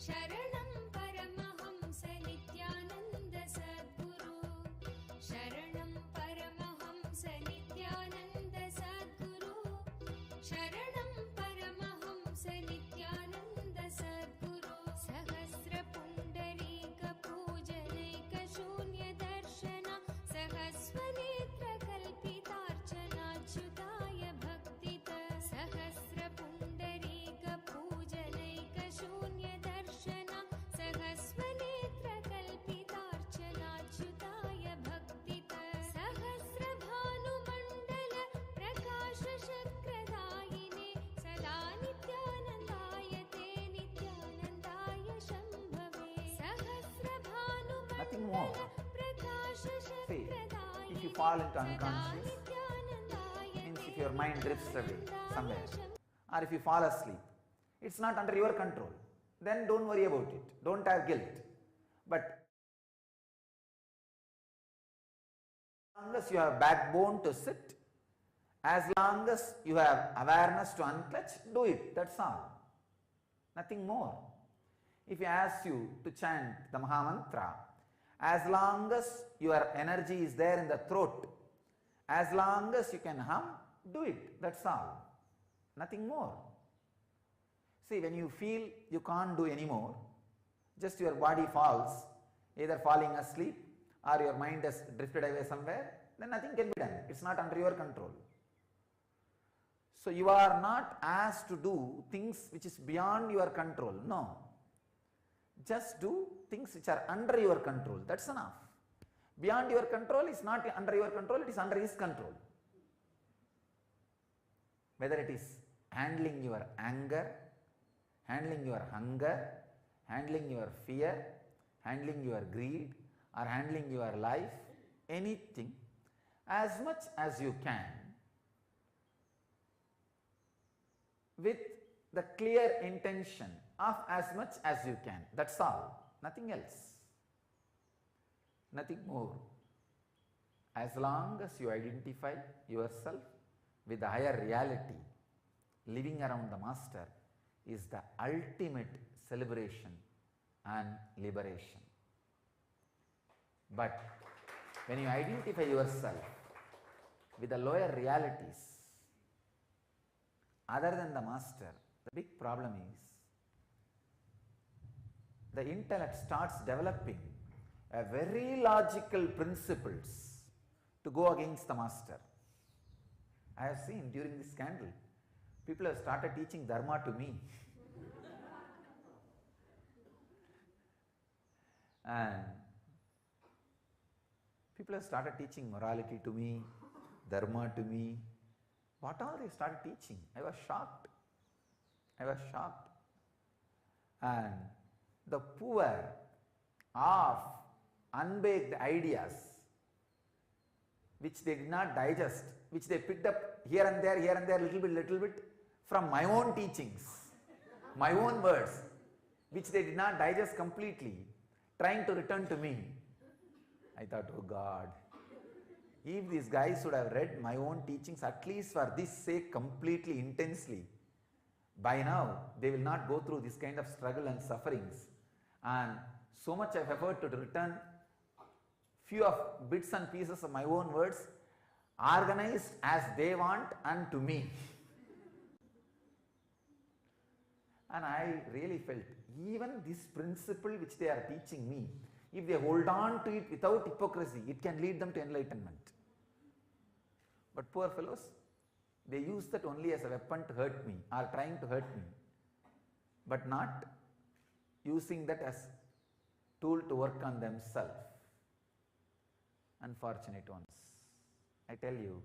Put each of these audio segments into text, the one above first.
शरणं परमहंस नित्यानन्द सद्गुरु शरणं परमहंस नित्यानन्द सद्गुरु शरणं परमहंस नित्यानन्द सद्गुरु सहस्र पुण्डरीक पूजनैक शून्य दर्शन सहस्वनेत्र कल्पितार्चनाच्युताय भक्तित सहस्र पुण्डरीक पूजनैक शून्य दर्शन सहस्वनेत्र कल्पितार्चनाच्युताय भक्तित सहस्र भानुमण्डल प्रकाश शक्रदायिने सदा नित्यानन्दाय ते नित्यानन्दाय शम्भवे सहस्र Nothing more. भानुमण्डल Prakash See, शक्रदायिने if you fall into सदा unconscious, नित्यानन्दाय means ते if your mind drifts away नित्यानन्दाय somewhere, शम्भवे or if you fall asleep, it's not under your control. Then don't worry about it. Don't have guilt. But as long as you have backbone to sit, as long as you have awareness to unclutch, do it. That's all. Nothing more. If he asks you to chant the Mahamantra, as long as your energy is there in the throat, as long as you can hum, do it. That's all. Nothing more. See, when you feel you can't do anymore, just your body falls, either falling asleep or your mind has drifted away somewhere, then nothing can be done. It's not under your control. So you are not asked to do things which is beyond your control. No. Just do things which are under your control. That's enough. Beyond your control is not under your control, it is under his control. Whether it is handling your anger, handling your hunger, handling your fear, handling your greed, or handling your life, anything, as much as you can, with the clear intention of as much as you can. That's all. Nothing else. Nothing more. As long as you identify yourself with the higher reality, living around the Master is the ultimate celebration and liberation. But when you identify yourself with the lower realities other than the Master, the big problem is the intellect starts developing a very logical principles to go against the Master. I have seen during this scandal, people have started teaching Dharma to me. And people have started teaching morality to me, Dharma to me. What all they started teaching? I was shocked. And the poor, half unbaked ideas which they did not digest, which they picked up here and there, little bit from my own teachings, my own words, which they did not digest completely, trying to return to me. I thought, oh God, if these guys would have read my own teachings at least for this sake completely, intensely, by now they will not go through this kind of struggle and sufferings. And so much of effort to return few of bits and pieces of my own words, organized as they want and to me. And I really felt, even this principle which they are teaching me, if they hold on to it without hypocrisy, it can lead them to enlightenment. But poor fellows, they use that only as a weapon to hurt me, or trying to hurt me, but not using that as tool to work on themselves. Unfortunate ones. I tell you,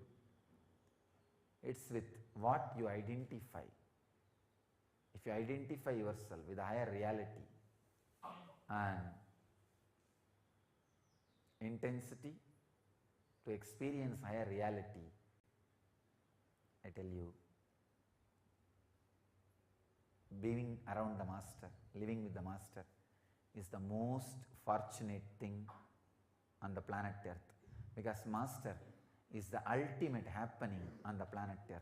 it's with what you identify. If you identify yourself with a higher reality and intensity to experience higher reality, I tell you, being around the Master, living with the Master is the most fortunate thing on the planet Earth, because Master is the ultimate happening on the planet Earth.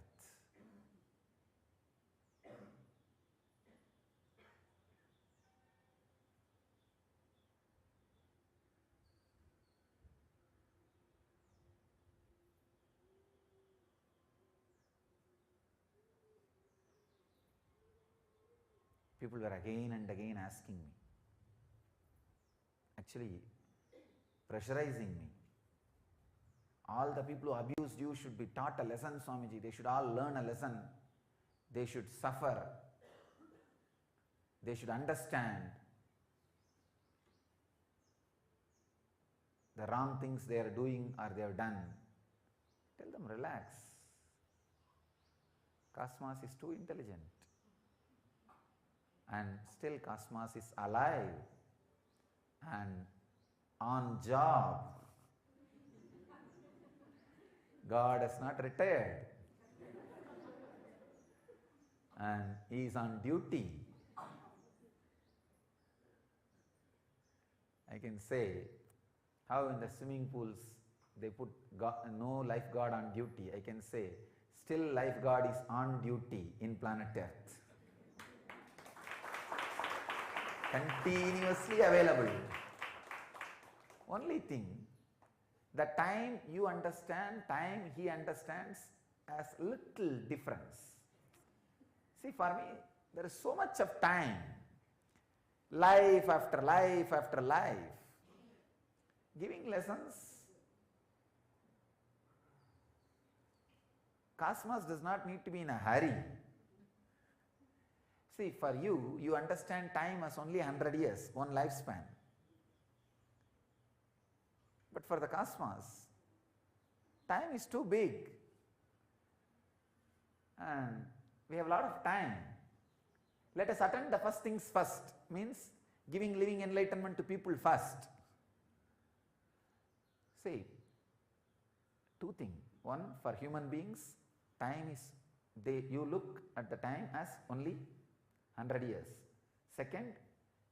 People were again and again asking me, actually pressurizing me. All the people who abused you should be taught a lesson, Swamiji. They should all learn a lesson. They should suffer. They should understand the wrong things they are doing or they have done. Tell them, relax. Cosmos is too intelligent. And still Cosmos is alive and on job. God has not retired. And he is on duty. I can say how in the swimming pools they put no lifeguard on duty. I can say still lifeguard is on duty in planet Earth. Continuously available. Only thing, the time you understand, time he understands has little difference. See, for me, there is so much of time. Life after life after life. Giving lessons. Cosmos does not need to be in a hurry. See, for you, you understand time as only 100 years, one lifespan. But for the cosmos, time is too big. And we have a lot of time. Let us attend the first things first, means giving living enlightenment to people first. See, two things. One, for human beings, time is, you look at the time as only 100 years. Second,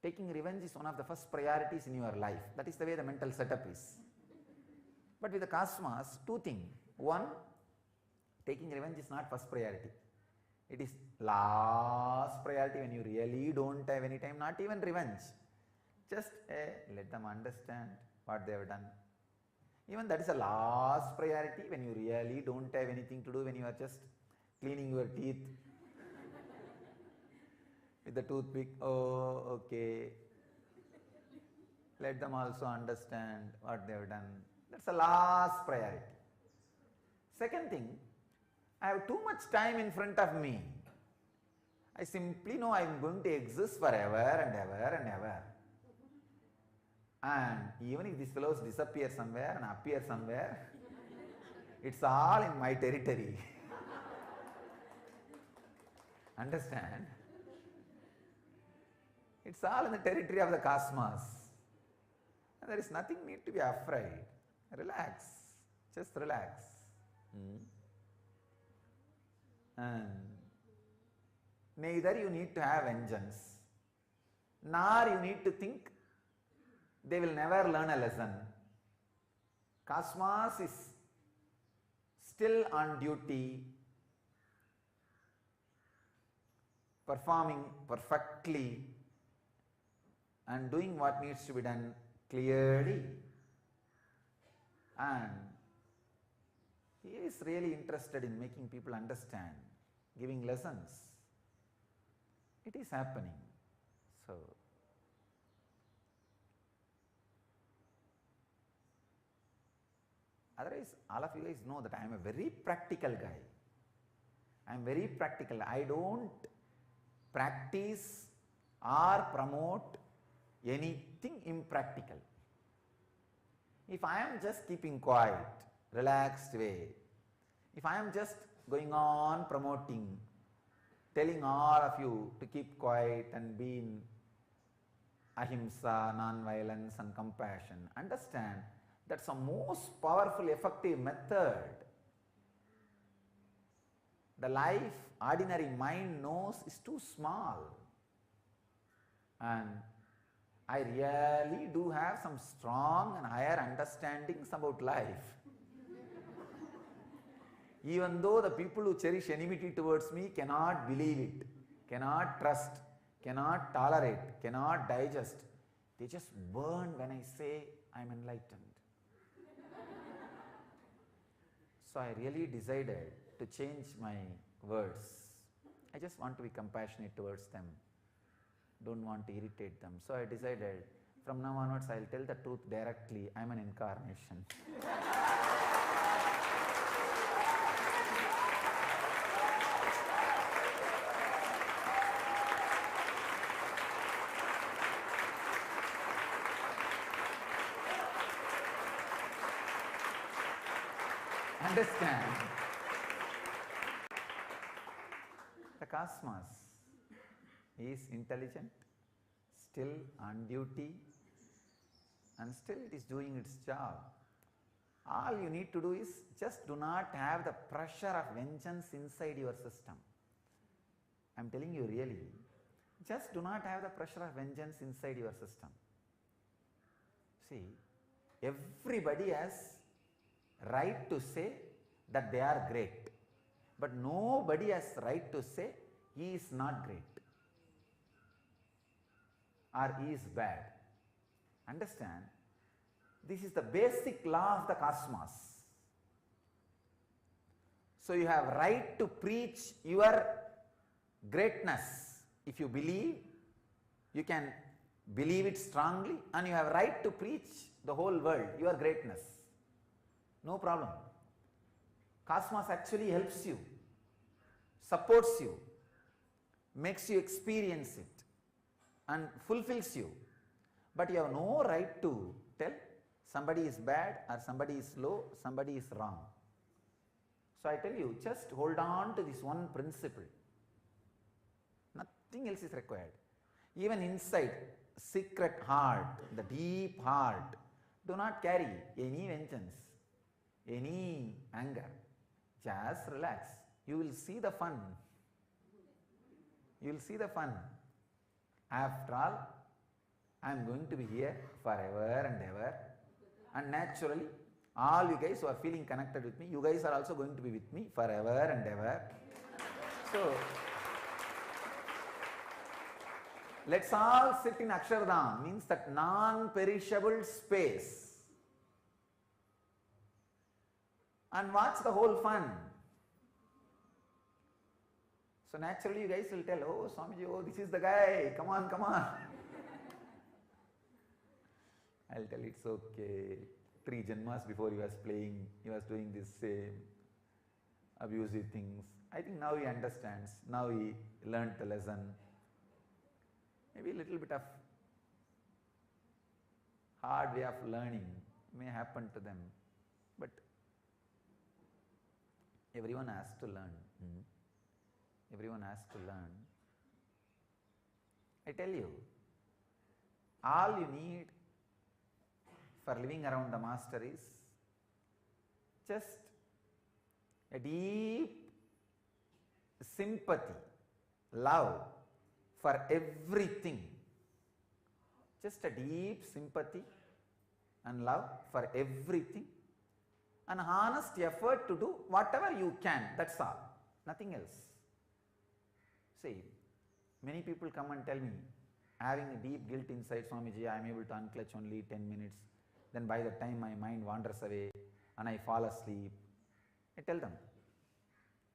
taking revenge is one of the first priorities in your life. That is the way the mental setup is. But with the cosmos, two things. One, taking revenge is not first priority. It is last priority when you really don't have any time, not even revenge. Just let them understand what they have done. Even that is a last priority when you really don't have anything to do, when you are just cleaning your teeth with the toothpick. Oh, okay. Let them also understand what they have done. That's the last priority. Second thing, I have too much time in front of me. I simply know I am going to exist forever and ever and ever. And even if these fellows disappear somewhere and appear somewhere, it's all in my territory. Understand? It's all in the territory of the cosmos. And there is nothing need to be afraid. Relax. Just relax. And neither you need to have vengeance, nor you need to think they will never learn a lesson. Cosmos is still on duty, performing perfectly and doing what needs to be done clearly. And he is really interested in making people understand, giving lessons. It is happening. So, otherwise, all of you guys know that I am a very practical guy. I am very practical. I don't practice or promote anything impractical. If I am just keeping quiet, relaxed way, if I am just going on promoting, telling all of you to keep quiet and be in ahimsa, non-violence and compassion, understand that's the most powerful, effective method. The life ordinary mind knows is too small. And I really do have some strong and higher understandings about life. Even though the people who cherish enmity towards me cannot believe it, cannot trust, cannot tolerate, cannot digest, they just burn when I say I am enlightened. So I really decided to change my words. I just want to be compassionate towards them. don't want to irritate them. So I decided from now onwards I will tell the truth directly. I am an incarnation. Understand? The cosmos is intelligent, still on duty, and still it is doing its job. All you need to do is just do not have the pressure of vengeance inside your system. I am telling you really, just do not have the pressure of vengeance inside your system. See, everybody has right to say that they are great, but nobody has right to say he is not great or he is bad. Understand? This is the basic law of the cosmos. So you have right to preach your greatness. If you believe, you can believe it strongly, and you have right to preach the whole world your greatness. No problem. Cosmos actually helps you, supports you, makes you experience it, and fulfills you. But you have no right to tell somebody is bad or somebody is low, somebody is wrong. So I tell you, just hold on to this one principle. Nothing else is required. Even inside, secret heart, the deep heart, do not carry any vengeance, any anger. Just relax. You will see the fun. You will see the fun. After all, I am going to be here forever and ever. And naturally, all you guys who are feeling connected with me, you guys are also going to be with me forever and ever. So, let's all sit in Akshardham, means that non-perishable space, and watch the whole fun. So naturally you guys will tell, oh Swamiji, oh this is the guy, come on, come on. I'll tell it's okay. 3 janmas before he was playing, he was doing this same abusive things. I think now he understands, now he learned the lesson. Maybe a little bit of hard way of learning may happen to them, but everyone has to learn. Everyone has to learn. I tell you, all you need for living around the master is just a deep sympathy, love for everything. Just a deep sympathy and love for everything, an honest effort to do whatever you can, that's all, nothing else. See, many people come and tell me, having a deep guilt inside, Swamiji, I am able to unclutch only 10 minutes, then by the time my mind wanders away and I fall asleep. I tell them,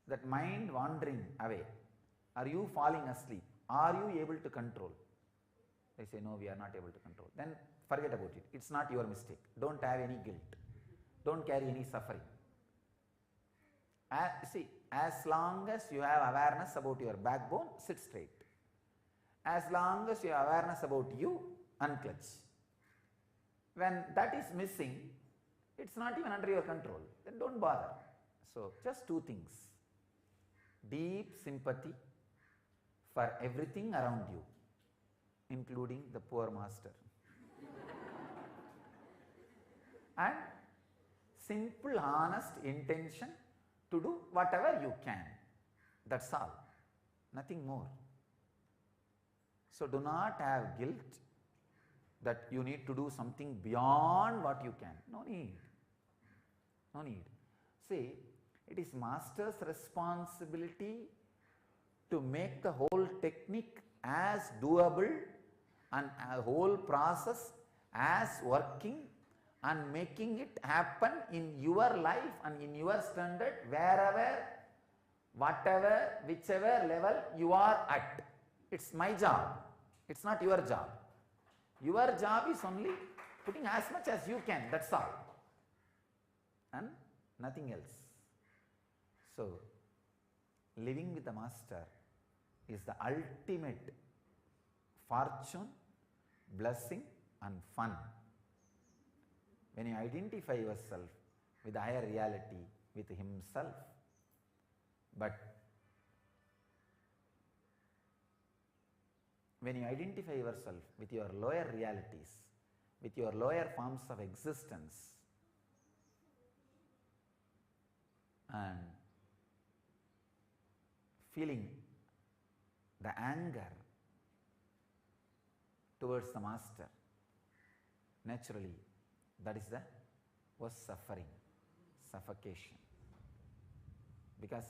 that mind wandering away, are you falling asleep? Are you able to control? They say, no, we are not able to control. Then forget about it. It's not your mistake. Don't have any guilt. Don't carry any suffering. See, as long as you have awareness about your backbone, sit straight. As long as you have awareness about you, unclutch. When that is missing, it's not even under your control. Then don't bother. So, just 2 things. Deep sympathy for everything around you, including the poor master. And simple, honest intention to do whatever you can. That's all. Nothing more. So do not have guilt that you need to do something beyond what you can. No need. No need. See, it is master's responsibility to make the whole technique as doable and a whole process as working and making it happen in your life and in your standard, wherever, whatever, whichever level you are at. It's my job. It's not your job. Your job is only putting as much as you can, that's all, and nothing else. So, living with the Master is the ultimate fortune, blessing and fun. When you identify yourself with the higher reality, with Himself. But when you identify yourself with your lower realities, with your lower forms of existence, and feeling the anger towards the Master, naturally that is the worst suffering, suffocation. Because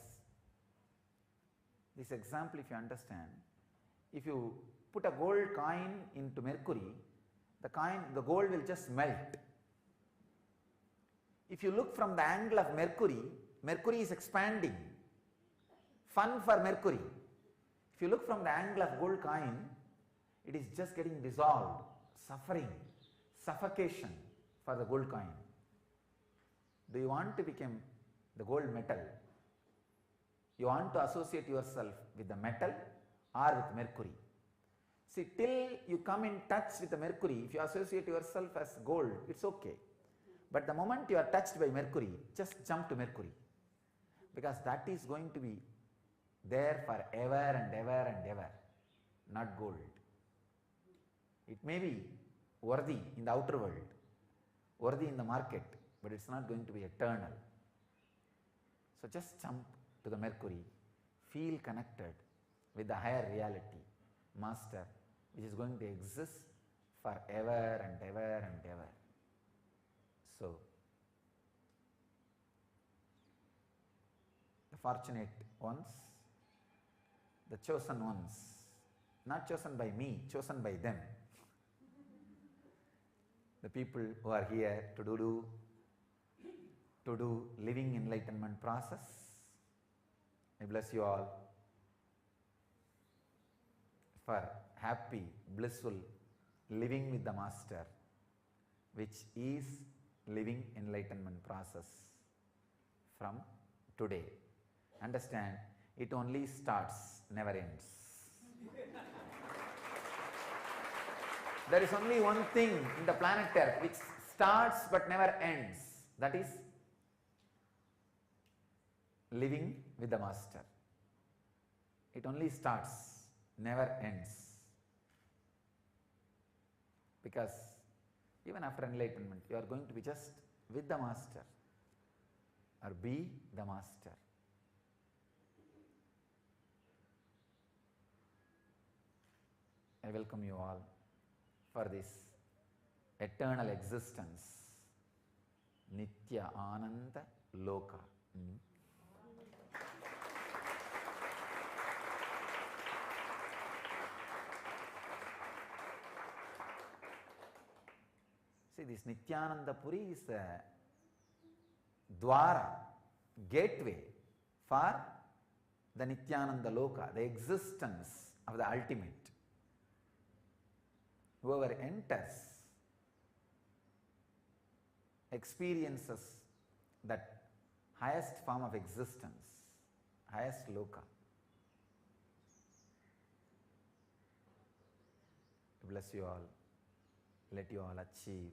this example, if you understand, if you put a gold coin into mercury, the gold will just melt. If you look from the angle of mercury, mercury is expanding. Fun for mercury. If you look from the angle of gold coin, it is just getting dissolved, suffering, suffocation for the gold coin. Do you want to become the gold metal? You want to associate yourself with the metal or with mercury? See, till you come in touch with the mercury, if you associate yourself as gold, it's okay. But the moment you are touched by mercury, just jump to mercury. Because that is going to be there forever and ever and ever, not gold. It may be worthy in the outer world, worthy in the market, but it's not going to be eternal. So just jump to the mercury, feel connected with the higher reality, Master, which is going to exist forever and ever and ever. So, the fortunate ones, the chosen ones, not chosen by me, chosen by them. The people who are here to do living enlightenment process. I bless you all for happy, blissful living with the Master, which is living enlightenment process from today. Understand, it only starts, never ends. There is only one thing in the planet Earth which starts but never ends. That is living with the Master. It only starts, never ends. Because even after enlightenment, you are going to be just with the Master or be the Master. I welcome you all for this eternal existence, Nitya Ananda Loka. See, this Nityananda Puri is the dwara, gateway for the Nityananda Loka, the existence of the ultimate. Whoever enters experiences that highest form of existence, highest Loka. Bless you all. Let you all achieve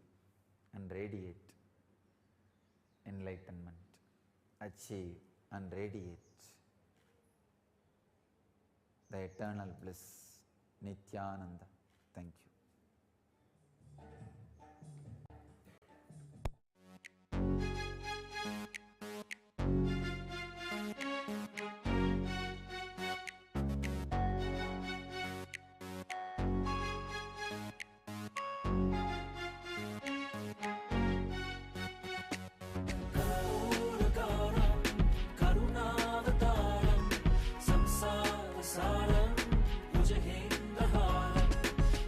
and radiate enlightenment, achieve and radiate the eternal bliss, Nityananda. Thank you.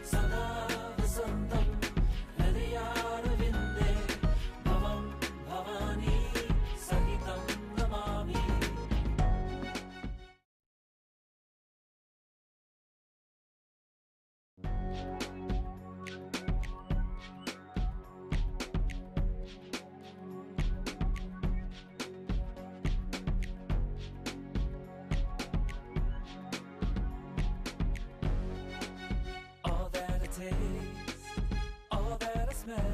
Sada All that I taste, all that I smell,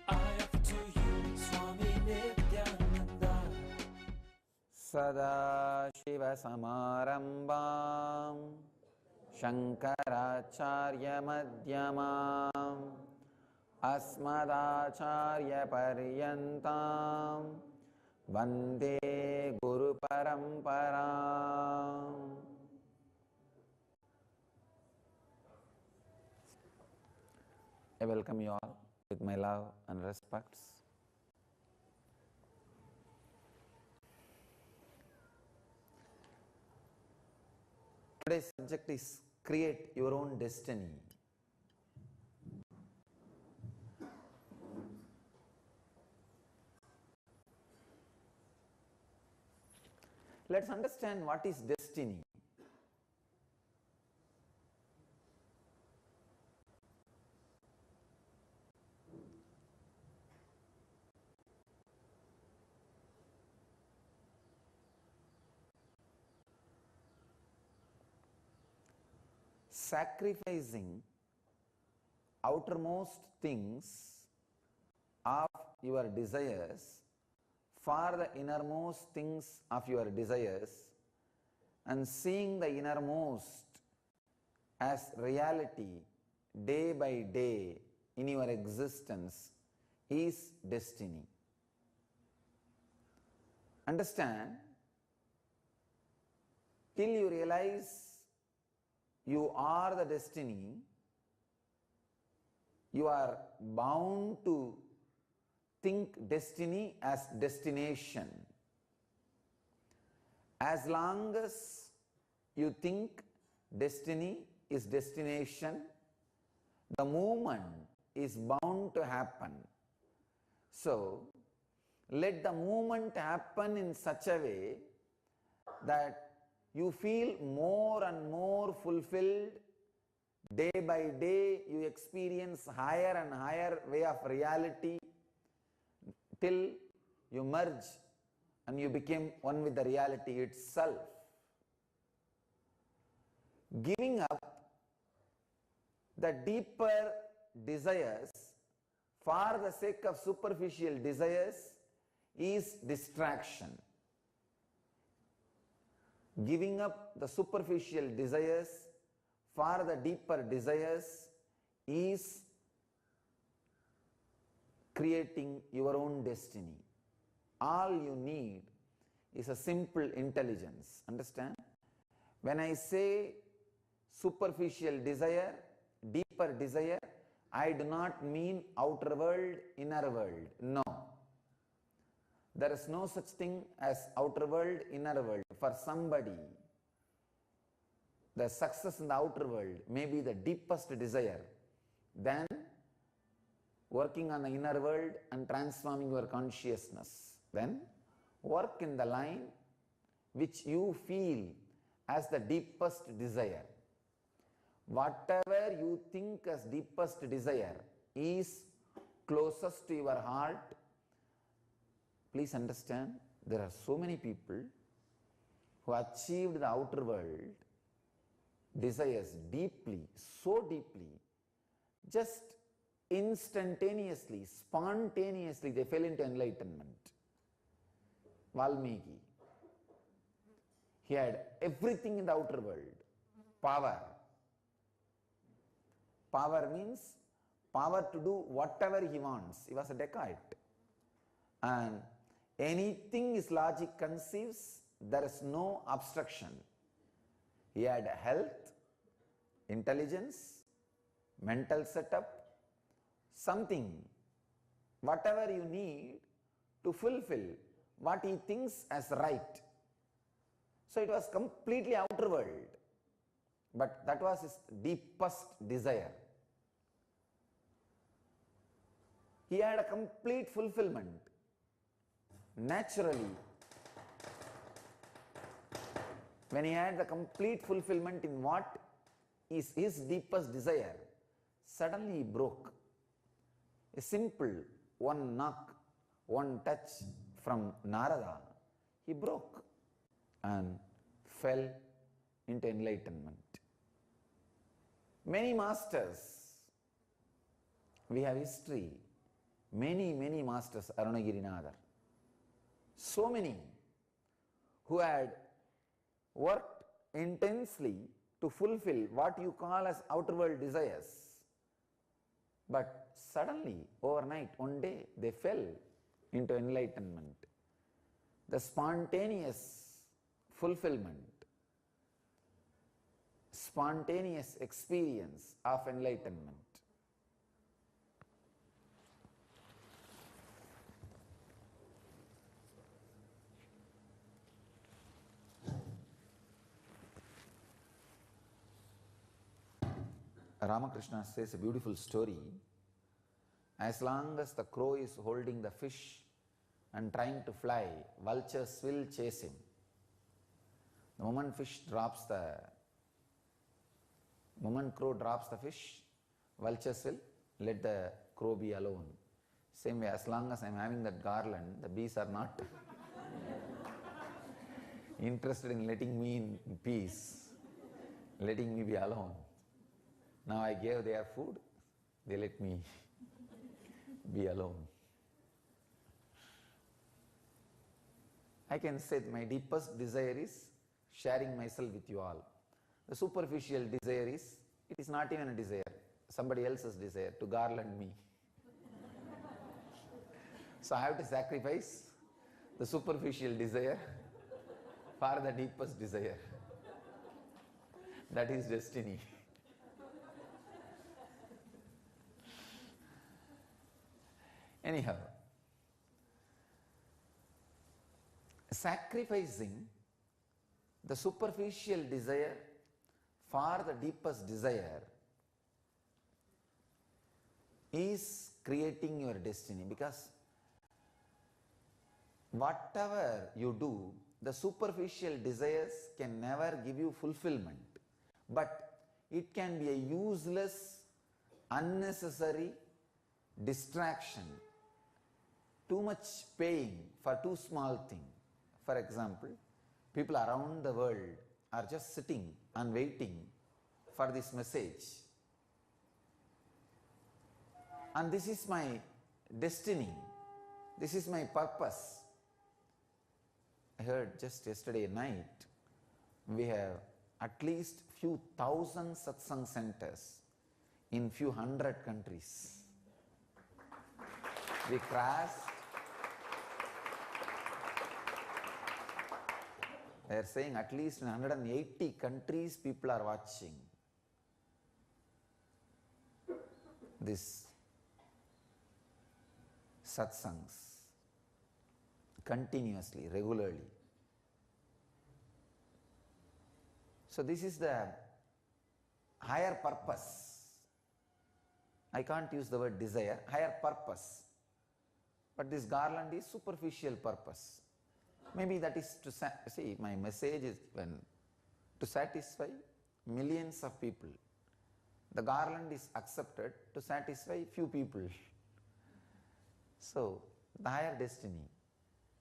I offer to you, Swami Nityananda. Sadashivasamarambam Shankaracharya-madhyamam Asmadacharya-paryantam Vande Guru-paramparam. I welcome you all with my love and respects. Today's subject is create your own destiny. Let's understand what is destiny. Sacrificing outermost things of your desires for the innermost things of your desires and seeing the innermost as reality day by day in your existence is destiny. Understand, till you realize you are the destiny, you are bound to think destiny as destination. As long as you think destiny is destination, the movement is bound to happen. So, let the movement happen in such a way that you feel more and more fulfilled. Day by day you experience higher and higher way of reality till you merge and you become one with the reality itself. Giving up the deeper desires for the sake of superficial desires is distraction. Giving up the superficial desires for the deeper desires is creating your own destiny. All you need is a simple intelligence. Understand? When I say superficial desire, deeper desire, I do not mean outer world, inner world. No. There is no such thing as outer world, inner world. For somebody, the success in the outer world may be the deepest desire than working on the inner world and transforming your consciousness. Then work in the line which you feel as the deepest desire. Whatever you think as deepest desire is closest to your heart. Please understand, there are so many people who achieved the outer world desires deeply, so deeply, just instantaneously, spontaneously they fell into enlightenment. Valmiki, he had everything in the outer world. Power. Power means power to do whatever he wants. He was a dacoit. And anything his logic conceives, there is no obstruction. He had health, intelligence, mental setup, something, whatever you need to fulfill what he thinks as right. So it was completely outer world, but that was his deepest desire. He had a complete fulfillment. Naturally, when he had the complete fulfillment in what is his deepest desire, suddenly he broke. A simple one knock, one touch from Narada, he broke and fell into enlightenment. Many masters, we have history, many masters, Arunagirinadar, so many who had worked intensely to fulfill what you call as outer world desires, but suddenly, overnight, one day, they fell into enlightenment. The spontaneous fulfillment, spontaneous experience of enlightenment. Ramakrishna says a beautiful story. As long as the crow is holding the fish and trying to fly, vultures will chase him. The moment crow drops the fish, vultures will let the crow be alone. Same way, as long as I am having that garland, the bees are not interested in letting me in peace, letting me be alone. Now I gave their food, they let me be alone. I can say my deepest desire is sharing myself with you all. The superficial desire is, it is not even a desire, somebody else's desire to garland me. So I have to sacrifice the superficial desire for the deepest desire. That is destiny. Anyhow, sacrificing the superficial desire for the deepest desire is creating your destiny, because whatever you do, the superficial desires can never give you fulfillment, but it can be a useless, unnecessary distraction. Too much paying for too small thing. For example, people around the world are just sitting and waiting for this message. And this is my destiny. This is my purpose. I heard just yesterday night, we have at least few thousand satsang centers in few hundred countries. We crossed. They are saying at least in 180 countries people are watching this satsangs continuously, regularly. So this is the higher purpose. I can't use the word desire, higher purpose. But this garland is superficial purpose. Maybe that is to see, my message is to satisfy millions of people. The garland is accepted to satisfy few people. So the higher destiny,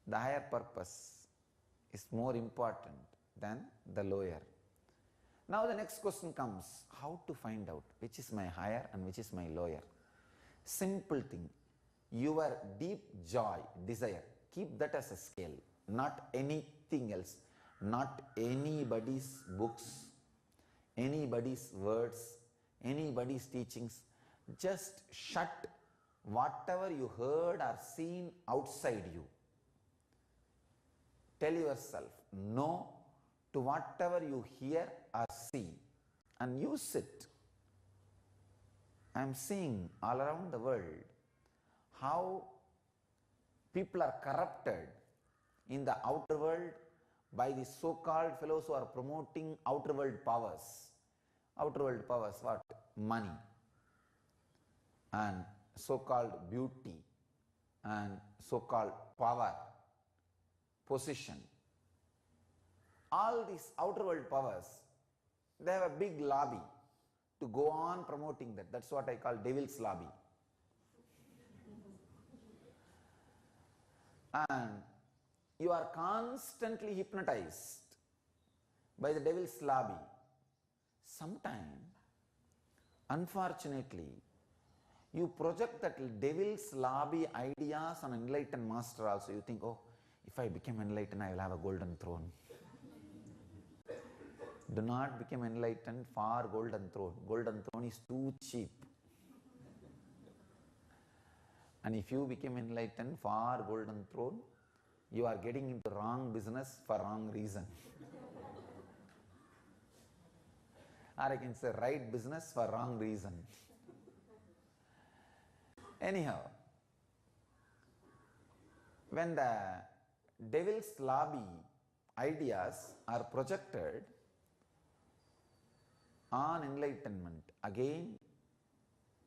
the higher purpose is more important than the lower. Now the next question comes, how to find out which is my higher and which is my lower? Simple thing, your deep joy, desire, keep that as a scale, not anything else, not anybody's books, anybody's words, anybody's teachings. Just shut whatever you heard or seen outside you. Tell yourself no to whatever you hear or see and use it. I am seeing all around the world how people are corrupted in the outer world by the so-called fellows who are promoting outer world powers. Outer world powers, what? Money and so-called beauty and so-called power, position. All these outer world powers, they have a big lobby to go on promoting that. That's what I call devil's lobby. And you are constantly hypnotized by the devil's lobby. Sometimes, unfortunately, you project that devil's lobby ideas on enlightened master also. You think, oh, if I become enlightened, I will have a golden throne. Do not become enlightened for golden throne. Golden throne is too cheap. And if you become enlightened for golden throne, you are getting into wrong business for wrong reason. Or I can say right business for wrong reason. Anyhow, when the devil's lobby ideas are projected on enlightenment, again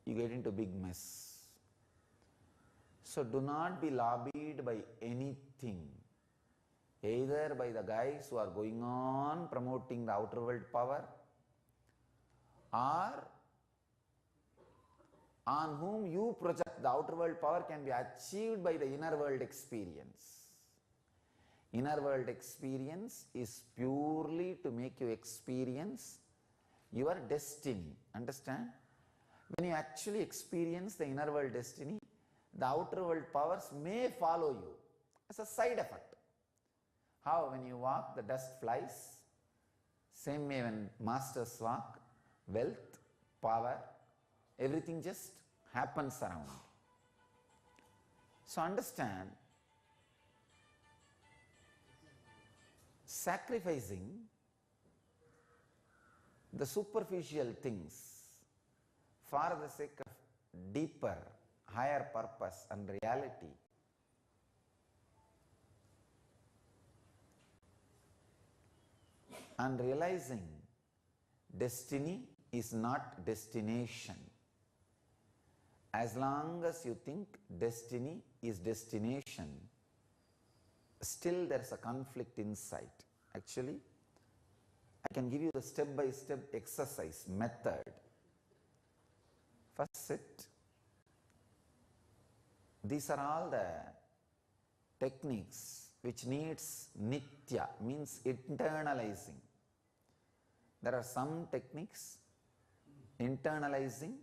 you get into big mess. So do not be lobbied by anything, either by the guys who are going on promoting the outer world power, or on whom you project. The outer world power can be achieved by the inner world experience. Inner world experience is purely to make you experience your destiny. Understand? When you actually experience the inner world destiny, the outer world powers may follow you as a side effect. How when you walk, the dust flies. Same way when masters walk, wealth, power, everything just happens around. So understand, sacrificing the superficial things for the sake of deeper, higher purpose and reality and realizing destiny is not destination. As long as you think destiny is destination, still there is a conflict inside. Actually, I can give you the step-by-step exercise method. First sit. These are all the techniques which needs nitya, means internalizing. There are some techniques, internalizing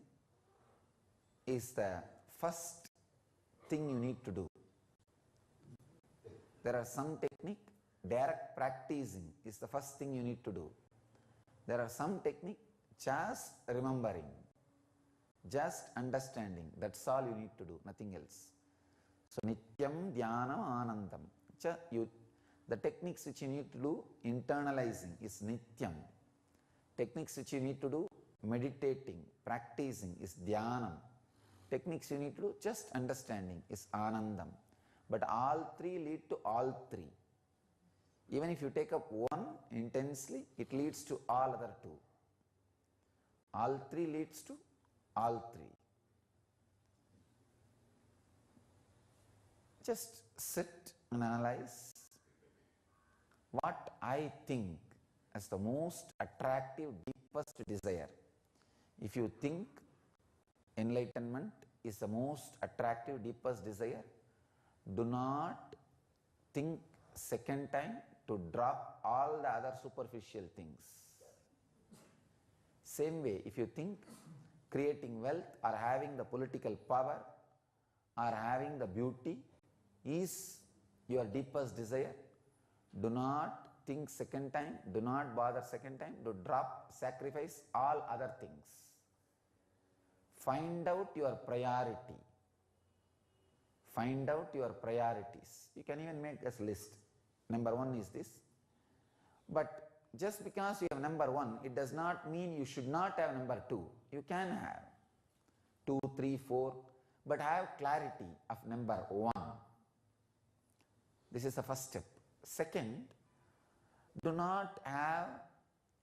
is the first thing you need to do. There are some technique, direct practicing is the first thing you need to do. There are some technique, just remembering, just understanding, that's all you need to do, nothing else. So nityam dhyanam anandam. The techniques which you need to do, internalizing is nityam. Techniques which you need to do, meditating, practicing is dhyanam. Techniques you need to do, just understanding is anandam. But all three lead to all three. Even if you take up one intensely, it leads to all other two. All three leads to all three. Just sit and analyze what I think as the most attractive, deepest desire. If you think enlightenment is the most attractive, deepest desire, do not think second time to drop all the other superficial things. Same way, if you think creating wealth or having the political power or having the beauty is your deepest desire, do not think second time, do not bother second time, to drop, sacrifice all other things. Find out your priority. Find out your priorities. You can even make a list. Number one is this. But just because you have number one, it does not mean you should not have number two. You can have 2, 3, 4, but have clarity of number one. This is the first step. Second, do not have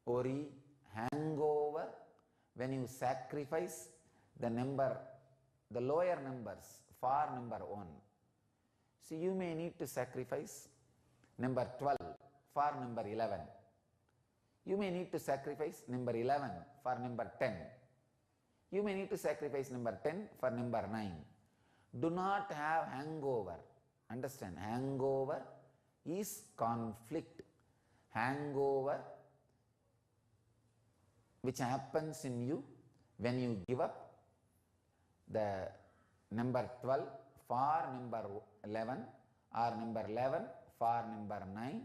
worry, hangover when you sacrifice the lower numbers for number one. So you may need to sacrifice number 12 for number 11. You may need to sacrifice number 11 for number 10. You may need to sacrifice number 10 for number 9. Do not have hangover. Understand, hangover is conflict. Hangover which happens in you when you give up the number 12 for number 11 or number 11 for number 9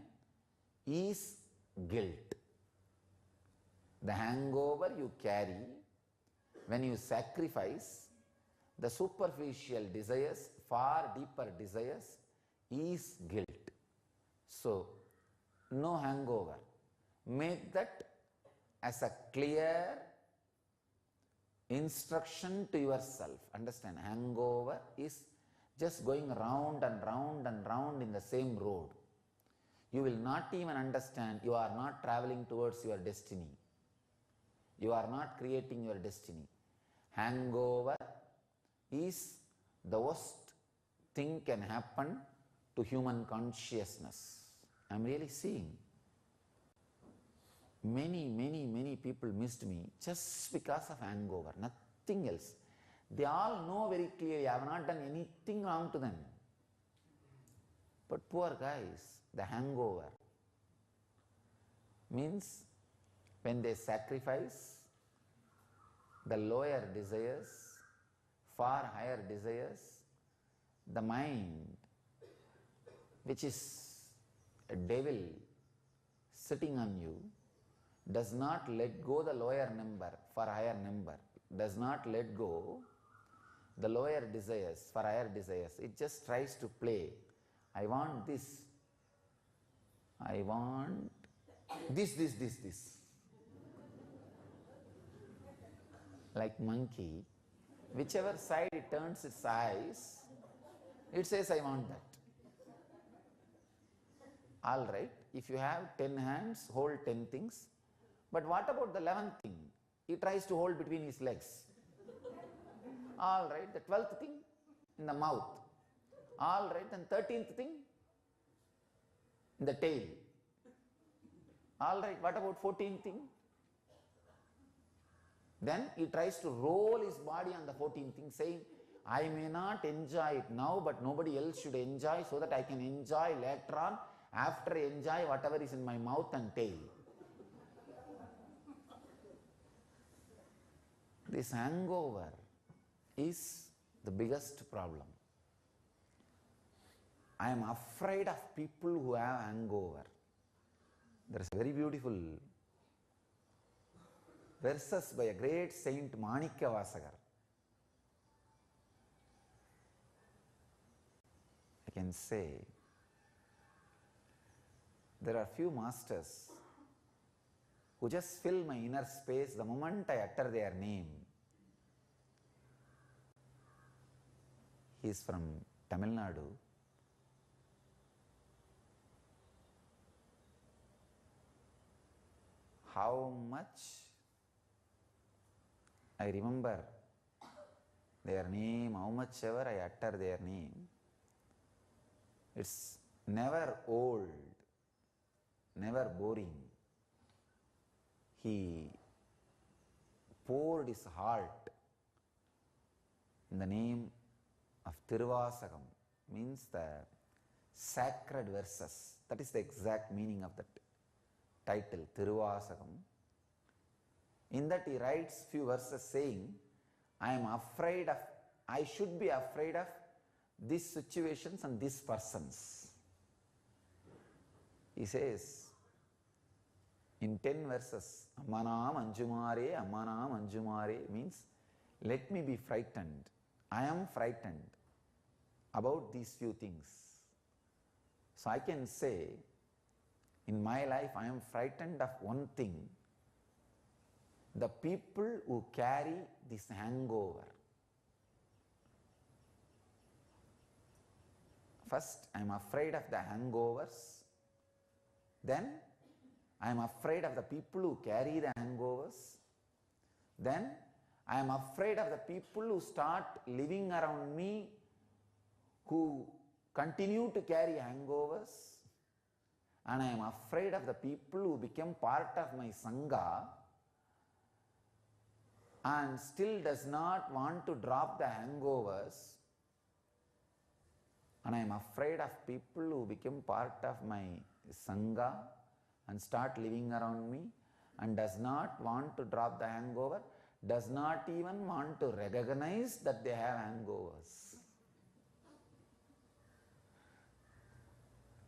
is guilt. The hangover you carry when you sacrifice the superficial desires for deeper desires is guilt. So, no hangover. Make that as a clear instruction to yourself. Understand, hangover is just going round and round and round in the same road. You will not even understand you are not traveling towards your destiny. You are not creating your destiny. Hangover is the worst thing can happen to human consciousness. I am really seeing many people missed me just because of hangover, nothing else. They all know very clearly I have not done anything wrong to them. But poor guys, the hangover means when they sacrifice the lower desires for higher desires, the mind, which is a devil sitting on you, does not let go the lower number for higher number, does not let go the lower desires for higher desires. It just tries to play. I want this. I want this. Like monkey, whichever side it turns its eyes, it says, I want that. All right, if you have 10 hands, hold 10 things. But what about the 11th thing? He tries to hold between his legs. All right, the 12th thing in the mouth. All right, and 13th thing in the tail. All right, what about 14th thing? Then he tries to roll his body on the 14th thing, saying, I may not enjoy it now, but nobody else should enjoy, so that I can enjoy later on, after I enjoy whatever is in my mouth and tail. This hangover is the biggest problem. I am afraid of people who have hangover. There is a very beautiful verses by a great saint Manikya Vasagar. I can say there are few masters who just fill my inner space the moment I utter their name. He is from Tamil Nadu. How much I remember their name, how much ever I utter their name, it's never old, never boring. He poured his heart in the name of Tiruvasagam, means the sacred verses. That is the exact meaning of that title, Tiruvasagam. In that he writes few verses saying, I should be afraid of these situations and these persons. He says in 10 verses, Ammanam Anjumare means let me be frightened. I am frightened about these few things. So I can say, in my life I am frightened of one thing, the people who carry this hangover. First, I am afraid of the hangovers. Then, I am afraid of the people who carry the hangovers. Then, I am afraid of the people who start living around me, who continue to carry hangovers. and I am afraid of the people who become part of my Sangha and still does not want to drop the hangovers, and I am afraid of people who become part of my Sangha and start living around me and does not want to drop the hangover, does not even want to recognize that they have hangovers.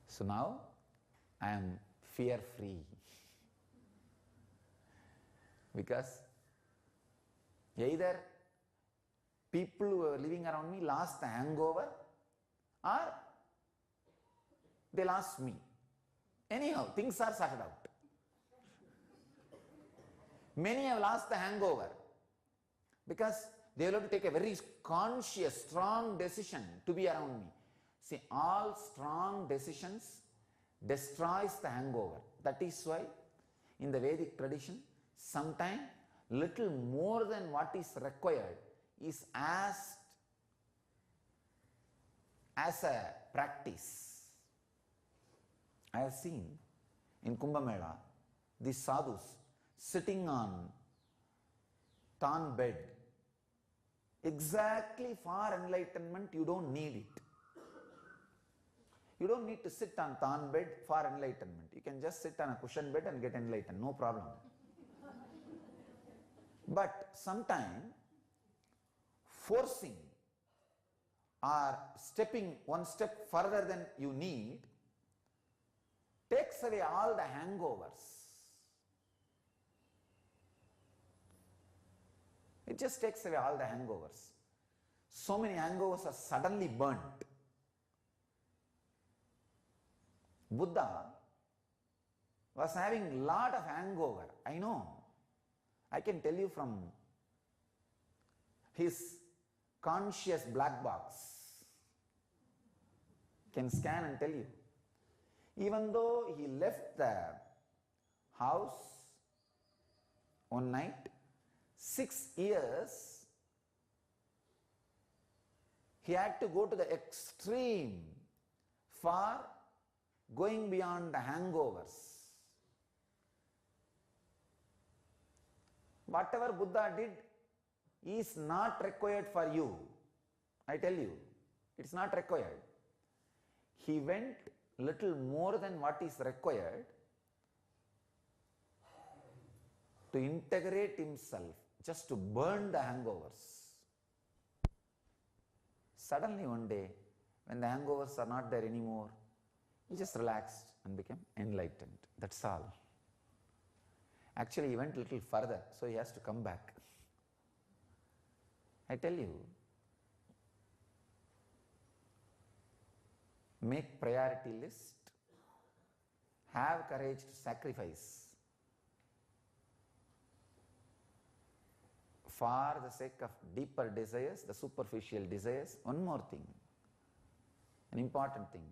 So now I am fear-free because either people who are living around me lost the hangover or they lost me. Anyhow, things are sorted out. Many have lost the hangover because they will have to take a very conscious, strong decision to be around me. See, all strong decisions destroys the hangover. That is why in the Vedic tradition, sometimes little more than what is required is asked as a practice. I have seen in Kumbh Mela these sadhus sitting on tan bed. Exactly for enlightenment, you don't need it. You don't need to sit on tan bed for enlightenment. You can just sit on a cushion bed and get enlightened, no problem. But sometimes forcing or stepping one step further than you need takes away all the hangovers. It just takes away all the hangovers. So many hangovers are suddenly burnt. Buddha was having lot of hangover. I know. I can tell you from his conscious black box. Can scan and tell you. Even though he left the house one night, 6 years, he had to go to the extreme for going beyond the hangovers. Whatever Buddha did is not required for you. I tell you, it's not required. He went little more than what is required to integrate himself, just to burn the hangovers. Suddenly one day, when the hangovers are not there anymore, he just relaxed and became enlightened. That's all. Actually, he went a little further, so he has to come back. I tell you, make priority list, have courage to sacrifice for the sake of deeper desires, the superficial desires. One more thing, an important thing.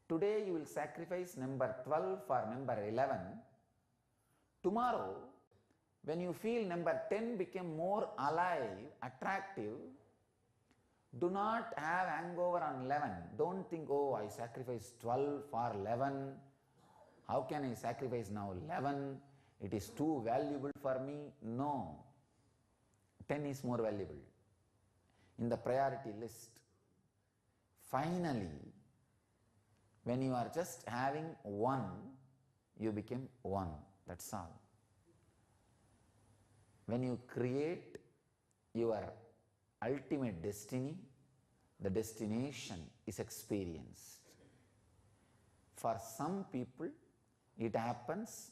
Today you will sacrifice number 12 for number 11. Tomorrow, when you feel number 10 become more alive, attractive, do not have hangover on 11. Don't think, oh, I sacrificed 12 for 11. How can I sacrifice now 11? It is too valuable for me. No. 10 is more valuable. In the priority list, finally, when you are just having 1, you become 1. That's all. When you create your ultimate destiny, the destination is experienced. For some people, it happens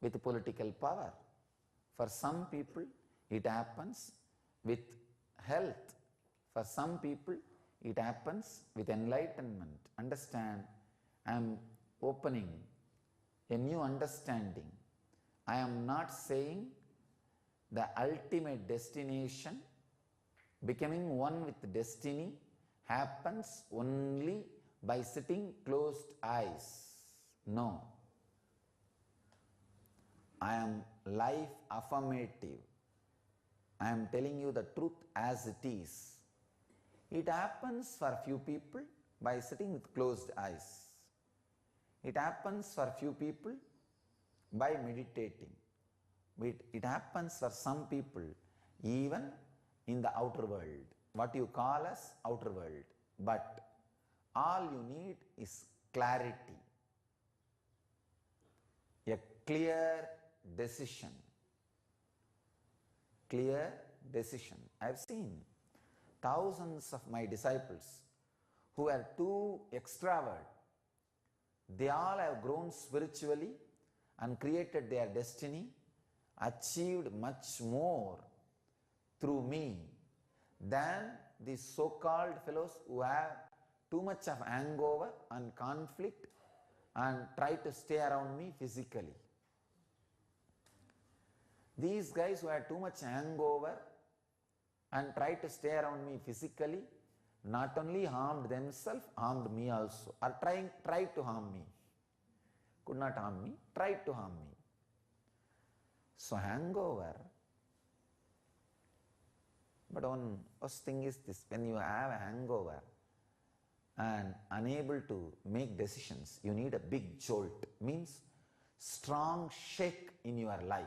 with political power. For some people, it happens with health. For some people, it happens with enlightenment. Understand, I am opening a new understanding. I am not saying the ultimate destination, becoming one with destiny, happens only by sitting closed eyes. No. I am life affirmative. I am telling you the truth as it is. It happens for few people by sitting with closed eyes. It happens for few people by meditating. It happens for some people even in the outer world, what you call as outer world. But all you need is clarity, a clear decision. Clear decision. I have seen thousands of my disciples who are too extravert. They all have grown spiritually and created their destiny, achieved much more through me than these so-called fellows who have too much of hangover and conflict and try to stay around me physically. These guys who had too much hangover and tried to stay around me physically not only harmed themselves, harmed me also, or tried to harm me. Could not harm me, tried to harm me. So hangover, but one first thing is this: when you have a hangover and unable to make decisions, you need a big jolt, means strong shake in your life.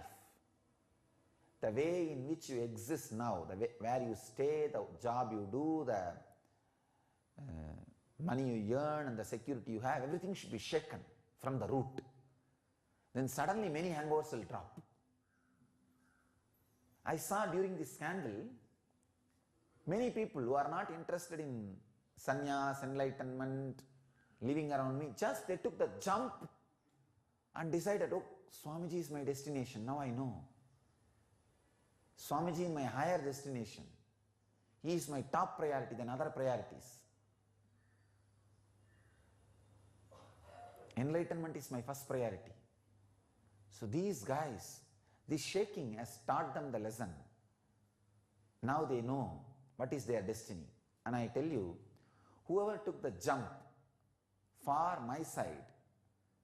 The way in which you exist now, the way where you stay, the job you do, the money you earn and the security you have, everything should be shaken from the root. Then suddenly many hangovers will drop. I saw during this scandal, many people who are not interested in sannyas, enlightenment, living around me, just they took the jump and decided, oh, Swamiji is my destination, now I know. Swamiji is my higher destination. He is my top priority than other priorities. Enlightenment is my first priority. So these guys, this shaking has taught them the lesson. Now they know what is their destiny. And I tell you, whoever took the jump for my side,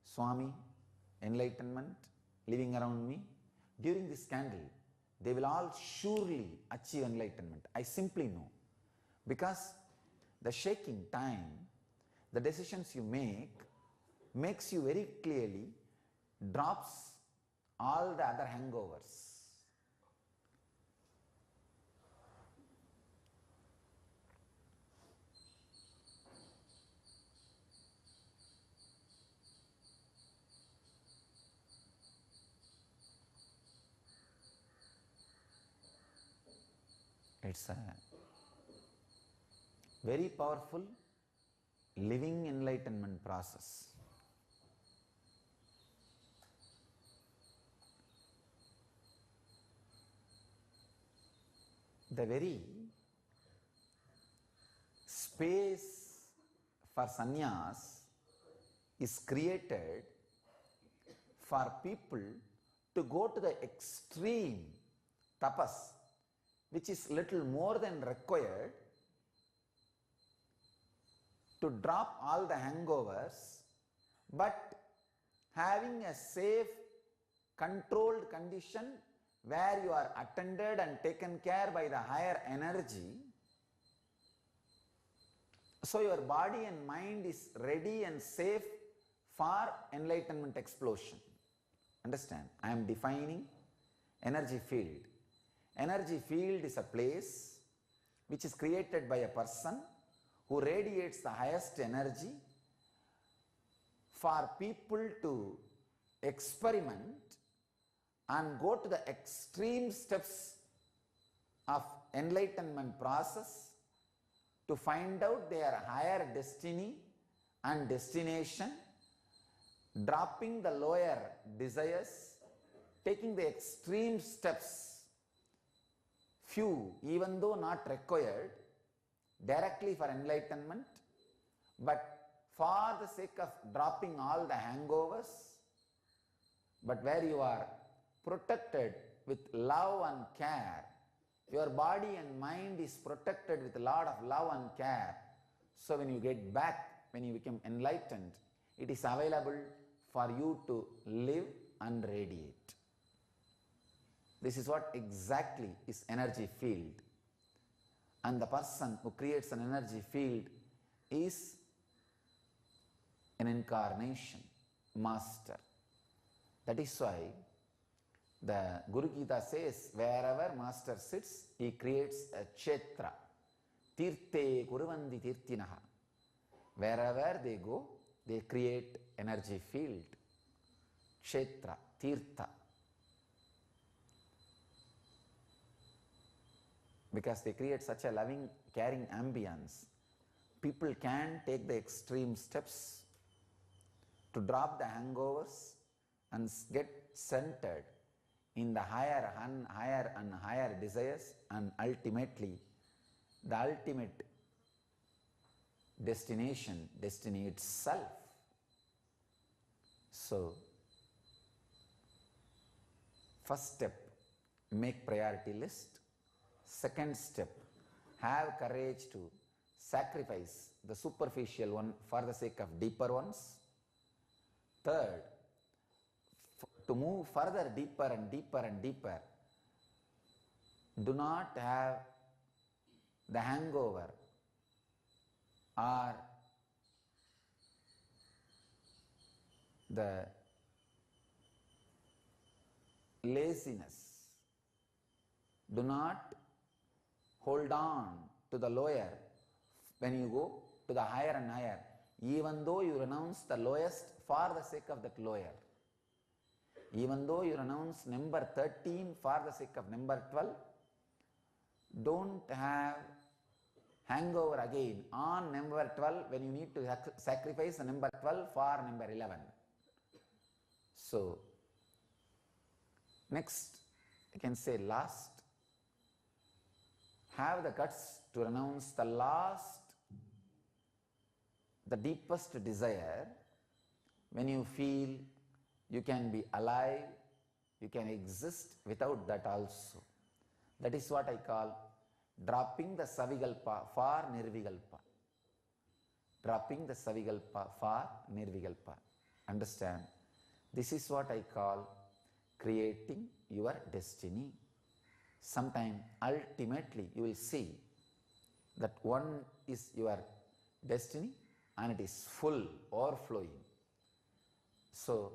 Swami, enlightenment, living around me, during this scandal, they will all surely achieve enlightenment. I simply know. Because the shaking time, the decisions you make, makes you very clearly, drops all the other hangovers. It's a very powerful living enlightenment process. The very space for sannyas is created for people to go to the extreme tapas, which is little more than required to drop all the hangovers, but having a safe, controlled condition where you are attended and taken care by the higher energy. So your body and mind is ready and safe for enlightenment explosion. Understand? I am defining energy field. Energy field is a place which is created by a person who radiates the highest energy for people to experiment and go to the extreme steps of enlightenment process to find out their higher destiny and destination, dropping the lower desires, taking the extreme steps, few, even though not required, directly for enlightenment, but for the sake of dropping all the hangovers, but where you are protected with love and care. Your body and mind is protected with a lot of love and care. So when you get back, when you become enlightened, it is available for you to live and radiate. This is what exactly is energy field. And the person who creates an energy field is an incarnation. master. That is why the Guru Gita says, wherever master sits, he creates a kshetra. Tirthe kuruvandi tirtinaha. Wherever they go, they create energy field. Kshetra, tirtha. Because they create such a loving, caring ambience. People can take the extreme steps to drop the hangovers and get centered in the higher and higher desires, and ultimately the ultimate destination, destiny itself. So, first step, make priority list. Second step, have courage to sacrifice the superficial one for the sake of deeper ones. Third, to move further deeper and deeper and deeper, do not have the hangover or the laziness. Do not hold on to the lower when you go to the higher and higher, even though you renounce the lowest for the sake of that lower. Even though you renounce number 13 for the sake of number 12, don't have hangover again on number 12 when you need to sacrifice the number 12 for number 11. So, next, you can say last, have the guts to renounce the last, the deepest desire when you feel you can be alive, you can exist without that also. That is what I call dropping the Savigalpa for Nirvigalpa. Dropping the Savigalpa for Nirvigalpa. Understand? This is what I call creating your destiny. Sometime ultimately you will see that one is your destiny and it is full, overflowing. So,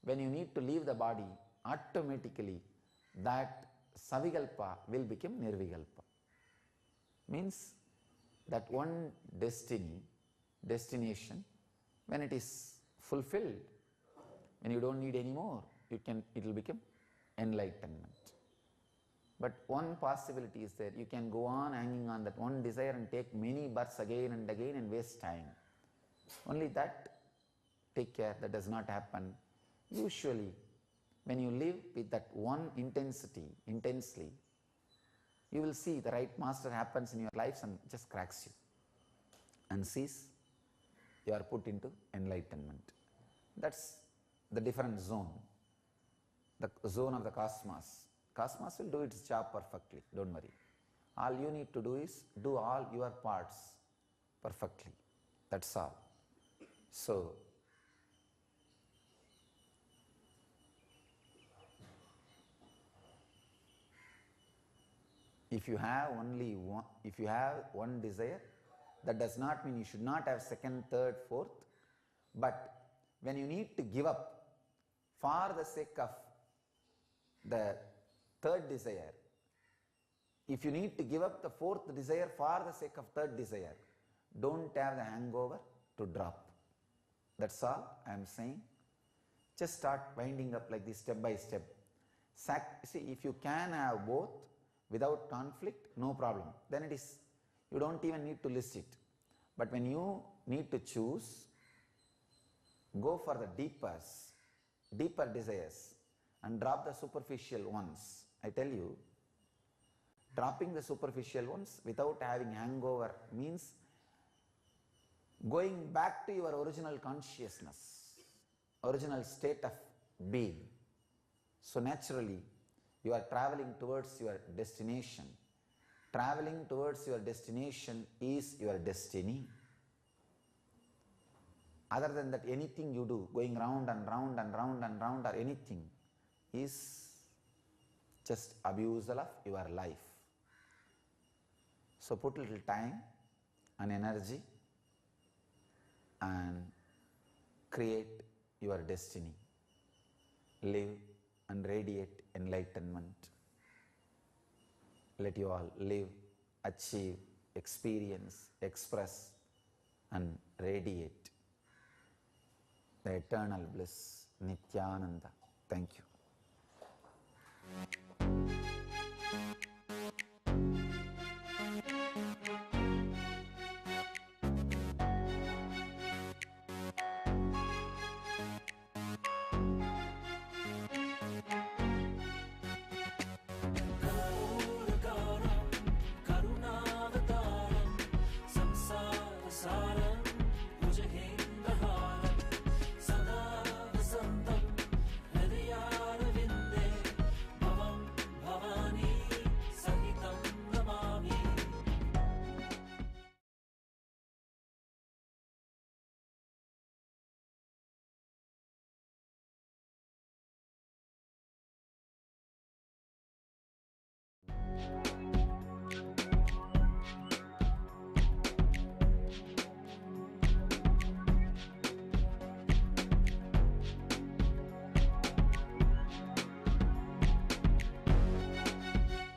when you need to leave the body, automatically that Savigalpa will become Nirvigalpa. Means that one destination, when it is fulfilled, when you don't need any more, it will become enlightenment. But one possibility is that you can go on hanging on that one desire and take many births again and again and waste time. Only that, take care, that does not happen. Usually, when you live with that one intensely, you will see the right master happens in your lives and just cracks you and sees you are put into enlightenment. That's the different zone, the zone of the cosmos. Cosmos will do its job perfectly, don't worry. All you need to do is do all your parts perfectly. That's all. So, if you have one desire, that does not mean you should not have second, third, fourth. But when you need to give up for the sake of the third desire, if you need to give up the fourth desire for the sake of third desire, don't have the hangover to drop. That's all I am saying. Just start winding up like this step by step. See, if you can have both without conflict, no problem. Then it is, you don't even need to list it. But when you need to choose, go for the deeper desires and drop the superficial ones. I tell you, dropping the superficial ones without having hangover means going back to your original consciousness, original state of being. So naturally, you are traveling towards your destination. Traveling towards your destination is your destiny. Other than that, anything you do, going round and round and round and round or anything, is just abusal of your life. So put little time and energy and create your destiny. Live and radiate enlightenment. Let you all live, achieve, experience, express, and radiate the eternal bliss, Nityananda. Thank you.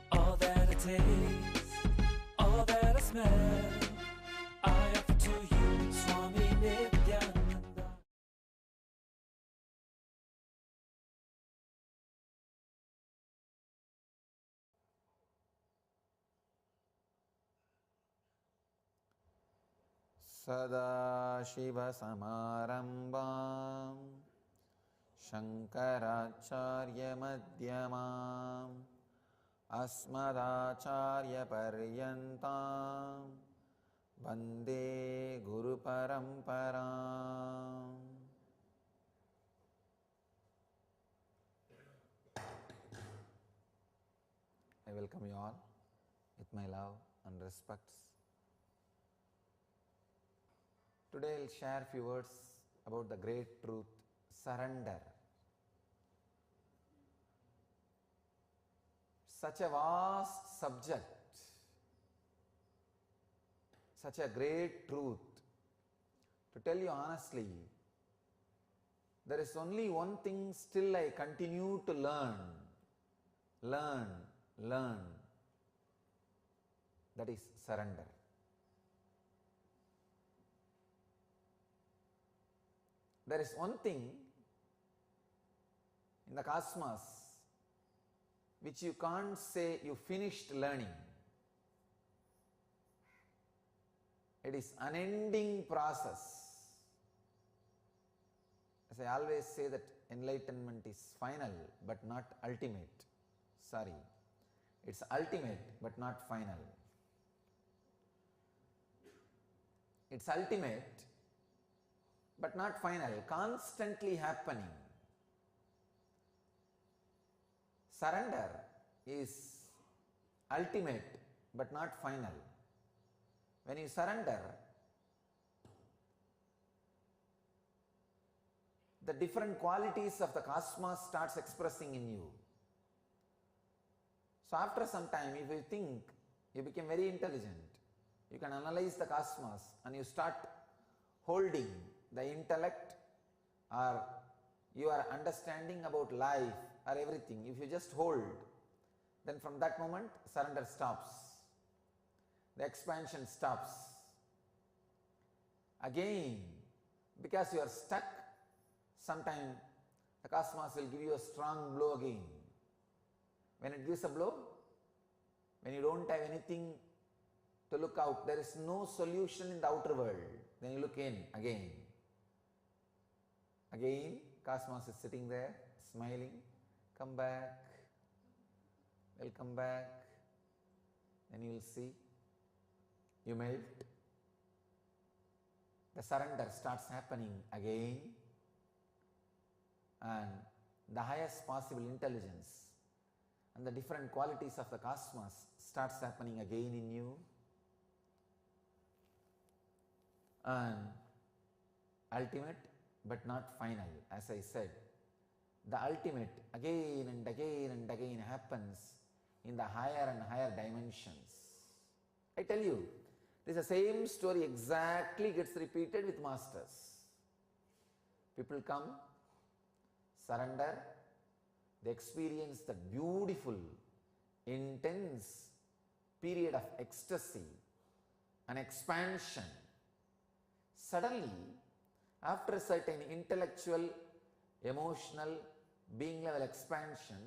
All that I taste, all that I smell, I offer to you, Swami Nityananda. Sadashiva-samarambam Shankaracharya-madhyamam Asmadacharya-paryantam Vande Guru-paramparam. I welcome you all with my love and respects. Today I will share few words about the great truth, surrender. Such a vast subject, such a great truth. To tell you honestly, there is only one thing still I continue to learn. That is surrender. There is one thing in the cosmos which you can't say you finished learning. It is unending process. As I always say that enlightenment is final but not ultimate. Sorry, it's ultimate but not final. It's ultimate but not final, constantly happening. Surrender is ultimate but not final. When you surrender, the different qualities of the cosmos starts expressing in you. So after some time, if you think you become very intelligent, you can analyze the cosmos and you start holding the intellect or your understanding about life or everything. If you just hold, then from that moment surrender stops. The expansion stops. Again, because you are stuck, sometime the cosmos will give you a strong blow again. When it gives a blow, when you don't have anything to look out, there is no solution in the outer world, then you look in again. Again, cosmos is sitting there, smiling, come back, welcome back. Then you will see, you melt. The surrender starts happening again, and the highest possible intelligence and the different qualities of the cosmos starts happening again in you. And ultimate but not final, as I said. The ultimate again and again and again happens in the higher and higher dimensions. I tell you, this is the same story exactly gets repeated with masters. People come surrender, they experience the beautiful, intense period of ecstasy and expansion. Suddenly, after a certain intellectual, emotional, being level expansion,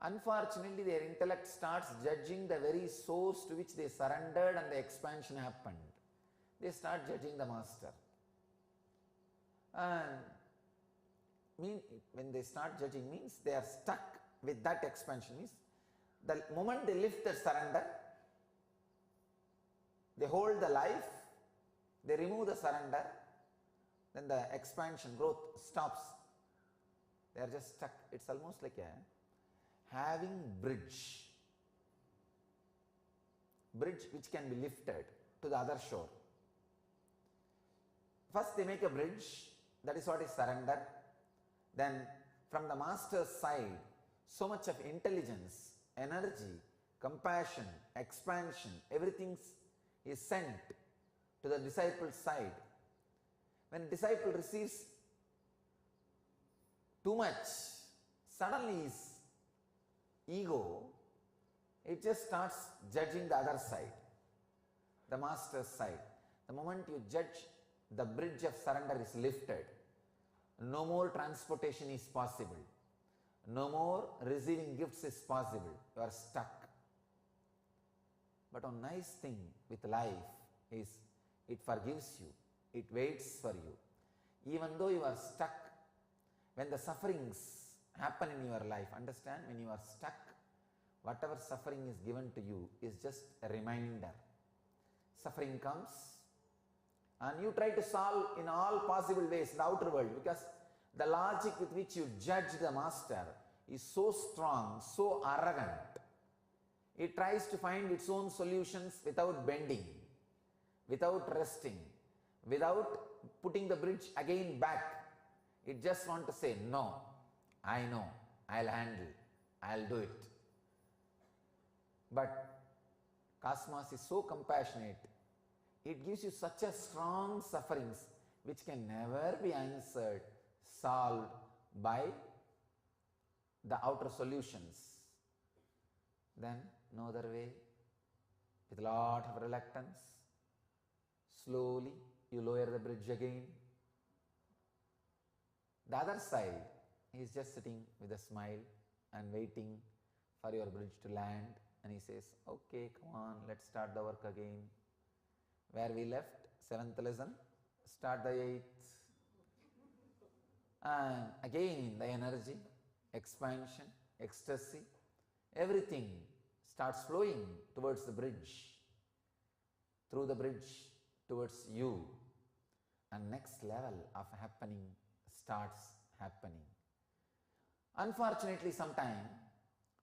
unfortunately their intellect starts judging the very source to which they surrendered and the expansion happened. They start judging the master. And when they start judging means they are stuck with that expansion. Means the moment they lift the surrender, they hold the life, they remove the surrender, then the expansion, growth stops. They are just stuck. It's almost like having bridge which can be lifted to the other shore. First they make a bridge, that is what is surrender. Then from the master's side, so much of intelligence, energy, compassion, expansion, everything is sent to the disciple's side. When disciple receives too much, suddenly his ego, it just starts judging the other side, the master's side. The moment you judge, the bridge of surrender is lifted. No more transportation is possible. No more receiving gifts is possible. You are stuck. But one nice thing with life is it forgives you. It waits for you. Even though you are stuck, when the sufferings happen in your life, understand, when you are stuck, whatever suffering is given to you is just a reminder. Suffering comes and you try to solve in all possible ways the outer world, because the logic with which you judge the master is so strong, so arrogant. It tries to find its own solutions without bending, without resting, without putting the bridge again back. It just wants to say, no, I know, I'll handle, I'll do it. But Cosmos is so compassionate, it gives you such a strong sufferings which can never be answered, solved by the outer solutions. Then no other way, with a lot of reluctance, slowly you lower the bridge again. The other side, he is just sitting with a smile and waiting for your bridge to land, and he says, okay, come on, let's start the work again. Where we left, 7th lesson, start the 8th. And again the energy, expansion, ecstasy, everything starts flowing towards the bridge, through the bridge towards you, and next level of happening starts happening. Unfortunately, sometimes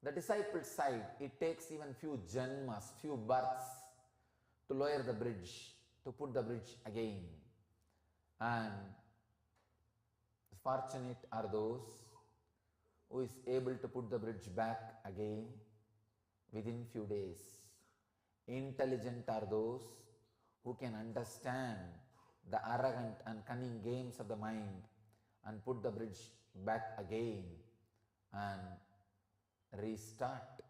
the disciple's side, it takes even few janmas, few births to lower the bridge, to put the bridge again. And fortunate are those who is able to put the bridge back again within few days. Intelligent are those who can understand the arrogant and cunning games of the mind and put the bridge back again and restart,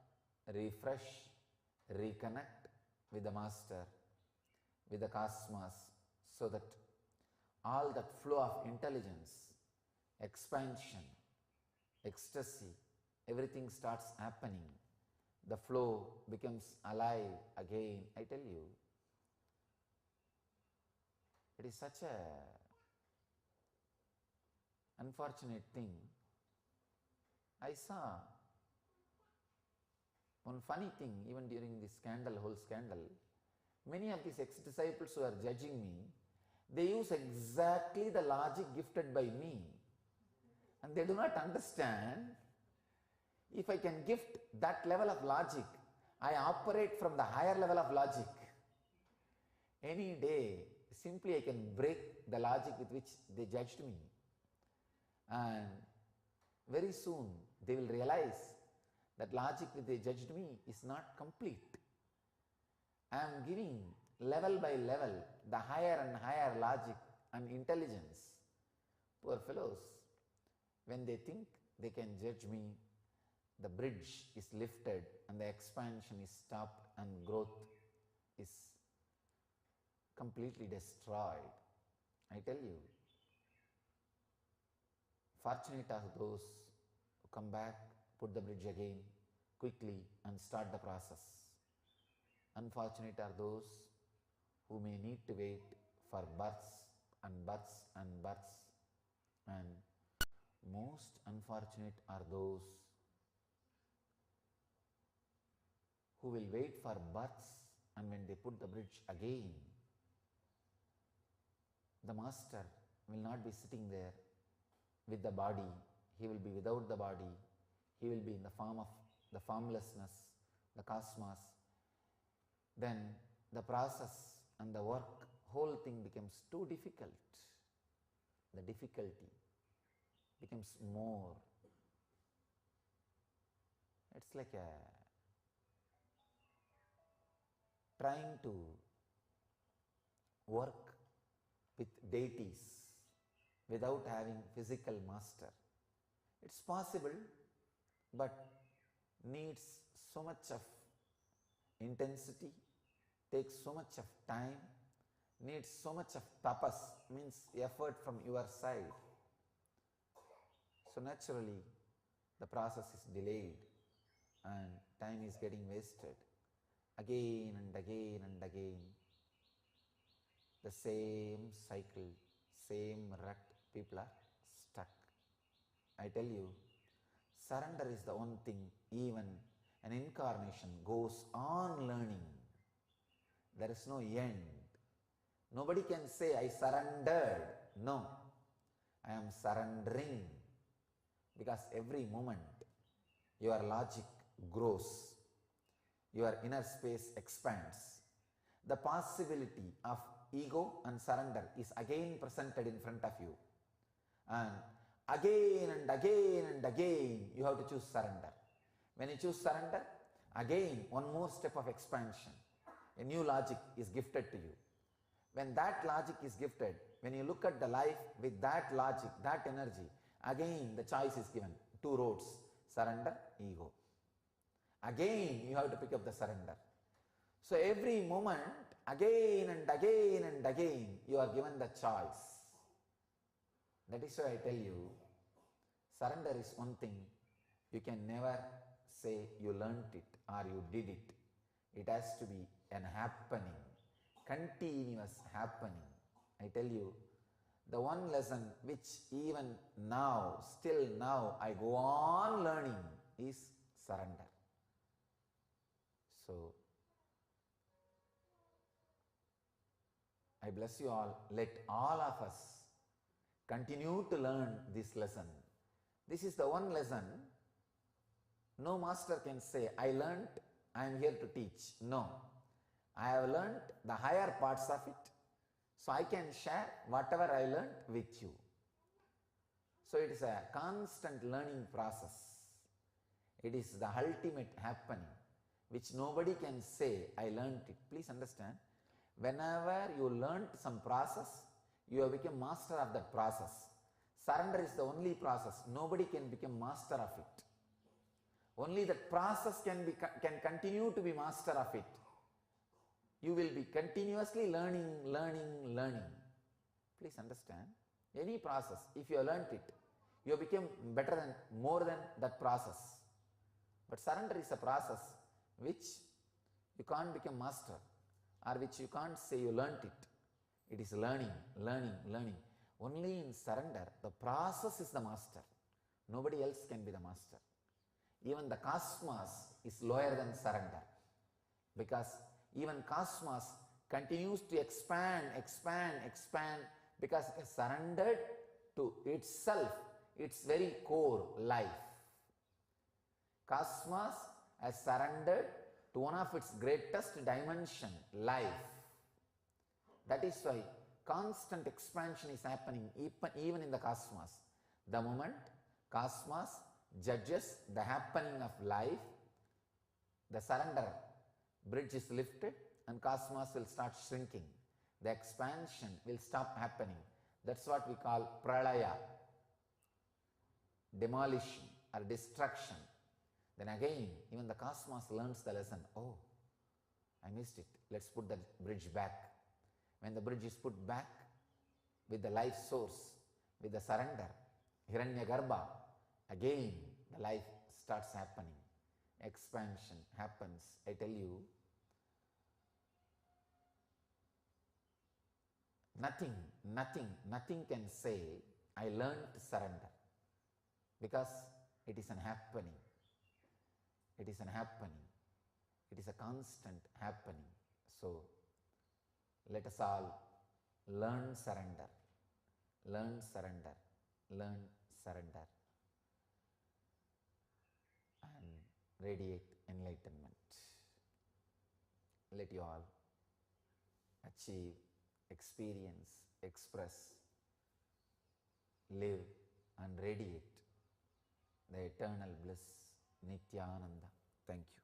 refresh, reconnect with the master, with the cosmos, so that all that flow of intelligence, expansion, ecstasy, everything starts happening. The flow becomes alive again. I tell you, it is such a unfortunate thing. I saw one funny thing even during this scandal, whole scandal. Many of these ex-disciples who are judging me, they use exactly the logic gifted by me. And they do not understand, if I can gift that level of logic, I operate from the higher level of logic. Any day, simply I can break the logic with which they judged me. And very soon they will realize that logic with which they judged me is not complete. I am giving level by level the higher and higher logic and intelligence. Poor fellows, When they think they can judge me, the bridge is lifted and the expansion is stopped and growth is completely destroyed. I tell you, fortunate are those who come back, put the bridge again quickly and start the process. Unfortunate are those who may need to wait for births and births and births, and most unfortunate are those who will wait for births, and when they put the bridge again, the master will not be sitting there with the body, he will be without the body, he will be in the form of the formlessness, the cosmos. Then the process and the work, whole thing becomes too difficult. The difficulty becomes more. It's like trying to work with deities without having physical master. It's possible, but needs so much of intensity, takes so much of time, needs so much of tapas, means effort from your side. So naturally, the process is delayed and time is getting wasted. Again and again and again, the same cycle, same rut, people are stuck. I tell you, surrender is the one thing, even an incarnation goes on learning. There is no end. Nobody can say, I surrendered. No, I am surrendering. Because every moment your logic grows, your inner space expands. The possibility of ego and surrender is again presented in front of you. And again and again and again you have to choose surrender. When you choose surrender, again one more step of expansion. A new logic is gifted to you. When that logic is gifted, when you look at the life with that logic, that energy, again the choice is given. Two roads, surrender, ego. Again you have to pick up the surrender. So every moment, again and again and again, you are given the choice. That is why I tell you, surrender is one thing. You can never say you learnt it or you did it. It has to be an happening, continuous happening. I tell you, the one lesson which even now, still now, I go on learning is surrender. So, I bless you all. Let all of us continue to learn this lesson. This is the one lesson no master can say, I learnt, I am here to teach. No. I have learnt the higher parts of it, so I can share whatever I learnt with you. So it is a constant learning process. It is the ultimate happening, which nobody can say, I learnt it. Please understand, whenever you learnt some process, you have become master of that process. Surrender is the only process. Nobody can become master of it. Only that process can continue to be master of it. You will be continuously learning. Please understand, any process, if you have learnt it, you have become better than, more than that process. But surrender is a process which you can't become master, or which you can't say you learnt it. It is learning. Only in surrender, the process is the master. Nobody else can be the master. Even the cosmos is lower than surrender, because even cosmos continues to expand because it has surrendered to itself, its very core, life. Cosmos has surrendered to one of its greatest dimension, life. That is why constant expansion is happening even in the cosmos. The moment cosmos judges the happening of life, the surrender bridge is lifted and cosmos will start shrinking. The expansion will stop happening. That's what we call pralaya. demolition or destruction, then again even the cosmos learns the lesson. Oh, I missed it. Let's put the bridge back. When the bridge is put back with the life source, with the surrender, Garbha, again the life starts happening. Expansion happens. I tell you, nothing can say, I learned to surrender, because it is an happening. It is an happening. It is a constant happening. So, let us all learn surrender, learn surrender, learn surrender, and radiate enlightenment. Let you all achieve, experience, express, live and radiate the eternal bliss, Nityananda. Thank you.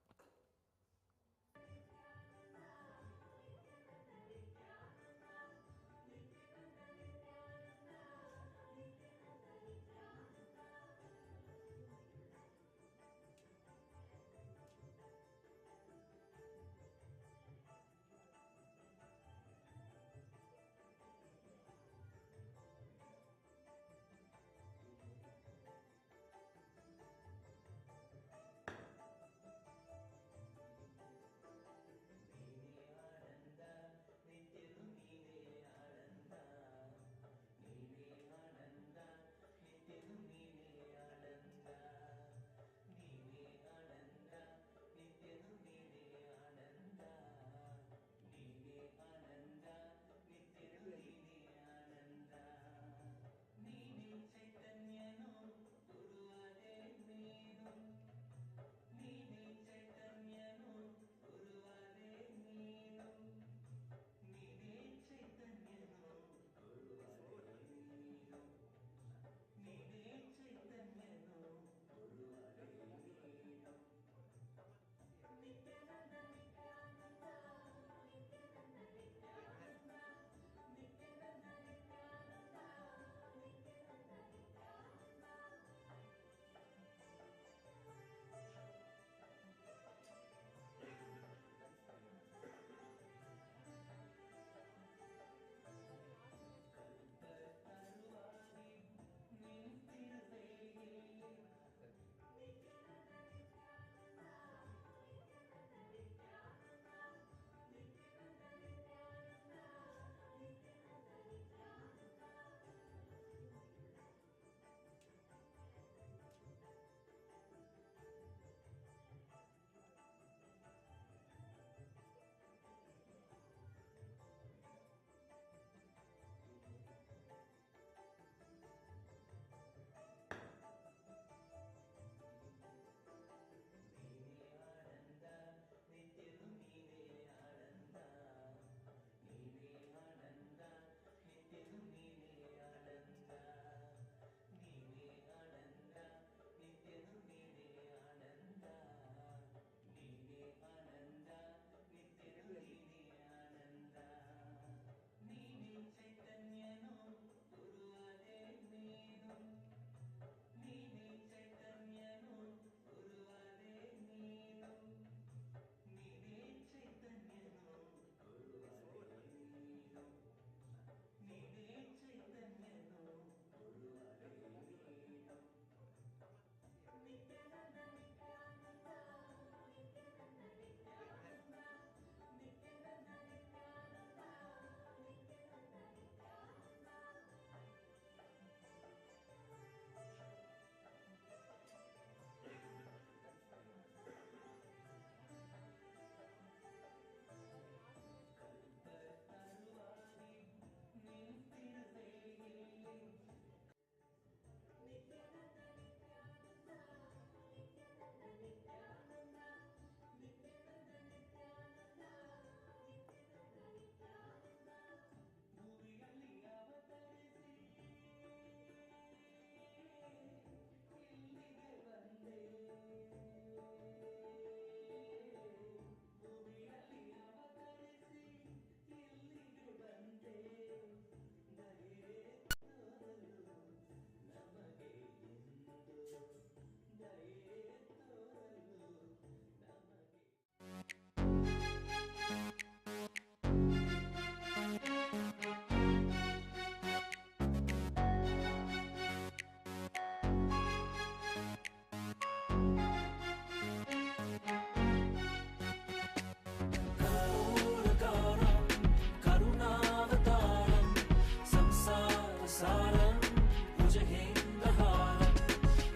भुजगेन्द्रहारं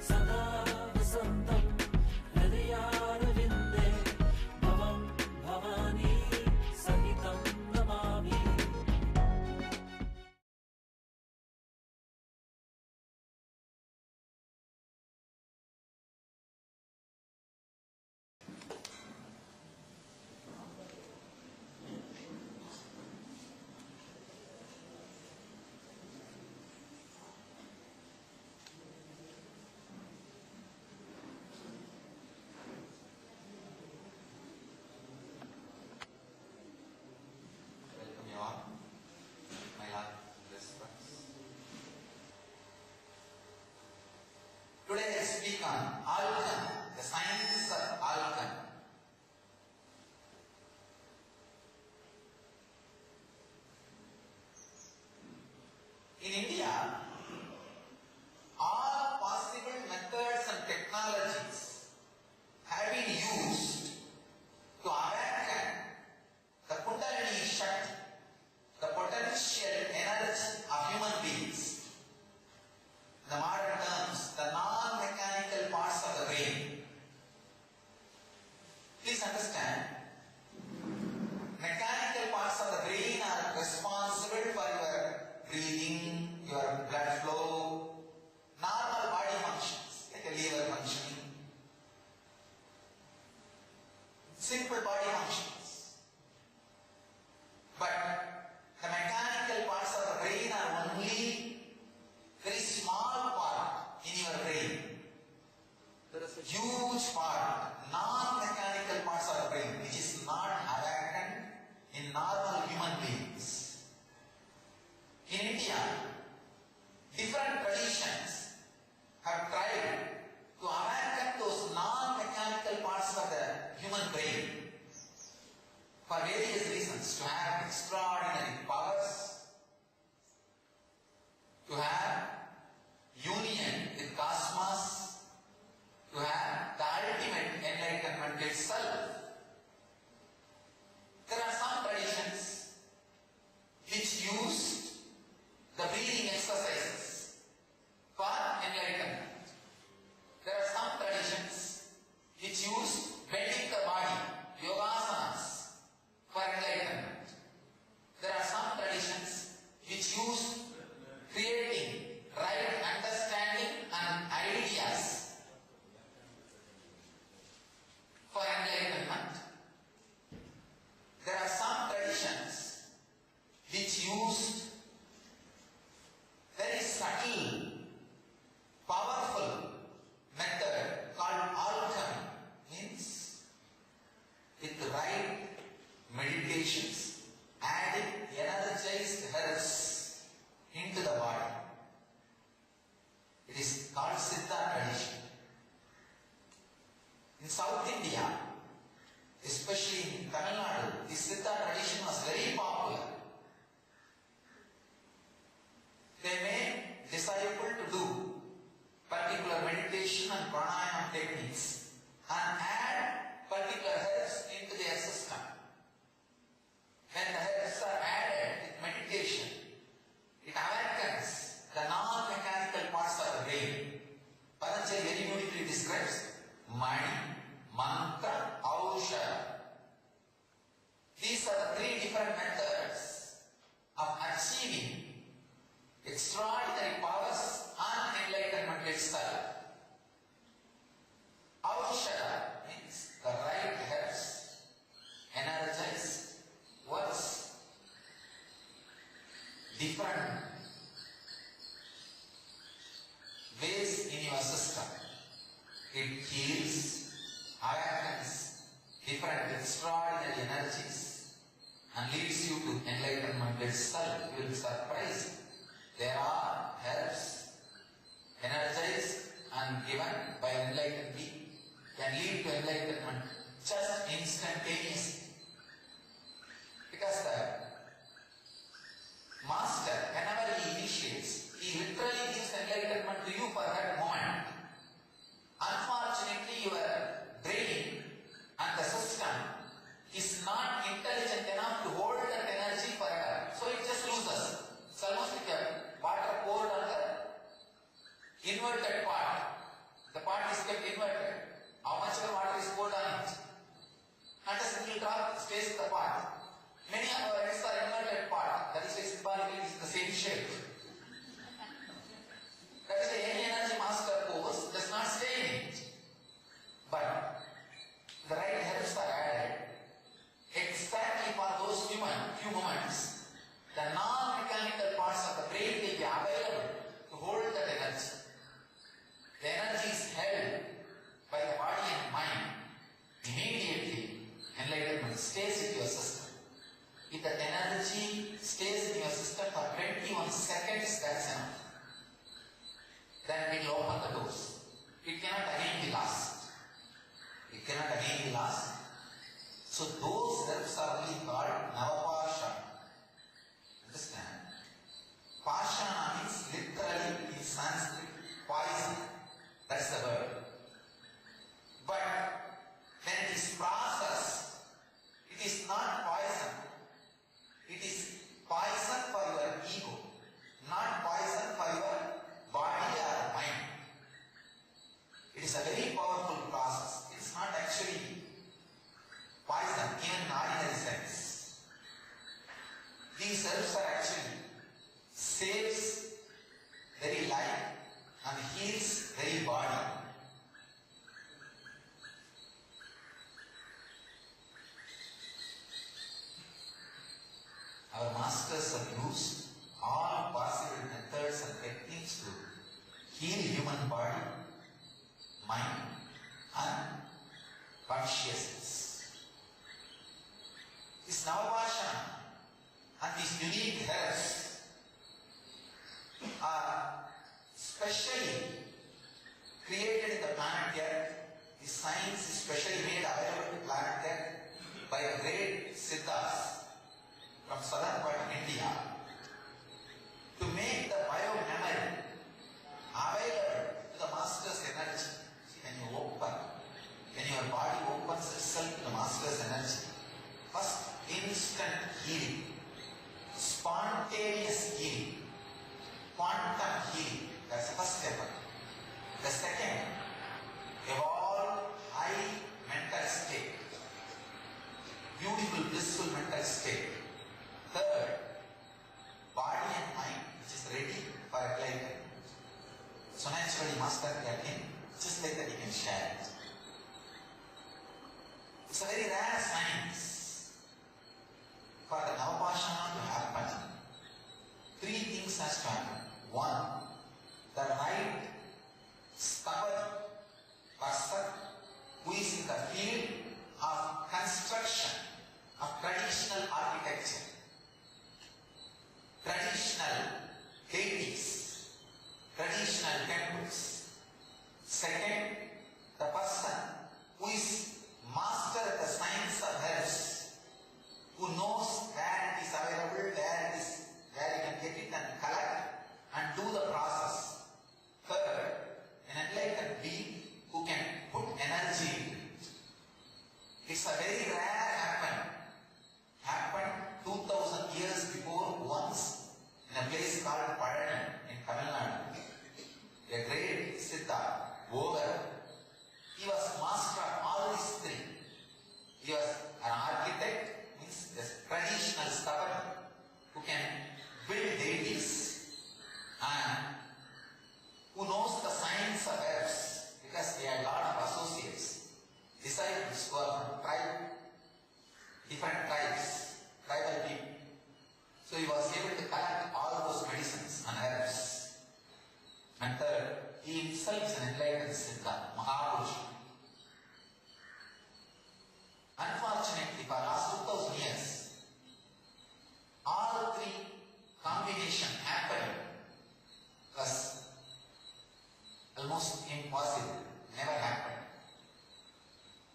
सदा वसन्तं हृदयारविन्दे भवं भवानी सहितं Namami. Welcome you all, my love, blessed ones. Today I speak on alchemy, the science of alchemy. In India, all possible methods and technologies have been used to awaken the Kundalini Shakti, the potential energy of human beings. In the modern terms, the non-mechanical parts of the brain. Please understand, mechanical parts of the brain are responsible for your breathing, your blood flow, normal body functions, like a liver functioning, simple body functions. But the mechanical parts of the brain are only very small part in your brain. There is a huge part, non-mechanical parts of the brain, which is not awakened in normal human beings. In India, different traditions have tried to awaken those non-mechanical parts of the human brain for various reasons, to have extraordinary powers, to have union with cosmos, to have the ultimate enlightenment itself. There are some traditions which used the breathing exercises for enlightenment. There are some traditions which used bending the body, yogasanas, for enlightenment. There are some traditions which use creating right understanding and ideas for enlightenment. There are some traditions which used very subtle, powerful method called alchemy, means with the right meditations, adding energized herbs into the body. It is called Siddha tradition. In South India, especially in Tamil Nadu, this Siddha tradition was very popular. They made disciple to do particular meditation and pranayama techniques and add particular herbs into their system. When the herbs are added with meditation, it awakens the non-mechanical parts of the brain. Patanjali very beautifully describes Mani, Mantra, Aushadha. These are the three different methods of achieving extraordinary powers and enlightenment itself. Aushadha means the right herbs, energized words, different ways in your system. It heals, awakens different extraordinary energies and leads you to enlightenment itself. You will be surprised. There are herbs energized and given by enlightened being can lead to enlightenment just instantaneously. Because the master, whenever he initiates, he literally gives enlightenment to you for that moment. Unfortunately, your brain and the system is not intelligent enough to hold that energy forever. So it just loses. It's almost like a water poured mind and consciousness. This Navapashana and these unique herbs are specially created in the planet Earth. The science is specially made available to planet Earth by a great siddhas from southern part of India to make the biomemory available to the master's energy. See, when your body opens itself to the master's energy, first instant healing, spontaneous healing, quantum healing, that's the first step. The second, evolved high mental state, beautiful blissful mental state. Third, body and mind which is ready for enlightenment. So naturally master can him, just like that he can share it. It's a very rare science for the Navapashana to happen. Three things has to happen. One, the right stubborn person who is in the field of construction of traditional architecture, traditional deities, traditional temples. Second, the person who is master of the science of herbs, who knows where it is available, where you can get it and collect and do the process. Third, an enlightened being who can put energy into it. It's a very rare happened 2000 years before once in a place called Pazhani in Tamil Nadu. A great Siddha, Bogar, he was master of all these three. He was an architect, means the traditional stubborn who can build deities and who knows the science of herbs because he had a lot of associates, disciples who are from different tribes, tribal people. So he was able to collect all those medicines and herbs. And third, he himself is an enlightened Siddha, Mahapurusha. Unfortunately, for the last 2000 years, all three combination happened was almost impossible, never happened.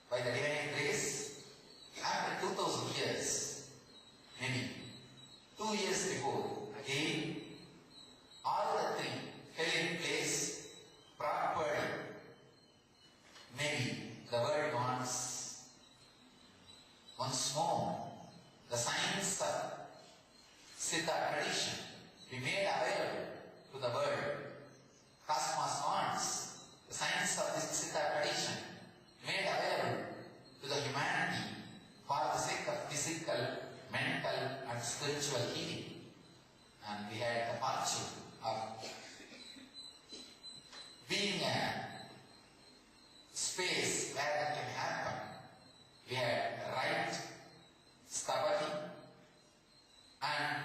By the divine grace, after 2000 years, maybe 2 years before, again, all the three fell in place properly. Maybe the world wants once more the science of Siddha tradition be made available to the world. Cosmos wants the science of this Siddha tradition made available to the humanity for the sake of physical, mental and spiritual healing. And we had the fortune of being a space where that can happen. We had right stability and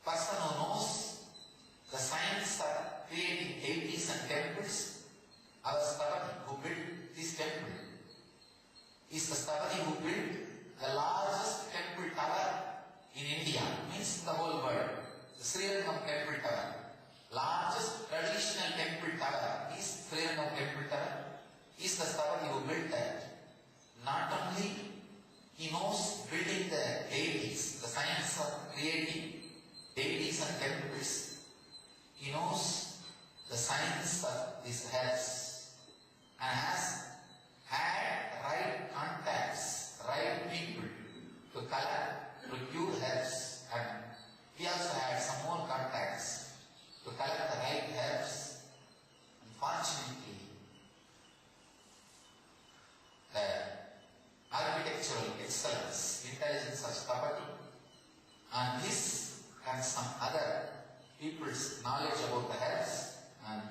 person who knows the science of creating deities and temples. Our Sthabati who built this temple is the Sthabati who built the largest temple tower in India, means the whole world. The Srirangam temple tower, largest traditional temple tower is Srirangam temple tower, is the Sthabati who built that. Not only he knows building the deities, the science of creating deities and temples, he knows the science of these herbs and has had right contacts, right people to collect, to cure herbs, and he also had some more contacts to collect the right herbs. Unfortunately, the architectural excellence, intelligence of Sthabati, and this and some other people's knowledge about the herbs and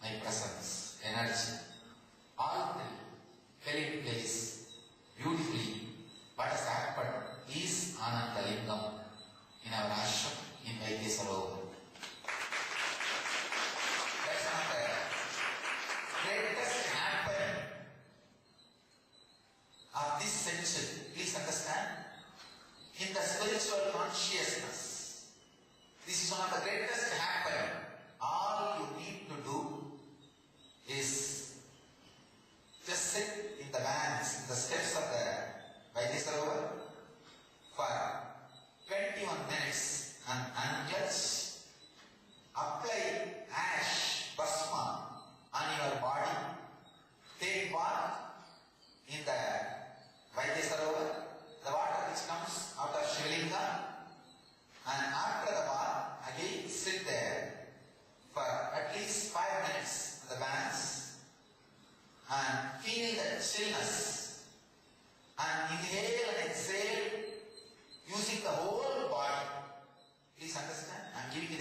my presence, energy, all three fell in place beautifully. What has happened is Ananda Lingam in our ashram in Vaidya Sarovar. That's not a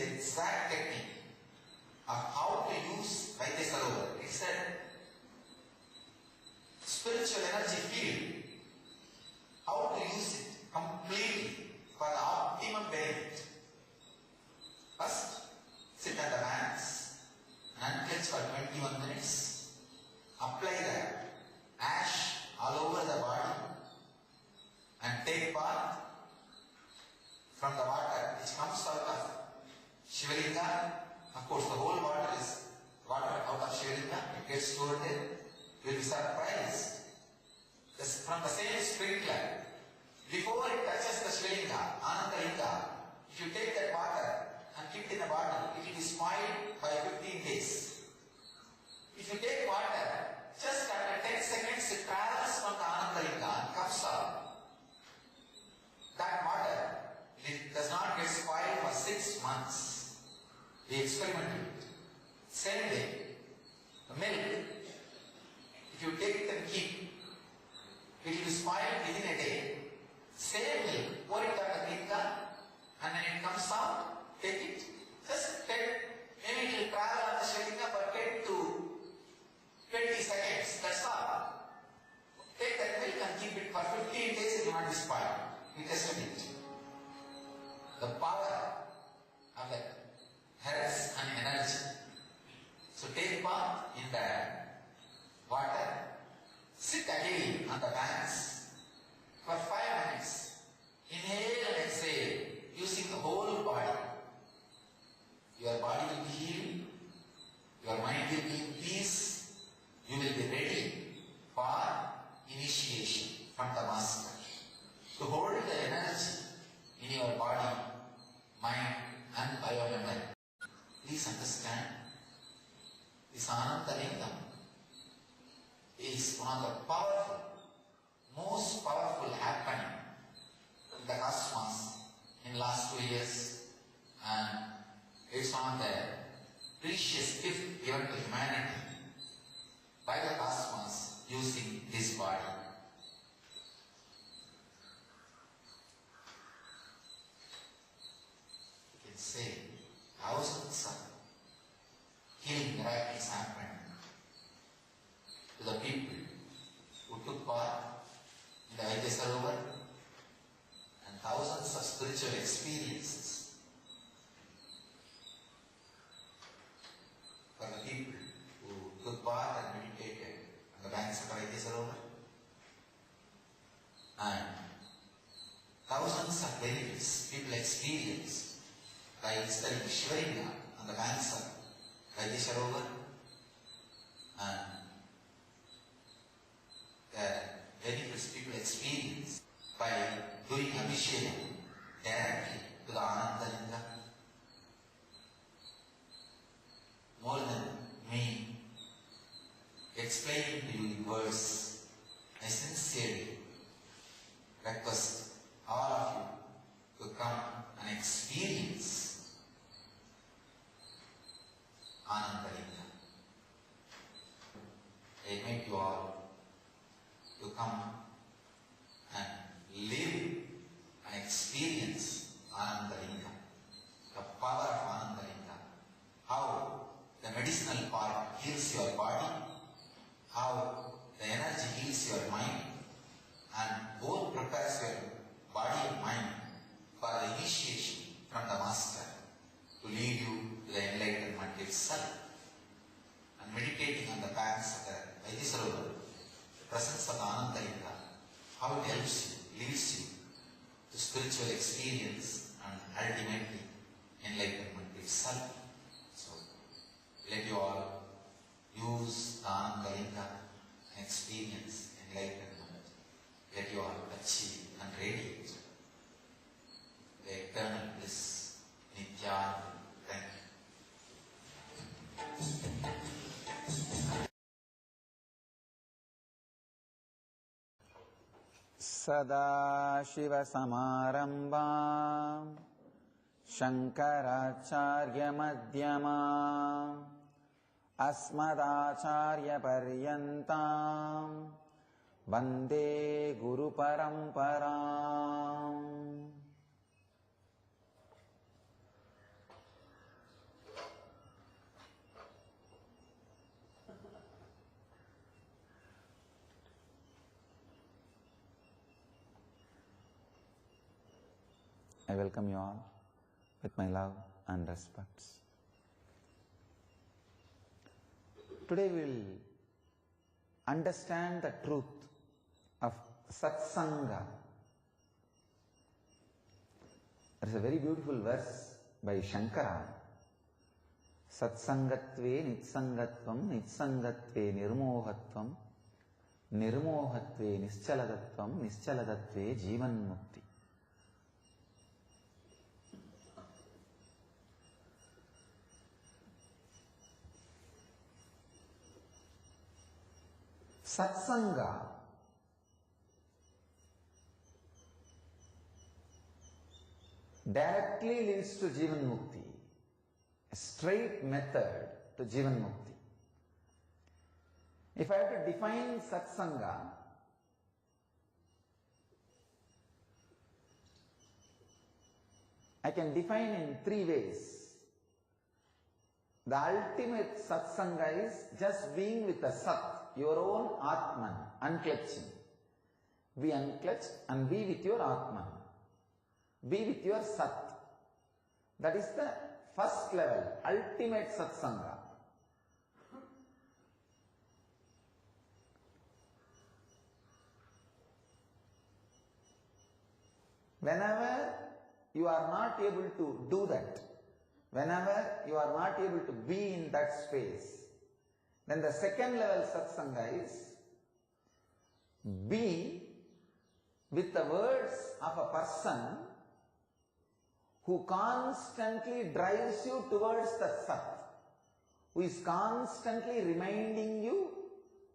the exact technique of how to use Vaidya Sarovar. It's a spiritual energy field. How to use it completely for the optimum benefit. First, sit on the mats and unclench for 21 minutes. Apply the ash all over the body and take bath from the water which comes out of Shivalinga. Of course, the whole water is water out of Shivalinga. It gets stored there. You will be surprised. From the same sprinkler, before it touches the Shivalinga, Anandalinga, if you take that water and keep it in a bottle, it will be spoiled by 15 days. If you take water, just after 10 seconds it travels from the Anandalinga and comes out. That water does not get spoiled for 6 months. We experimented it. Same way, the milk, if you take it and keep, it will be spoiled within a day. Same milk, pour it on the gringa, and when it comes out, take it. Just take, maybe it will travel on the Shivalinga for 10 to 20 seconds, that's all. Take that milk and keep it for 15 days, it will not be spoiled. We tested it. The power of the herbs and energy. So take bath in the water. Sit again on the banks for 5 minutes. Inhale and exhale using the whole body. Your body will be healed. Your mind will be in peace. You will be ready for initiation from the master. To hold the energy in your body, mind and biomemory. Please understand, this Ananda Lingam is one of the powerful, most powerful happening in the cosmos in last 2 years, and it's one of the precious gift given to humanity by the cosmos using this body. You can say thousands of healing miracles happened to the people who took part in the Vaidya Sarovar, and thousands of spiritual experiences for the people who took part and meditated on the banks of the Vaidya Sarovar, and thousands of benefits people experienced by studying Shivalinga on the banks of Vaidya Sarovar, and the benefits people experience by doing Abhishekam directly to the Ananda Linga. More than me explaining to you in words, I sincerely request all of you to come and experience Ananda Linga. I invite you all to come and live and experience Ananda Linga, the power of Ananda Linga, how the medicinal part heals your body, how the energy heals your mind, and both prepares your body and mind for the initiation from the Master to lead you to the enlightenment itself. And meditating on the banks of the Vaidya Sarovar, the presence of the Ananda Linga, how it helps you, leads you to spiritual experience and ultimately enlightenment itself. So let you all use the Ananda Linga and experience enlightenment. Let you all achieve and radiate the eternal bliss, Nityananda. Thank you. Sadashivasamarambham Shankaracharya-madhyamam Asmadacharya-paryantam Vande Guru-paramparam. I welcome you all with my love and respects. Today we will understand the truth of satsanga. There is a very beautiful verse by Shankara. Satsangatve nitsangatvam, nitsangatve nirmohatvam, nirmohatve nischaladatvam, nischaladatve jivan mukti. Satsanga directly leads to Jivan Mukti, a straight method to Jivan Mukti. If I have to define Satsanga, I can define in three ways. The ultimate Satsanga is just being with the Sat, your own Atman, unclutching. Be unclutched and be with your Atman. Be with your Sat. That is the first level, ultimate Satsanga. Whenever you are not able to do that, whenever you are not able to be in that space, then the second level Satsanga is be with the words of a person who constantly drives you towards the Sat, who is constantly reminding you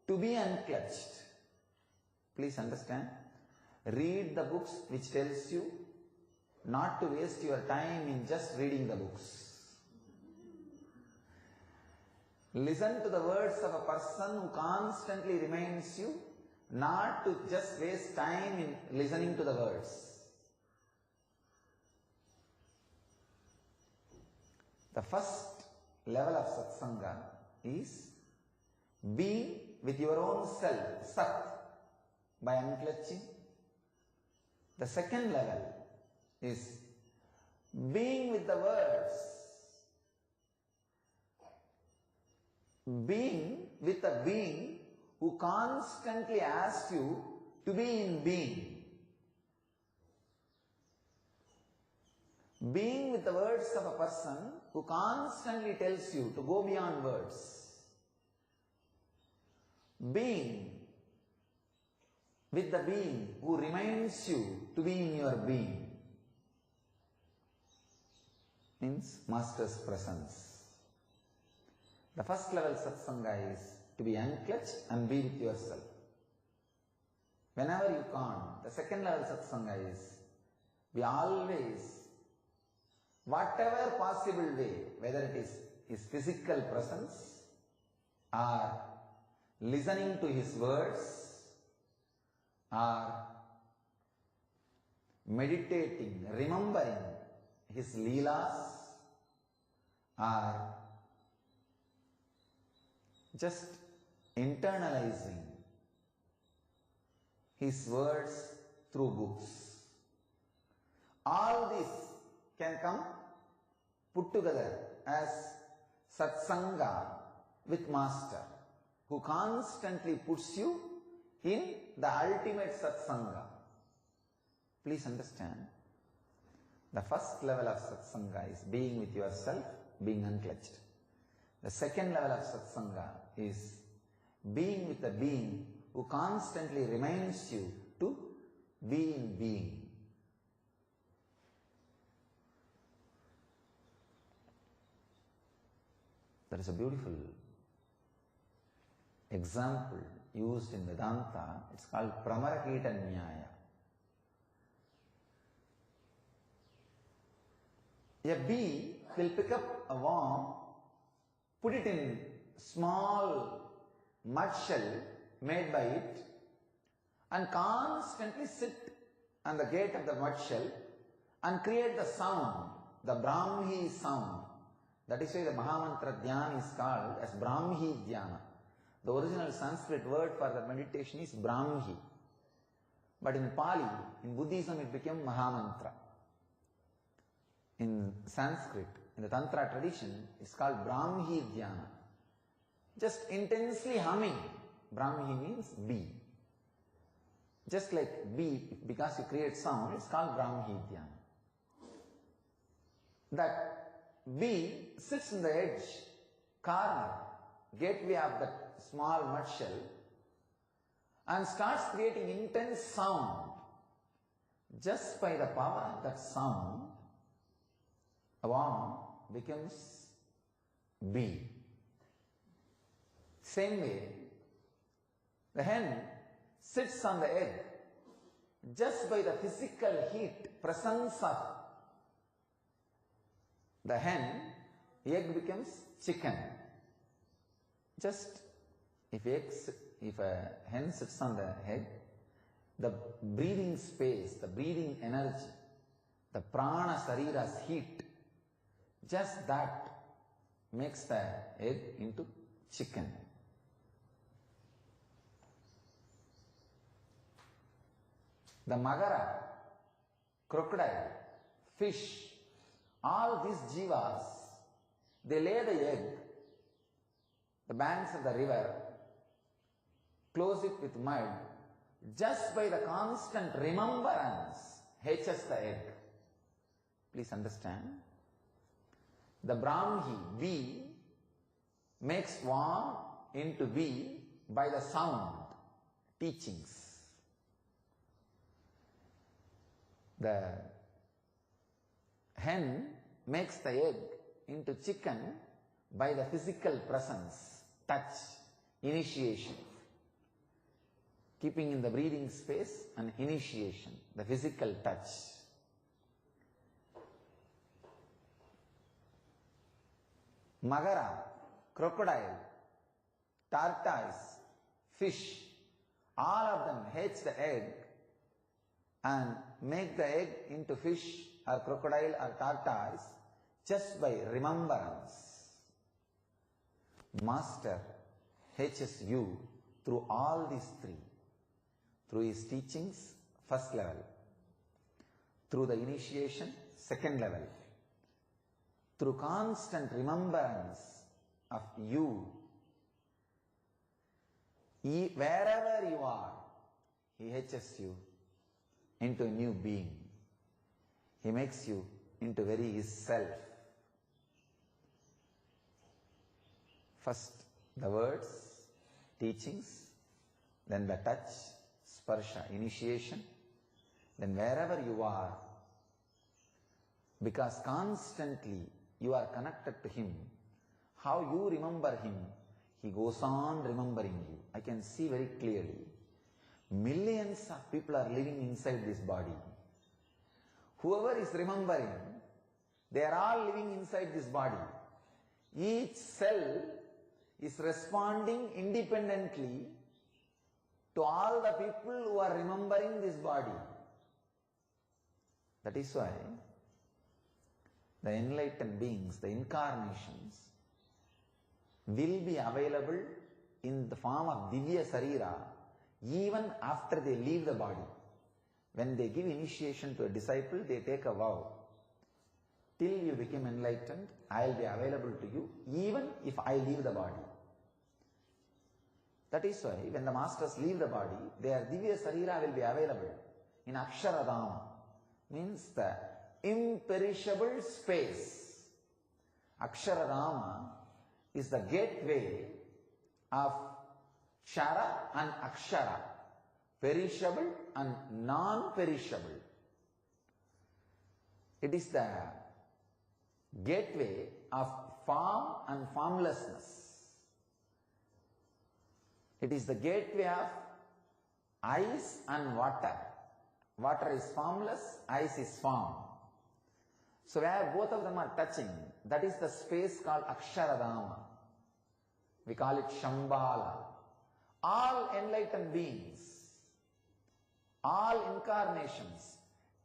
to be unclutched. Please understand, read the books which tells you not to waste your time in just reading the books. Listen to the words of a person who constantly reminds you not to just waste time in listening to the words. The first level of satsanga is being with your own self, Sat, by unclutching. The second level is being with the words, being with a being who constantly asks you to be in being. Being with the words of a person who constantly tells you to go beyond words. Being with the being who reminds you to be in your being. Means Master's presence. The first level satsanga is to be unclutched and be with yourself. Whenever you can't, the second level satsanga is be always, whatever possible way, whether it is his physical presence or listening to his words or meditating, remembering his leelas or just internalizing his words through books. All this can come put together as satsanga with Master, who constantly puts you in the ultimate satsanga. Please understand, the first level of satsanga is being with yourself, being unclutched. The second level of satsanga is being with a being who constantly reminds you to be in being. There is a beautiful example used in Vedanta. It's called Pramarakita Nyaya. A bee will pick up a worm, put it in small mud shell made by it, and constantly sit on the gate of the mud shell and create the sound, the Brahmi sound. That is why the Mahamantra Dhyana is called as Brahmi Dhyana. The original Sanskrit word for the meditation is Brahmi. But in Pali, in Buddhism, it became Mahamantra. In Sanskrit, in the Tantra tradition, it's called Brahmi Dhyana. Just intensely humming. Brahmi means bee. Just like bee, because you create sound, it's called Brahmi Dhyana. That bee sits in the edge, corner, gateway of that small mud shell and starts creating intense sound. Just by the power of that sound, a worm becomes bee. Same way, the hen sits on the egg. Just by the physical heat, presence of the hen, egg becomes chicken. Just if a hen sits on the egg, the breathing space, the breathing energy, the prana sarira's heat, just that makes the egg into chicken. The magara, crocodile, fish, all these jivas, they lay the egg, the banks of the river, close it with mud, just by the constant remembrance, hatches the egg. Please understand. The Brahmi, bee, makes worm into bee by the sound, teachings. The hen makes the egg into chicken by the physical presence, touch, initiation. Keeping in the breathing space and initiation, the physical touch. Magara, crocodile, tortoise, fish, all of them hatch the egg and make the egg into fish or crocodile or tortoise just by remembrance. Master hatches you through all these three. Through his teachings, first level. Through the initiation, second level. Through constant remembrance of you, wherever you are, he hatches you into a new being. He makes you into very his self. First the words, teachings, then the touch, sparsha, initiation, then wherever you are, because constantly you are connected to him, how you remember him, he goes on remembering you. I can see very clearly. Millions of people are living inside this body. Whoever is remembering, they are all living inside this body. Each cell is responding independently to all the people who are remembering this body. That is why the enlightened beings, the incarnations, will be available in the form of Divya Sarira even after they leave the body. When they give initiation to a disciple, they take a vow. Till you become enlightened, I will be available to you even if I leave the body. That is why when the masters leave the body, their Divya Sarira will be available in Aksharadama, means the imperishable space. Aksharadama is the gateway of Kshara and Akshara, perishable and non-perishable. It is the gateway of form and formlessness. It is the gateway of ice and water. Water is formless, ice is form. So where both of them are touching, that is the space called Aksharadama. We call it Shambhala. All enlightened beings, all incarnations,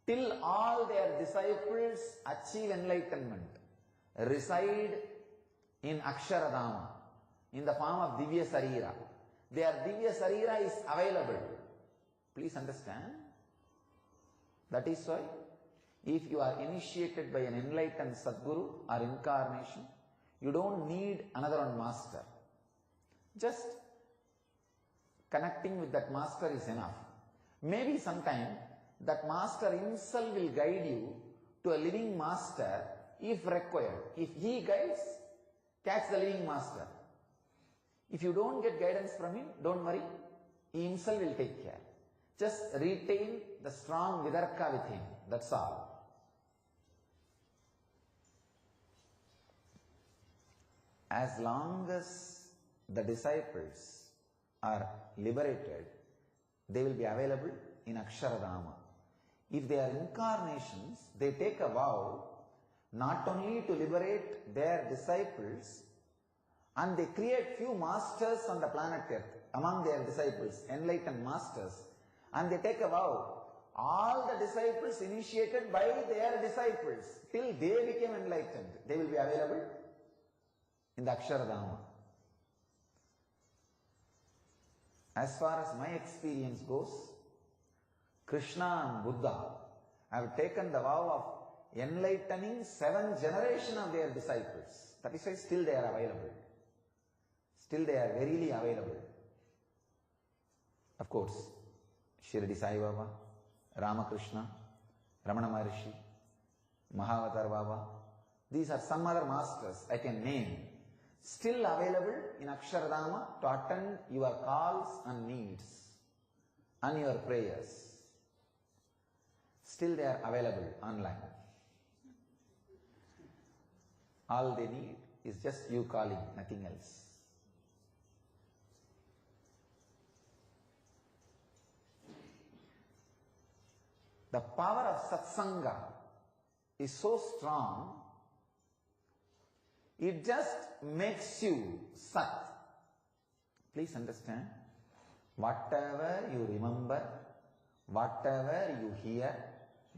till all their disciples achieve enlightenment, reside in Aksharadama, in the form of Divya Sarira. Their Divya Sarira is available. Please understand. That is why If you are initiated by an enlightened Sadguru or incarnation, you don't need another one master. Just connecting with that master is enough. Maybe sometime that master himself will guide you to a living master if required. If he guides, catch the living master. If you don't get guidance from him, don't worry, he himself will take care. Just retain the strong vidarka with him, that's all. As long as the disciples are liberated, they will be available in Aksharadhama. If they are incarnations, they take a vow not only to liberate their disciples, and they create few masters on the planet Earth among their disciples, enlightened masters, and they take a vow, all the disciples initiated by their disciples till they became enlightened, they will be available in the Aksharadhama. As far as my experience goes, Krishna and Buddha have taken the vow of enlightening 7 generations of their disciples. That is why still they are available. Still they are verily available. Of course, Shirdi Sai Baba, Ramakrishna, Ramana Maharshi, Mahavatar Baba, these are some other masters I can name, still available in Aksharadhama to attend your calls and needs and your prayers. Still they are available online. All they need is just you calling, nothing else. The power of satsanga is so strong, it just makes you sat. Please understand, whatever you remember, whatever you hear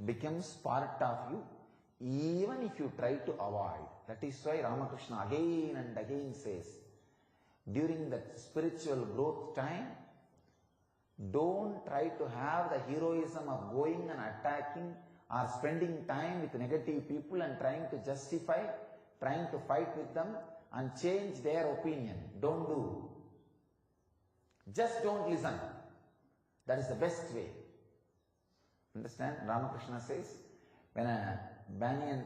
becomes part of you, even if you try to avoid. That is why Ramakrishna again and again says, during that spiritual growth time, don't try to have the heroism of going and attacking or spending time with negative people and trying to justify, trying to fight with them and change their opinion. Don't do. Just don't listen. That is the best way. Understand? Ramakrishna says, when a banyan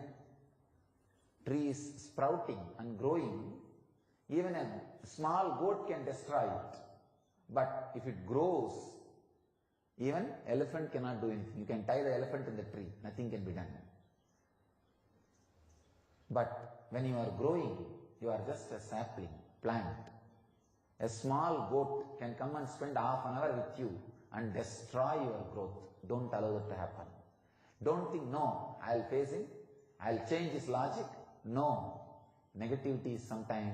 tree is sprouting and growing, even a small goat can destroy it. But if it grows, even elephant cannot do anything. You can tie the elephant in the tree, nothing can be done. But when you are growing, you are just a sapling, plant. A small goat can come and spend half an hour with you and destroy your growth. Don't allow that to happen. Don't think, no, I'll face him, I'll change his logic. No. Negativity is sometimes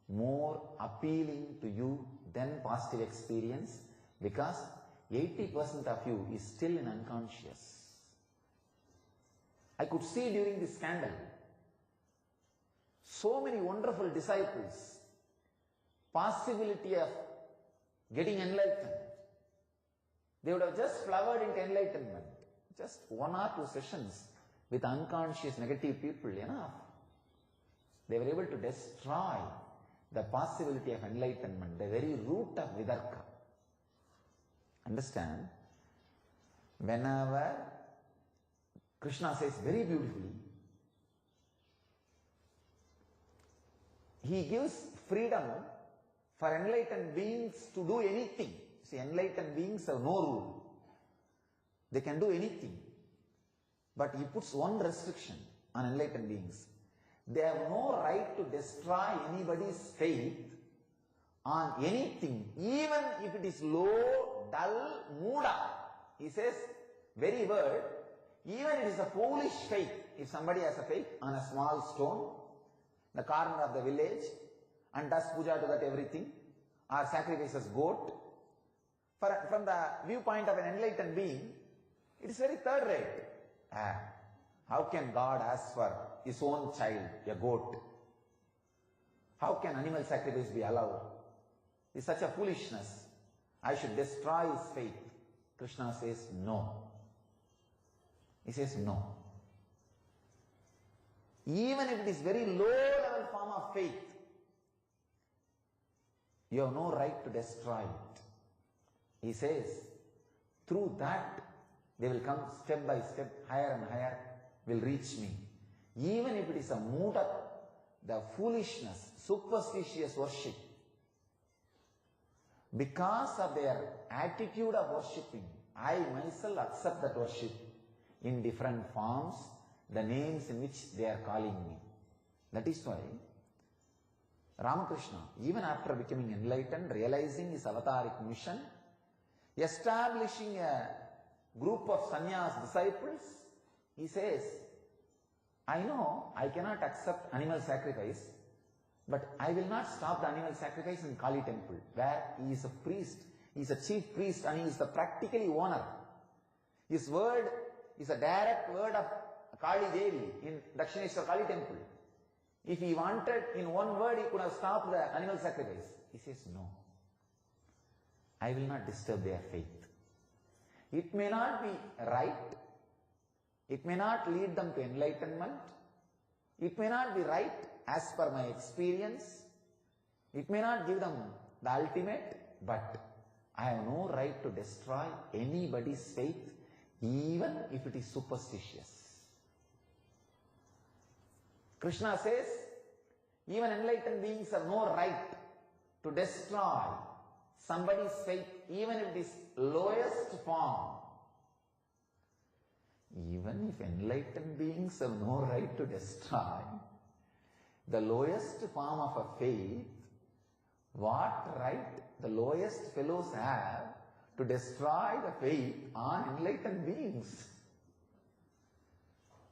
more appealing to you than positive experience, because 80% of you is still in unconscious. I could see during this scandal so many wonderful disciples, possibility of getting enlightened. They would have just flowered into enlightenment. Just 1 or 2 sessions with unconscious negative people, enough. They were able to destroy the possibility of enlightenment, the very root of vidarka. Understand? Whenever Krishna says very beautifully, he gives freedom for enlightened beings to do anything. See, enlightened beings have no rule. They can do anything. But he puts one restriction on enlightened beings. They have no right to destroy anybody's faith on anything, even if it is low, dull, muda. He says, very word, even it is a foolish faith. If somebody has a faith on a small stone, the corner of the village, and does puja to that everything, or sacrifices goat, from the viewpoint of an enlightened being, it is very third rate. How can God ask for his own child, a goat? How can animal sacrifice be allowed? It's such a foolishness. I should destroy his faith. Krishna says no. He says no. even if it is very low level form of faith, you have no right to destroy it. He says, through that they will come step by step, higher and higher, will reach me. Even if it is a mood of the foolishness, superstitious worship, because of their attitude of worshipping, I myself accept that worship in different forms, the names in which they are calling me. That is why Ramakrishna, even after becoming enlightened, realizing his avataric mission, establishing a group of sannyas disciples, he says, I know I cannot accept animal sacrifice, but I will not stop the animal sacrifice in Kali temple, where he is a priest, he is a chief priest and he is the practically owner. His word is a direct word of Kali Devi in Dakshineshwar Kali temple. If he wanted in one word, he could have stopped the animal sacrifice. He says, no, I will not disturb their faith. It may not be right, it may not lead them to enlightenment, it may not be right as per my experience, it may not give them the ultimate, but I have no right to destroy anybody's faith, even if it is superstitious. Krishna says, even enlightened beings have no right to destroy somebody's faith, even if it is lowest form. Even if enlightened beings have no right to destroy the lowest form of a faith, what right the lowest fellows have to destroy the faith on enlightened beings?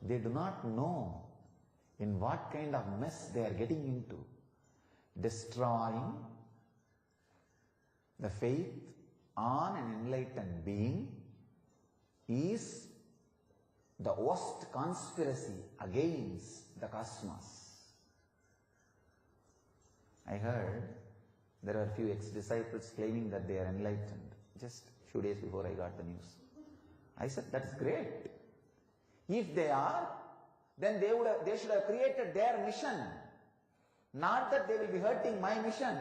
They do not know in what kind of mess they are getting into. Destroying the faith on an enlightened being is the worst conspiracy against the cosmos. I heard there are a few ex-disciples claiming that they are enlightened just a few days before I got the news. I said, that's great. If they are, then they should have created their mission, not that they will be hurting my mission.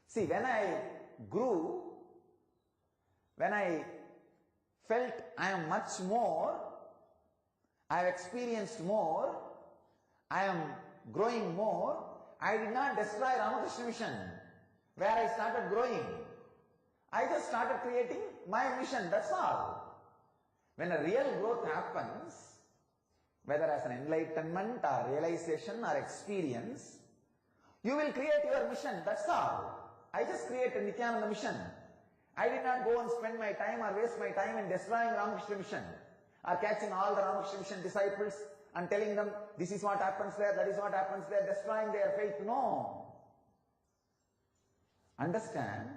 See, when I grew, when I felt I am much more, I have experienced more, I am growing more, I did not destroy Ramakrishna mission where I started growing. I just started creating my mission, that's all. When a real growth happens, whether as an enlightenment or realization or experience, you will create your mission, that's all. I just created Nityananda mission. I did not go and spend my time or waste my time in destroying Ramakrishna mission or catching all the Ramakrishna mission disciples and telling them this is what happens there, that is what happens there, destroying their faith. No. Understand,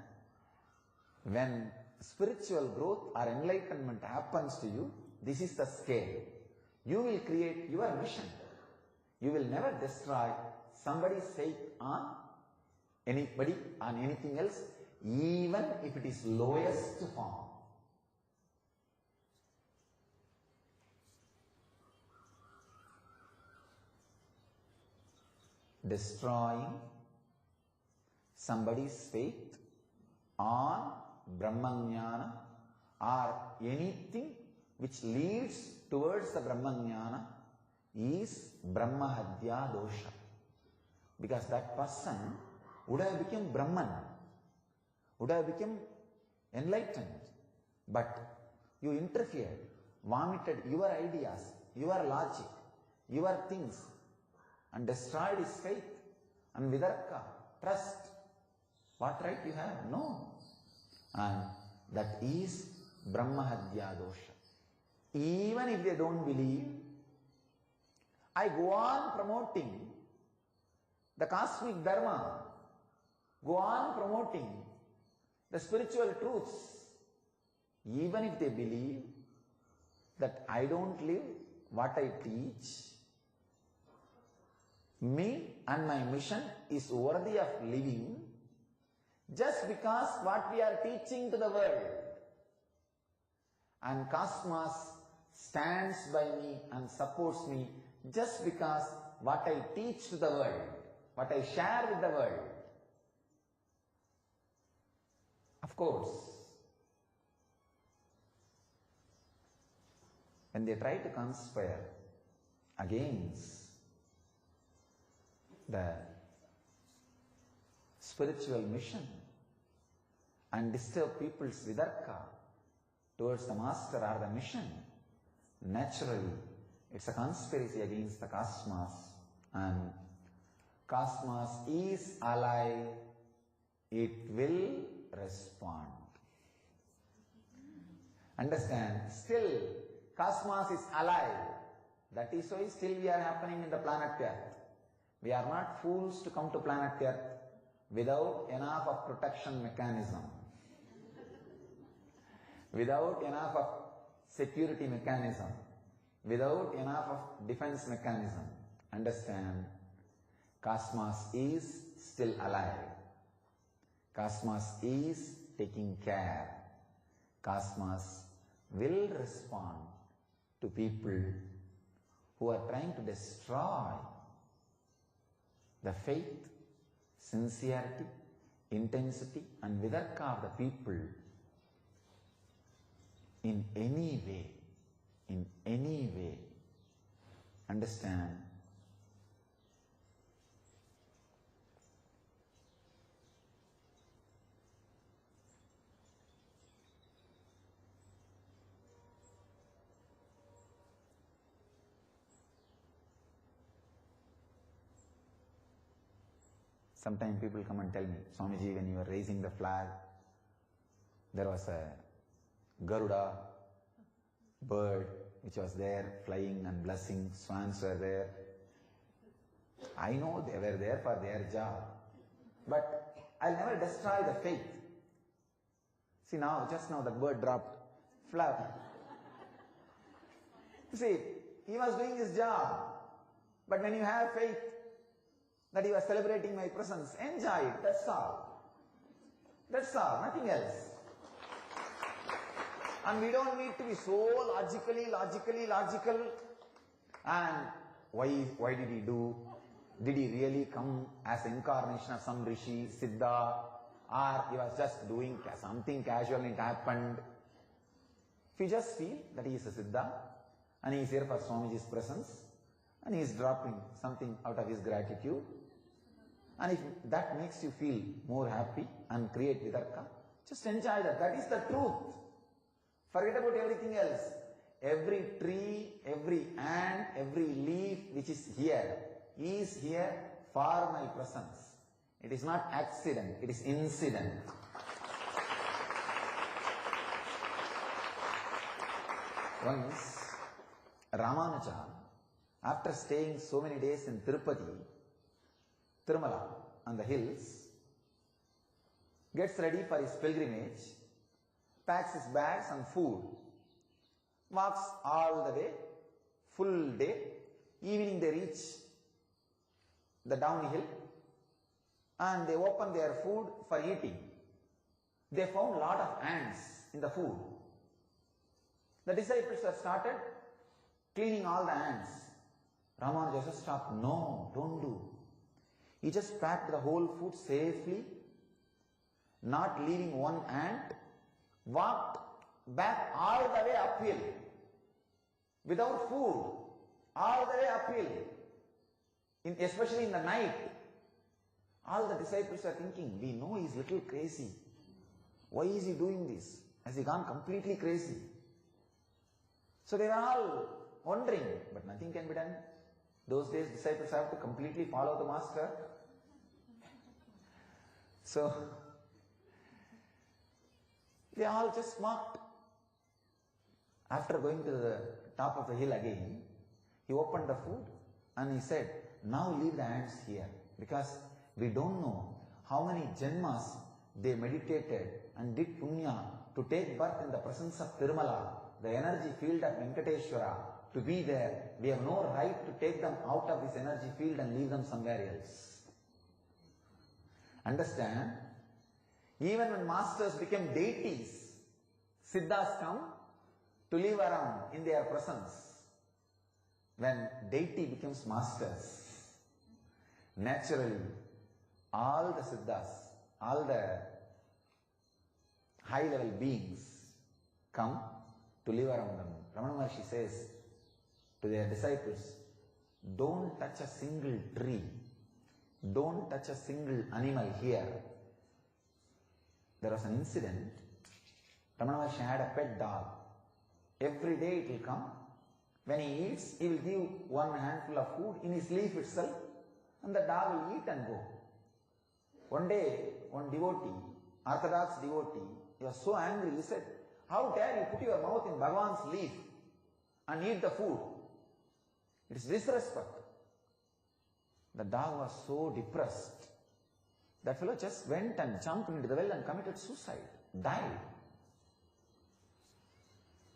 when spiritual growth or enlightenment happens to you, this is the scale. You will create your mission. You will never destroy somebody's faith on anybody, on anything else, even if it is lowest form. Destroying somebody's faith on Brahmajnana or anything which leads towards the Brahmajnana is Brahmahadya dosha. Because that person would have become Brahman, would have become enlightened, but you interfered, vomited your ideas, your logic, your things, and destroyed his faith and vidarka, trust. What right you have? No. And that is Brahmahadya dosha. Even if they don't believe, I go on promoting the cosmic dharma, go on promoting the spiritual truths, even if they believe that I don't live what I teach, me and my mission is worthy of living just because what we are teaching to the world. And cosmos stands by me and supports me just because what I teach to the world, what I share with the world. Of course, when they try to conspire against the spiritual mission and disturb people's vidarka towards the master or the mission, naturally it's a conspiracy against the cosmos, and cosmos is alive, it will respond. Understand? Still, cosmos is alive. That is why still we are happening in the planet Earth. We are not fools to come to planet Earth without enough of protection mechanism, without enough of security mechanism, without enough of defense mechanism. Understand? Cosmos is still alive. Cosmos is taking care. Cosmos will respond to people who are trying to destroy the faith, sincerity, intensity and vidarka of the people in any way. In any way. Understand? Sometimes people come and tell me, Swamiji, when you were raising the flag, there was a Garuda bird which was there flying and blessing, swans were there. I know they were there for their job, but I'll never destroy the faith. See now, just now that bird dropped, flap. See, he was doing his job, but when you have faith that you are celebrating my presence, enjoy it, that's all. That's all, nothing else. And we don't need to be so logical. And why did he do? Did he really come as incarnation of some Rishi, Siddha, or he was just doing something casual and it happened? If you just feel that he is a Siddha and he is here for Swamiji's presence and he is dropping something out of his gratitude, and if that makes you feel more happy and create vidarka, just enjoy that. That is the truth. Forget about everything else. Every tree, every ant, every leaf which is here for my presence. It is not accident, it is incident. Once, Ramanuja, after staying so many days in Tirupati, Tirumala, on the hills, gets ready for his pilgrimage, packs his bags and food, walks all the way, full day. Evening they reach the downhill and they open their food for eating. They found a lot of ants in the food. The disciples have started cleaning all the ants. Ramanuja just stopped. No, don't do. He just packed the whole food safely, not leaving one ant, walked back all the way uphill, without food, all the way uphill, especially in the night. All the disciples are thinking, we know he's little crazy. Why is he doing this? Has he gone completely crazy? So they were all wondering, but nothing can be done. Those days disciples have to completely follow the master. So they all just mocked. After going to the top of the hill again, he opened the food and he said, now leave the ants here, because we don't know how many janmas they meditated and did punya to take birth in the presence of Tirumala, the energy field of Venkateshwara, to be there. We have no right to take them out of this energy field and leave them somewhere else. Understand? Even when masters became deities, Siddhas come to live around in their presence. when deity becomes masters, naturally all the siddhas, all the high level beings come to live around them. Ramana Maharshi says to their disciples, don't touch a single tree, don't touch a single animal here. There was an incident. Ramana Maharshi had a pet dog. Every day it will come. When he eats, he will give one handful of food in his leaf itself, and the dog will eat and go. One day, one devotee, orthodox devotee, he was so angry. He said, how dare you put your mouth in Bhagavan's leaf and eat the food? It is disrespect. The dog was so depressed. That fellow just went and jumped into the well and committed suicide, died.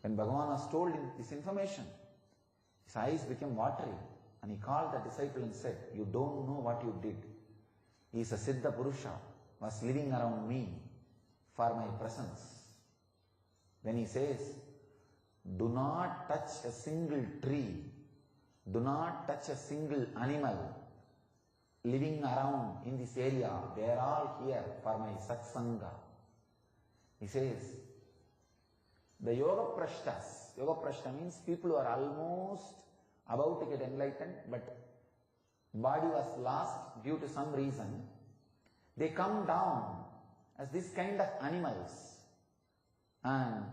When Bhagavan was told this information, his eyes became watery, and he called the disciple and said, you don't know what you did. He is a Siddha Purusha, was living around me for my presence. When he says, do not touch a single tree, do not touch a single animal living around in this area, they are all here for my satsanga. He says, the yoga prashta means people who are almost about to get enlightened, but body was lost due to some reason. They come down as this kind of animals, and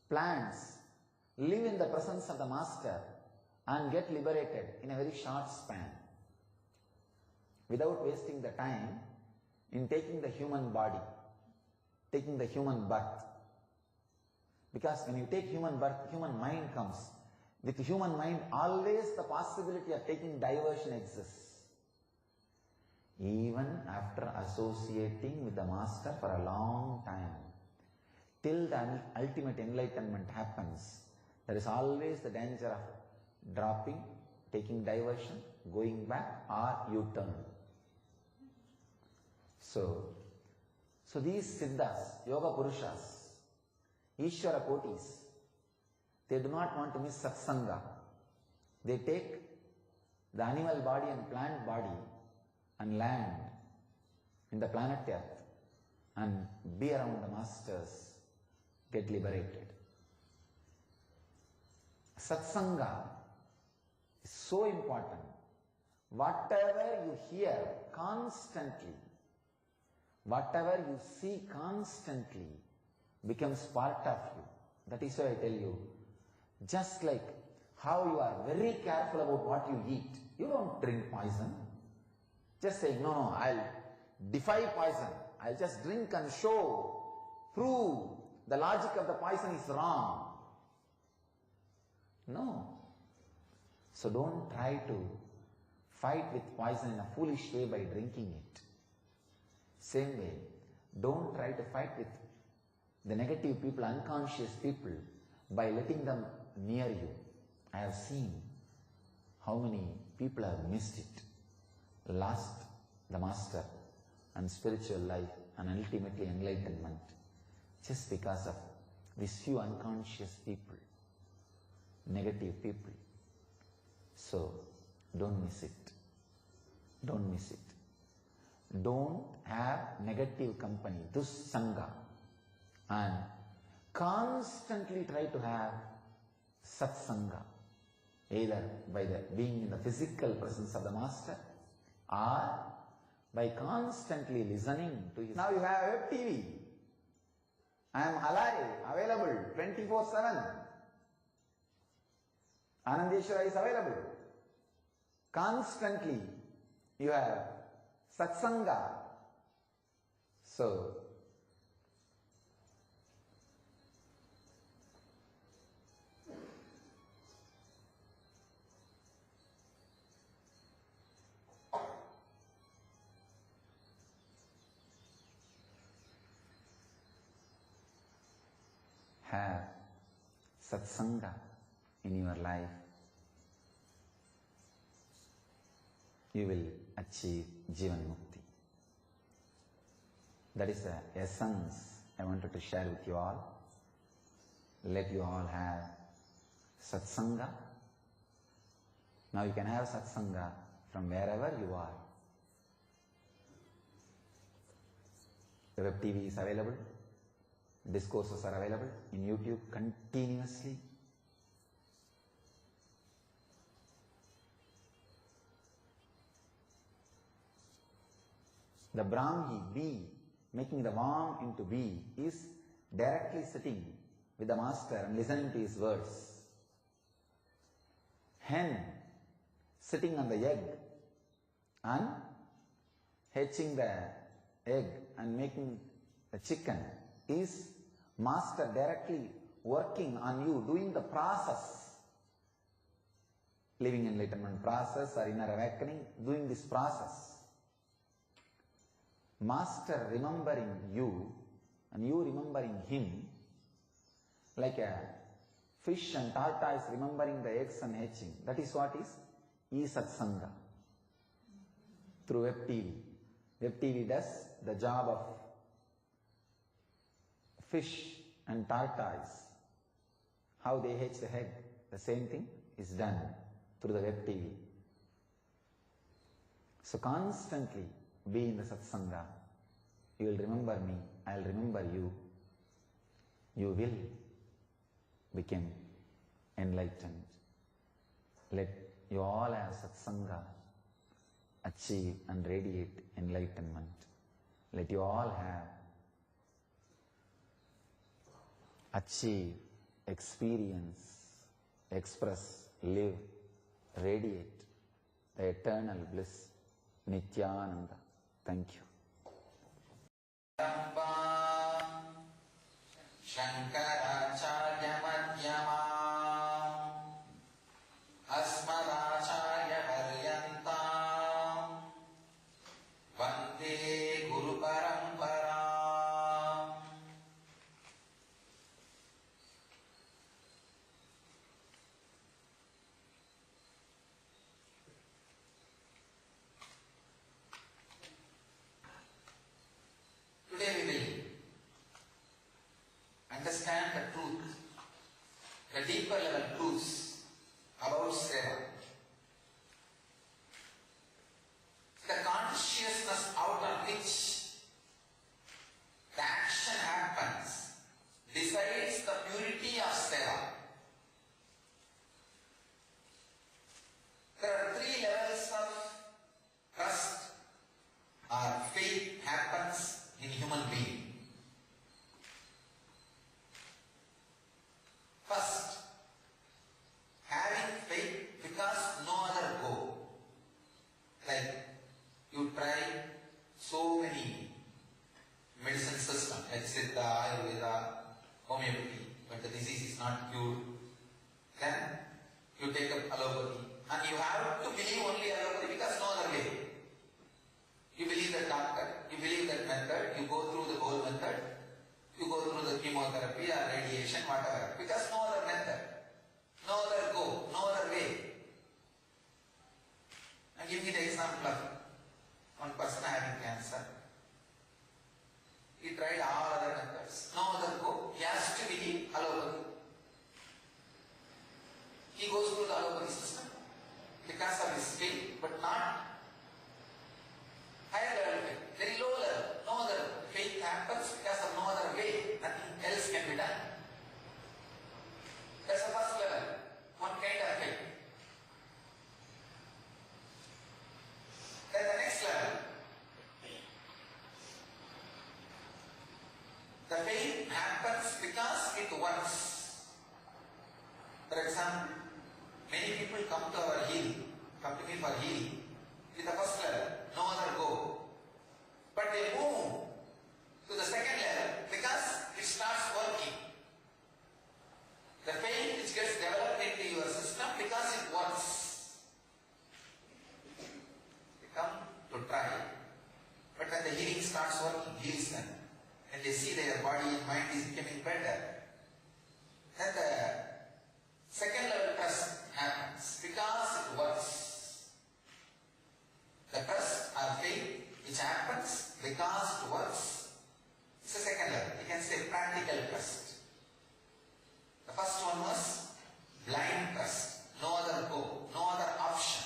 plants live in the presence of the master and get liberated in a very short span, without wasting the time in taking the human body, taking the human birth. Because when you take human birth, human mind comes. With human mind, always the possibility of taking diversion exists. Even after associating with the master for a long time, till the ultimate enlightenment happens, there is always the danger of dropping, taking diversion, going back, or U-turn. So these siddhas, yoga purushas, Ishvara kotis, they do not want to miss satsanga. They take the animal body and plant body and land in the planet Earth and be around the masters, get liberated. Satsanga is so important. Whatever you hear constantly, whatever you see constantly becomes part of you. That is why I tell you, just like how you are very careful about what you eat. You don't drink poison. Just saying, no, I'll defy poison. I'll just drink and prove the logic of the poison is wrong. No. So don't try to fight with poison in a foolish way by drinking it. Same way, don't try to fight with the negative people, unconscious people, by letting them near you. I have seen how many people have missed it, lost the master and spiritual life and ultimately enlightenment just because of these few unconscious people, negative people. So don't miss it. Don't miss it. Don't have negative company, dussanga, and constantly try to have satsanga, either by being in the physical presence of the master or by constantly listening to his. Now you have web TV. I am alive, available 24/7. Anandeshwara is available. Constantly you have satsanga. So have satsanga in your life. You will achieve Jivan Mukti. That is the essence I wanted to share with you all. Let you all have satsanga Now you can have satsanga from wherever you are. The web TV is available. Discourses are available in YouTube continuously. The Brahmi, bee, making the worm into bee, is directly sitting with the master and listening to his words. Hen, sitting on the egg and hatching the egg and making the chicken, is master directly working on you, doing the process. Living enlightenment process or inner awakening, doing this process. Master remembering you and you remembering him, like a fish and tortoise remembering the eggs and hatching. That is what is e-satsanga through web TV. Web TV does the job of fish and tortoise. How they hatch the egg, the same thing is done through the web TV. So constantly be in the satsanga. You will remember me, I will remember you. You will become enlightened. Let you all have satsanga achieve and radiate enlightenment. Let you all have achieve, experience, express, live, radiate the eternal bliss, Nityananda. Thank you. Shankaracharya Madhyamam Asmadacharya Paryantam Vande Guru Paramparam. Today we will understand the truth, the deeper level truths about seva. The consciousness out of which the action happens decides the purity of seva. There are 3 levels of trust or faith happens in human being. First, having faith because no other go. Like you try so many medicine systems like Siddha, Ayurveda, homeopathy, but the disease is not cured. Then you take up allopathy and you have to believe only allopathy because no other way. You believe that doctor, you believe that method, you go through the whole method, you go through the chemotherapy or radiation, whatever, because no other method, no other go, no other way. Now give me the example of one person having cancer. He tried all other methods, no other go, he has to believe allopathy. He goes through the allopathy system because of his faith, but not higher level faith, very low level, no other faith happens because of no other way, nothing else can be done. That's the first level, one kind of faith. Then the next level, the faith happens because it works. For example, many people come to our healing, come to me for healing with the first level, no other go. But they move to the second level because it starts working. The faith which gets developed into your system because it works. They come to try. But when the healing starts working, heals them. And they see their body and mind is becoming better. Then the second level trust happens because it works. The trust or faith which happens because it works. It's the second level. You can say practical trust. The first one was blind trust. No other go, no other option.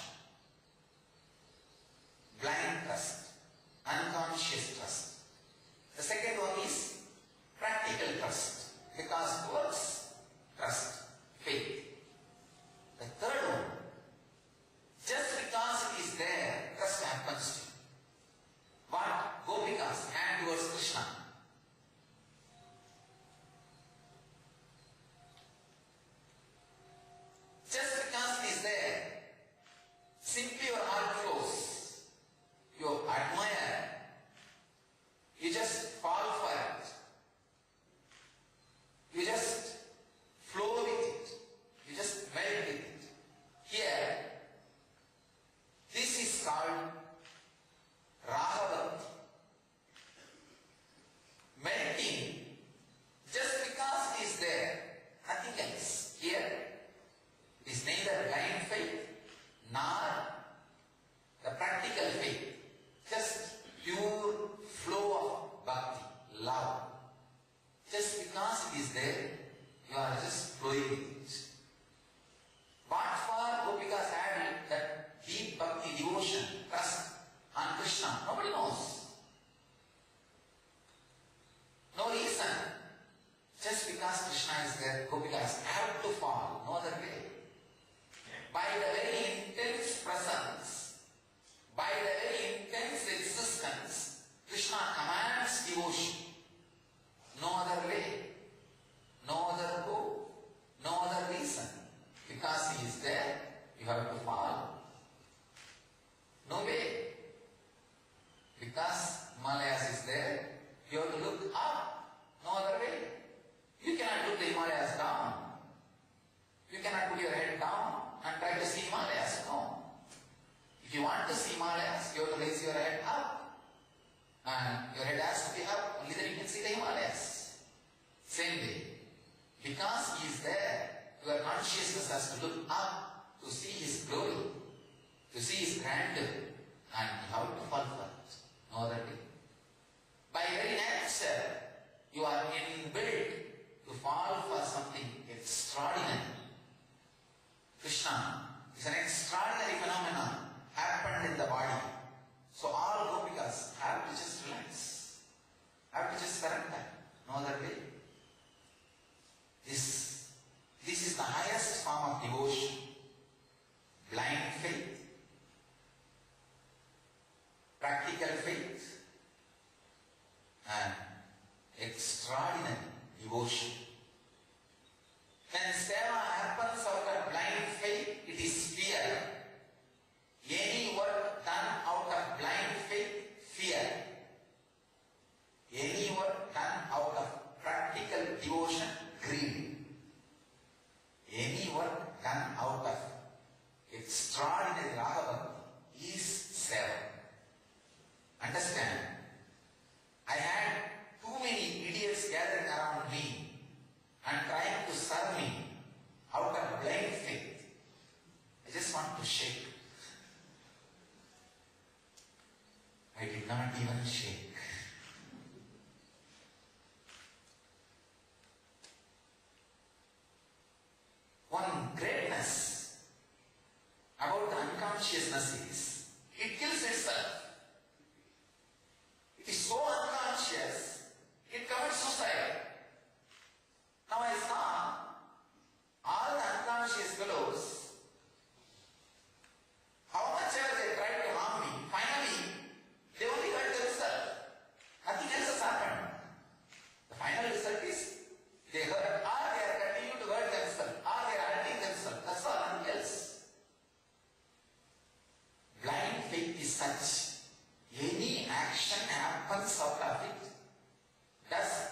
head up. And your head has to be up, only then you can see the Himalayas. Same way. Because he is there, your consciousness has to look up to see his glory, to see his grandeur, and you have to fall for it. No other way. By very nature, you are inbuilt to fall for something extraordinary. Krishna is an extraordinary phenomenon happened in the body. So all gopikas have to just relax, have to just surrender. No other way. This is the highest form of devotion. Blind faith, practical faith, and extraordinary devotion. When seva happens out of blind faith, it is fear. Any work done out of blind faith, fear. Any work done out of practical devotion, greed. Any work done out of extraordinary ragava is seva. Understand? I had too many idiots gathering around me and trying to serve me out of blind faith. I just want to shake. I did not even shake. One greatness about the unconsciousness is it kills itself. It is so unconscious, it commits suicide. Now I saw all the unconscious fellows, how much ever they tried to harm me, finally they only hurt themselves. Nothing else has happened. The final result is they hurt, or they are continuing to hurt themselves, or they are hurting themselves. That's all, nothing else. Blind faith is such. Any action happens out of it does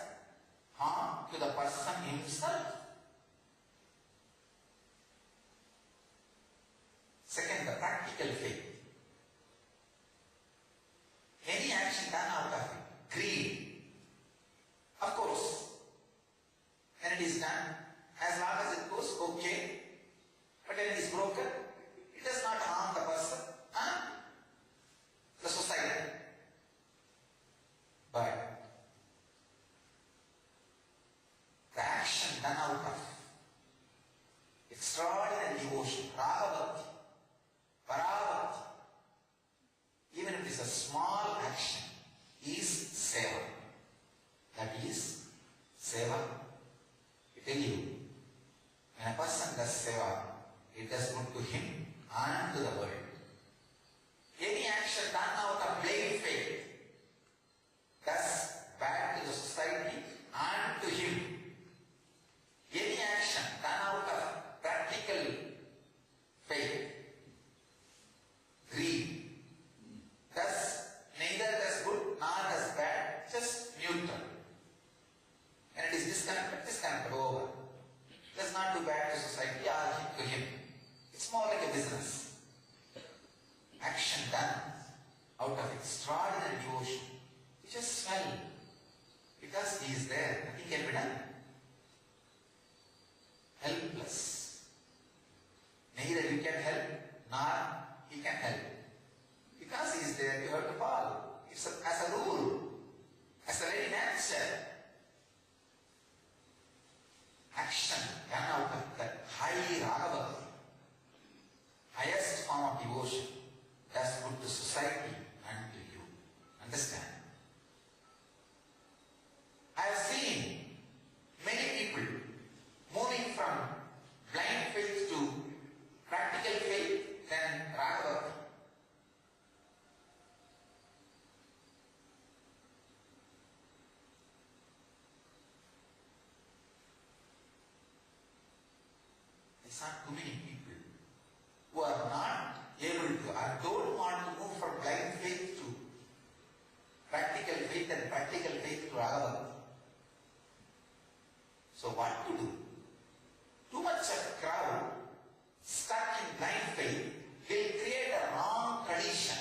harm to the person himself. Second, the practical faith. Any action done out of it, greed. Of course, when it is done, as long as it goes, okay. But when it is broken, it does not harm the person, the society. But the action done out of extraordinary devotion, ragavati, paravati, even if it is a small action, is seva. That is seva. I tell you, when a person does seva, it does good to him and to the world. Any action done out of blind faith does bad to the society and to him. Any action done out of practical faith, greed, neither does good nor does bad, just neutral. And it is disconnected over. It does not do bad to society or to him. It's more like a business. Action done out of extraordinary devotion. You just smell. Because he is there, nothing can be done. Helpless. Neither you can help, nor he can help. Because he is there, you have to fall. It's as a rule, as a very nature. Action done out of that high ragava, highest form of devotion, does good to society and to you. Understand? I have seen many people moving from blind faith to practical faith, then ragava. I saw too many people who are not able to, or don't want to move from blind faith to practical faith and practical faith to ragava. So what to do? Too much of crowd stuck in blind faith will create a wrong tradition.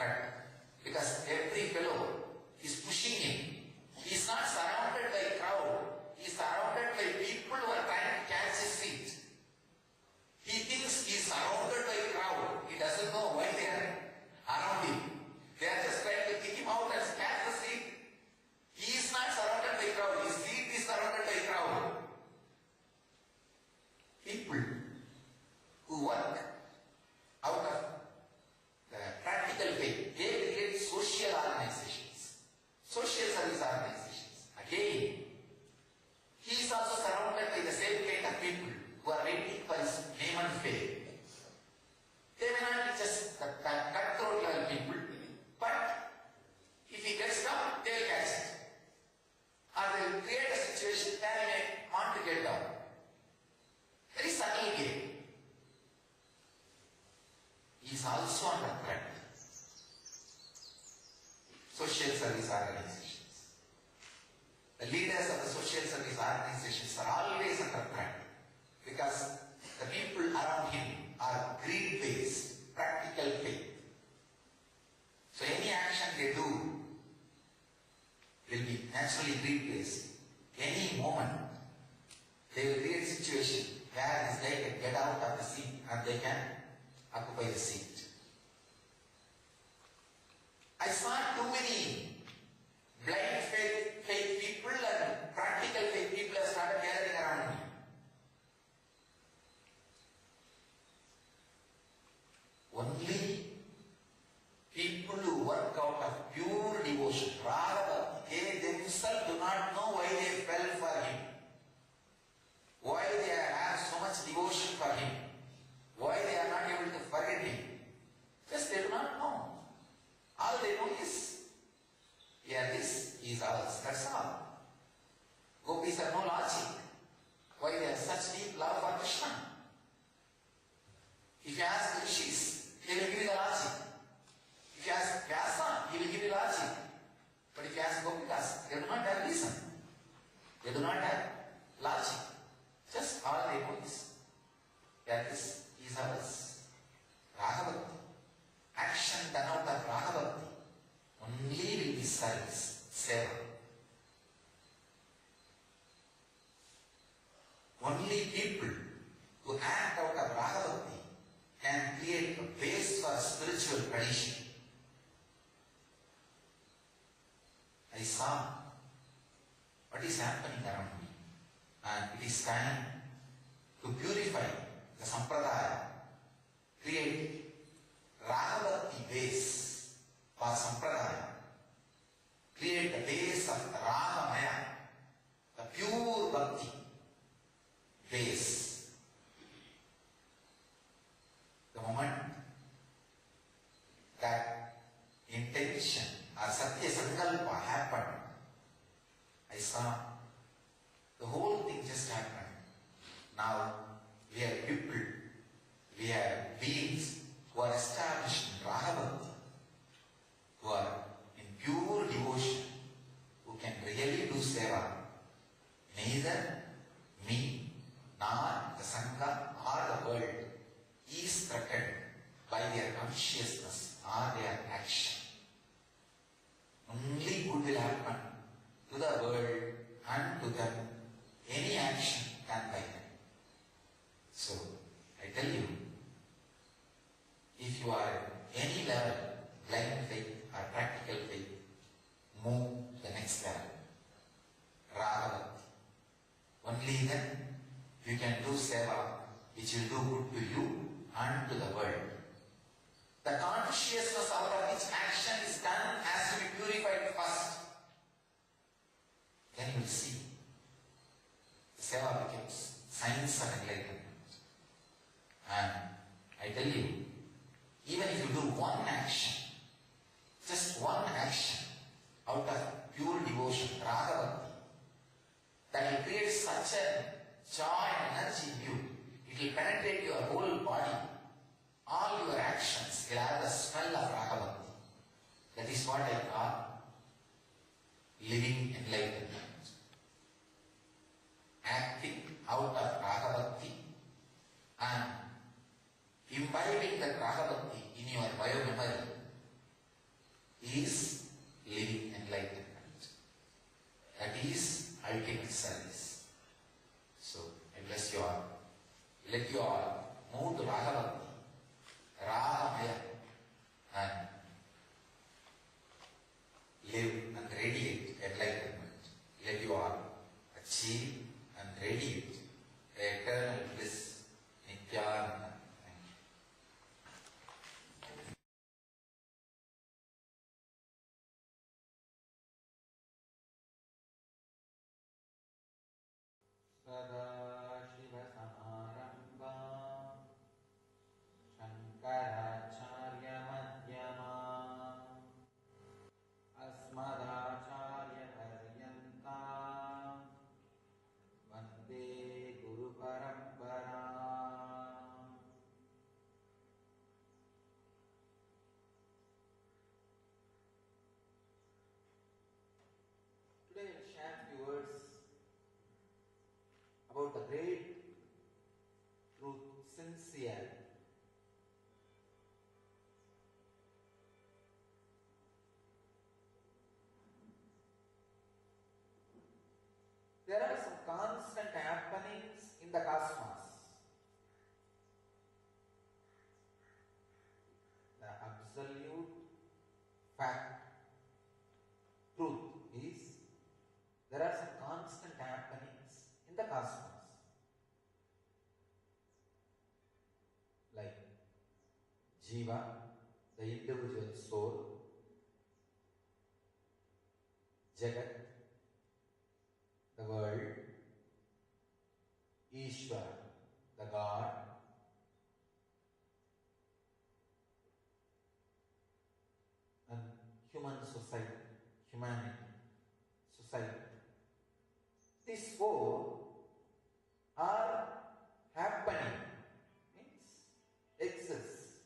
threat because every fellow is pushing him. He is not surrounded by crowd. He is surrounded by people who are trying to catch his feet. He thinks he is surrounded by crowd. He doesn't know why they are around him. They are just trying to kick him out and catch the seat. He is not surrounded by crowd. His seat is surrounded by crowd. People who work out of the practical faith, they create social organizations, social service organizations. Again, he is also surrounded by the same kind of people who are waiting for his name and fame. They may not be just the cutthroat level people, but if he gets down, they will catch it. Or they will create a situation where he may want to get down. There is subtle game. He is also under threat. Social service organizations. The leaders of the social service organizations are always under threat because the people around him are greed-based, practical faith. So any action they do will be naturally greed-based. Any moment they will create a situation where this guy can get out of the seat and they can occupy the seat. I saw too many blind faith people and practical faith people have started gathering around me. Only people who work out of pure devotion, rather they themselves do not know why they fell for him, why they have so much devotion for him, why they are not able to forget him. Just they do not know. All they know is, yeah, this is ours, that's all. Gopis have no logic. Why they have such deep love for Krishna? If you ask the rishis, they will give you the logic. If you ask Vyasa, he will give you logic. But if you ask Gopikas, they do not have reason. They do not have logic. Just all they know is that this is ours. Raghavati. Action done out of Raghavati only will be service, seva. Only people who act out of Raghavati can create a base for spiritual tradition. I saw what is happening around me, and it is time to purify the sampradaya, create Raghavati base for sampradaya, create the base of Ragamaya, the pure bhakti base. The moment that intention or Satya Sankalpa happened, I saw the whole thing just happened. Now we are people, we are beings who are established in Raghavati, who are in pure devotion, who can really do seva. Neither me nor the Sangha or the world is threatened by their consciousness or their action. Only good will happen to the world and to them. Any action done by them. So, I tell you, if you are at any level, blind faith or practical faith, move to the next level. Raghavati. Only then you can do seva which will do good to you and to the world. The consciousness out of which action is done has to be purified first. Then you will see. The seva becomes science of enlightenment. And I tell you, even if you do one action, just one action out of pure devotion, Raghavati, that will create such a joy and energy in you. It will penetrate your whole body. All your actions will have the smell of Raghavati. That is what I call living enlightenment. Acting out of Raghavati and imbibing that Raghavati in your biomemory there are some constant happenings in the cosmos. The absolute fact, truth is there are some constant happenings in the cosmos. Like Jiva, the individual soul, Jagat, the world, Ishvara, the God, and human society, humanity, society. These four are happening, means exists,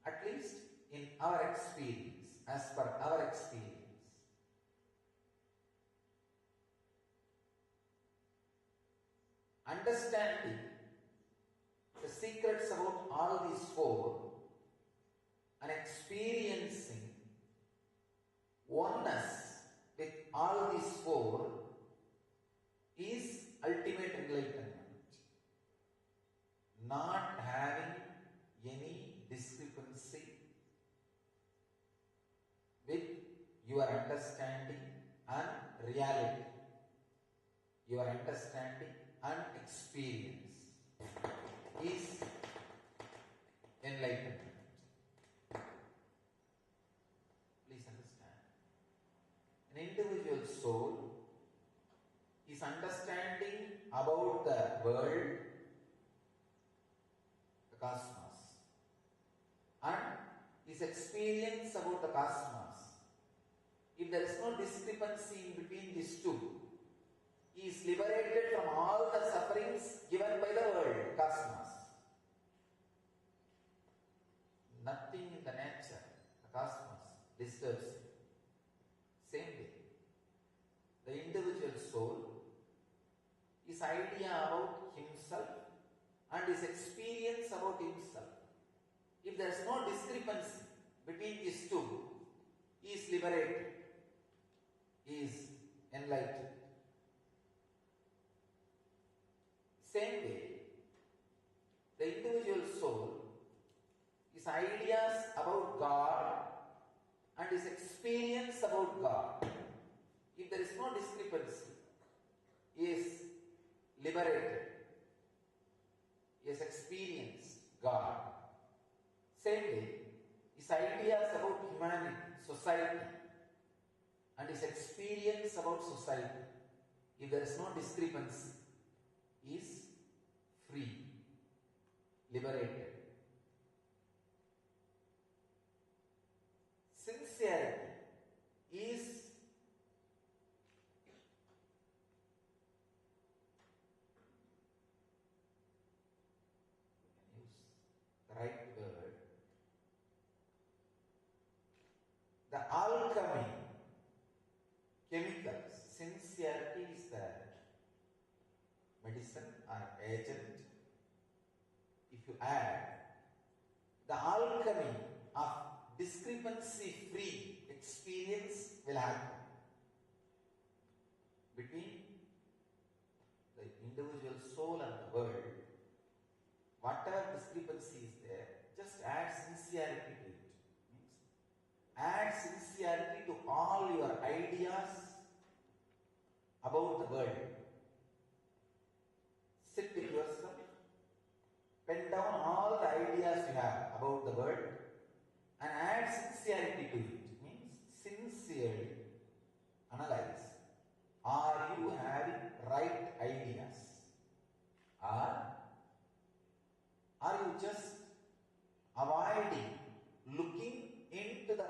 at least in our experience, as per our experience. Understanding the secrets about all these four and experiencing oneness with all these four is ultimate enlightenment. Not having any discrepancy with your understanding and reality, your understanding and experience is enlightenment. Please understand. An individual soul is understanding about the world, the cosmos, and his experience about the cosmos. If there is no discrepancy in between these two, he is liberated from all the sufferings given by the world, cosmos. Nothing in the nature, the cosmos, disturbs him. Same way, the individual soul, his idea about himself and his experience about himself, if there is no discrepancy between these two, he is liberated, he is enlightened. Same way, the individual soul, his ideas about God and his experience about God, if there is no discrepancy, he is liberated, he has experienced God. Same way, his ideas about humanity, society, and his experience about society, if there is no discrepancy, he is free, liberated. Sincerity is the right word. The alchemy, chemicals. Sincerity is the medicine or agent. If you add the alchemy of discrepancy-free experience will happen between the individual soul and the world. Whatever discrepancy is there, just add sincerity to it. Add sincerity to all your ideas about the world. Sit with yourself, pen down all the ideas you have about the world and add sincerity to it. Means sincerely analyze. Are you having right ideas? Or are you just avoiding looking into the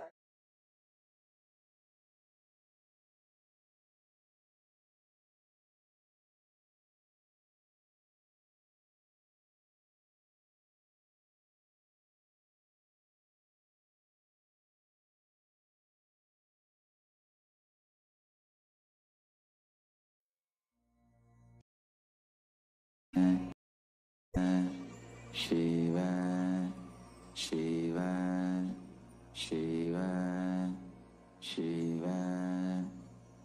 Shiva, Shiva, Shiva, Shiva,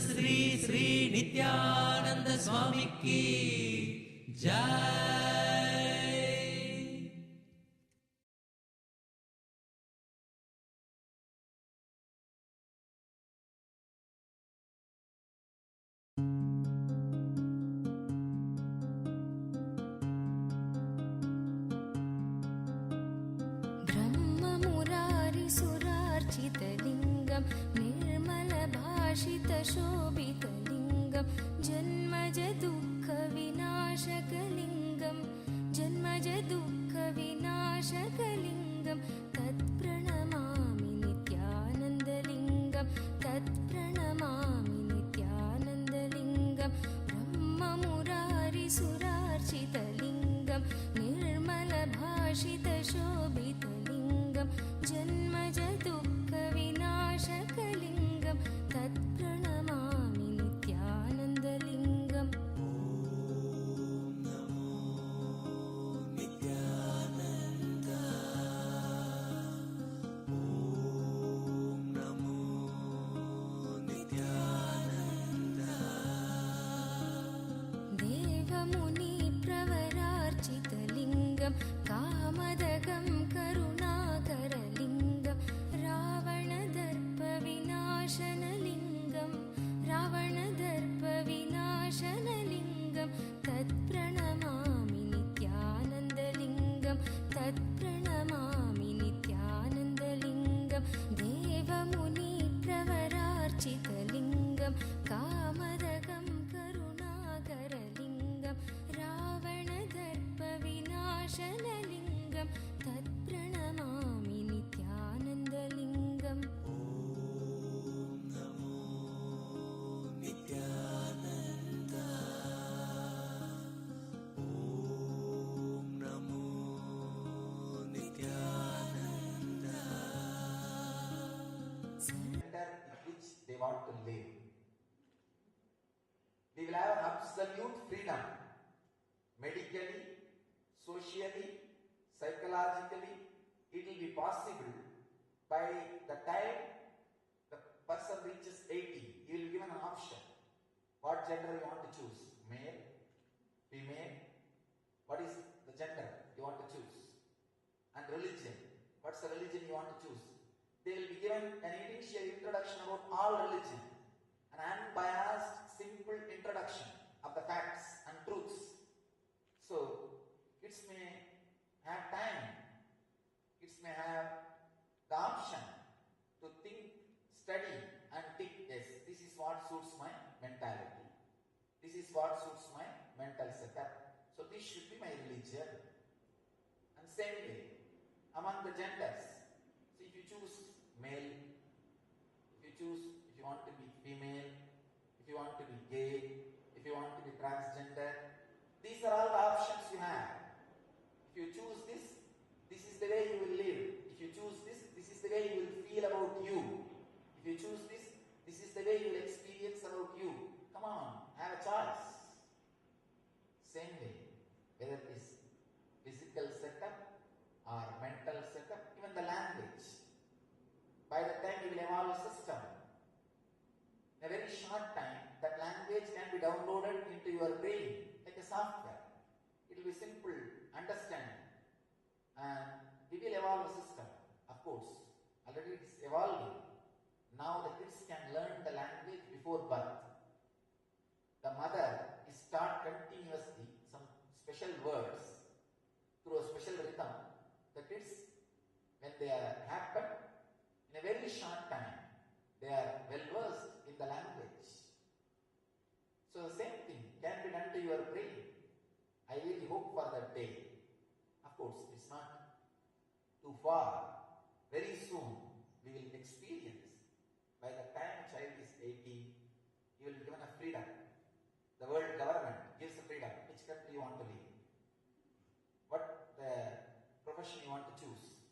Shri Shri Nityanand Swami की जय। ब्रह्ममुरारिसुरार्चितलिङ्गं निर्मलभाषितशोभितलिङ्गं जन्मज दुःखविनाशकलिङ्गं जन्मज दुःखविनाशकलिङ्गं तत्प्रणमामि नित्यानन्दलिङ्गं तत्प्रणमामि नित्यानन्दलिङ्गं ब्रह्ममुरारिसुरार्चितलिङ्गं निर्मलभाषितशोभितलिङ्गं जन्मज दुःखविनाशकलिङ्गं तत्प्रणमामि नित्यानन्दलिङ्गम् देवमुनिप्रवरार्चितलिङ्गं कामदगं करुणाकरलिङ्गं रावणदर्पविनाशनलिङ्गं रावणदर्पविनाशनलिङ्गं तत्प्रणमामि नित्यानन्दलिङ्गं तत्प्रणमामि नित्यानन्दलिङ्गं देवमुनिप्रवरार्चितलिङ्गं कामदगं करुणाकरलिङ्गं रावणदर्पविनाशनलिङ्गं तत्प्रणमामि नित्यानन्दलिङ्गम् Gender in which they want to live. We will have absolute freedom, medically, socially, psychologically. It will be possible by the time the person reaches 80, you will give an option. What gender you want to choose? Male, female? What is the gender you want to choose? And religion. What's the religion you want to choose? They will be given an initial introduction about all religion. An unbiased, simple introduction of the facts and truths. So, kids may have time. Kids may have the option to think, study and think, yes, this is what suits my mentality. This is what suits my mental setup. So, this should be my religion. And same way, among the genders, so if you choose male, if you want to be female, if you want to be gay, if you want to be transgender, these are all the options you have. If you choose this, this is the way you will live. If you choose this, this is the way you will feel about you. If you choose this, this is the way you will experience about you. Come on, have a choice. Same way, whether it is physical setup or mental setup, even the language. By the time you will evolve a system, in a very short time, that language can be downloaded into your brain like a software. It will be simple, understand, and we will evolve a system. Of course, already it is evolving. Now the kids can learn the language before birth. The mother is taught continuously some special words through a special rhythm. The kids, when they happen, in a very short time, they are well versed in the language. So the same thing can be done to your brain. I really hope for that day. Of course, it's not too far. Very soon, we will experience. By the time a child is 18, he will be given a freedom. The world government gives a freedom. Which country you want to live? What the profession you want to choose?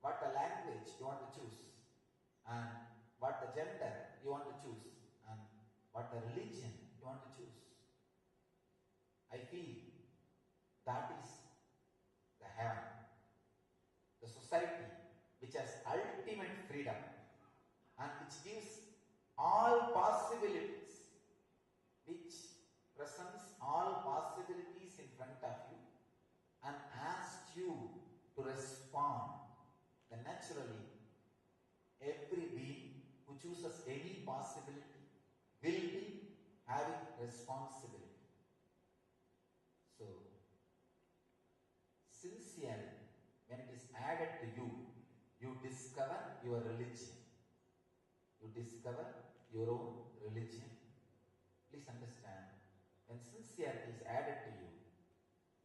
What the language you want to choose? And what the gender you want to choose, and what the religion you want to choose. I feel that is the heaven, the society which has ultimate freedom and which gives all possibilities discover your religion. You discover your own religion. Please understand, when sincerity is added to you,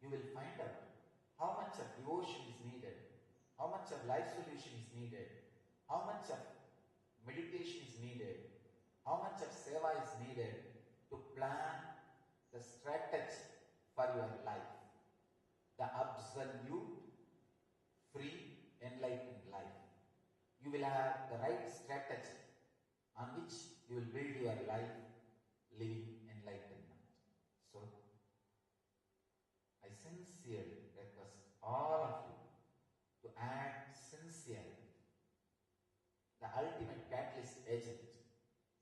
you will find out how much of devotion is needed, how much of life solution is needed, how much of meditation is needed, how much of seva is needed to plan the strategy for your life. The absolute, free, enlightened life. You will have the right strategy on which you will build your life living enlightenment. So, I sincerely request all of you to add sincerely the ultimate catalyst agent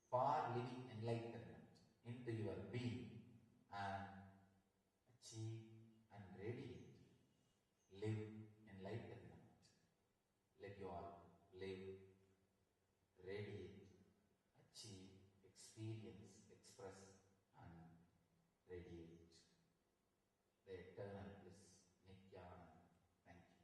for living enlightenment into your being and achieve and radiate. Live enlightenment. Let you all live, radiate, achieve, experience, express and radiate the eternal bliss, Nityananda. Thank you.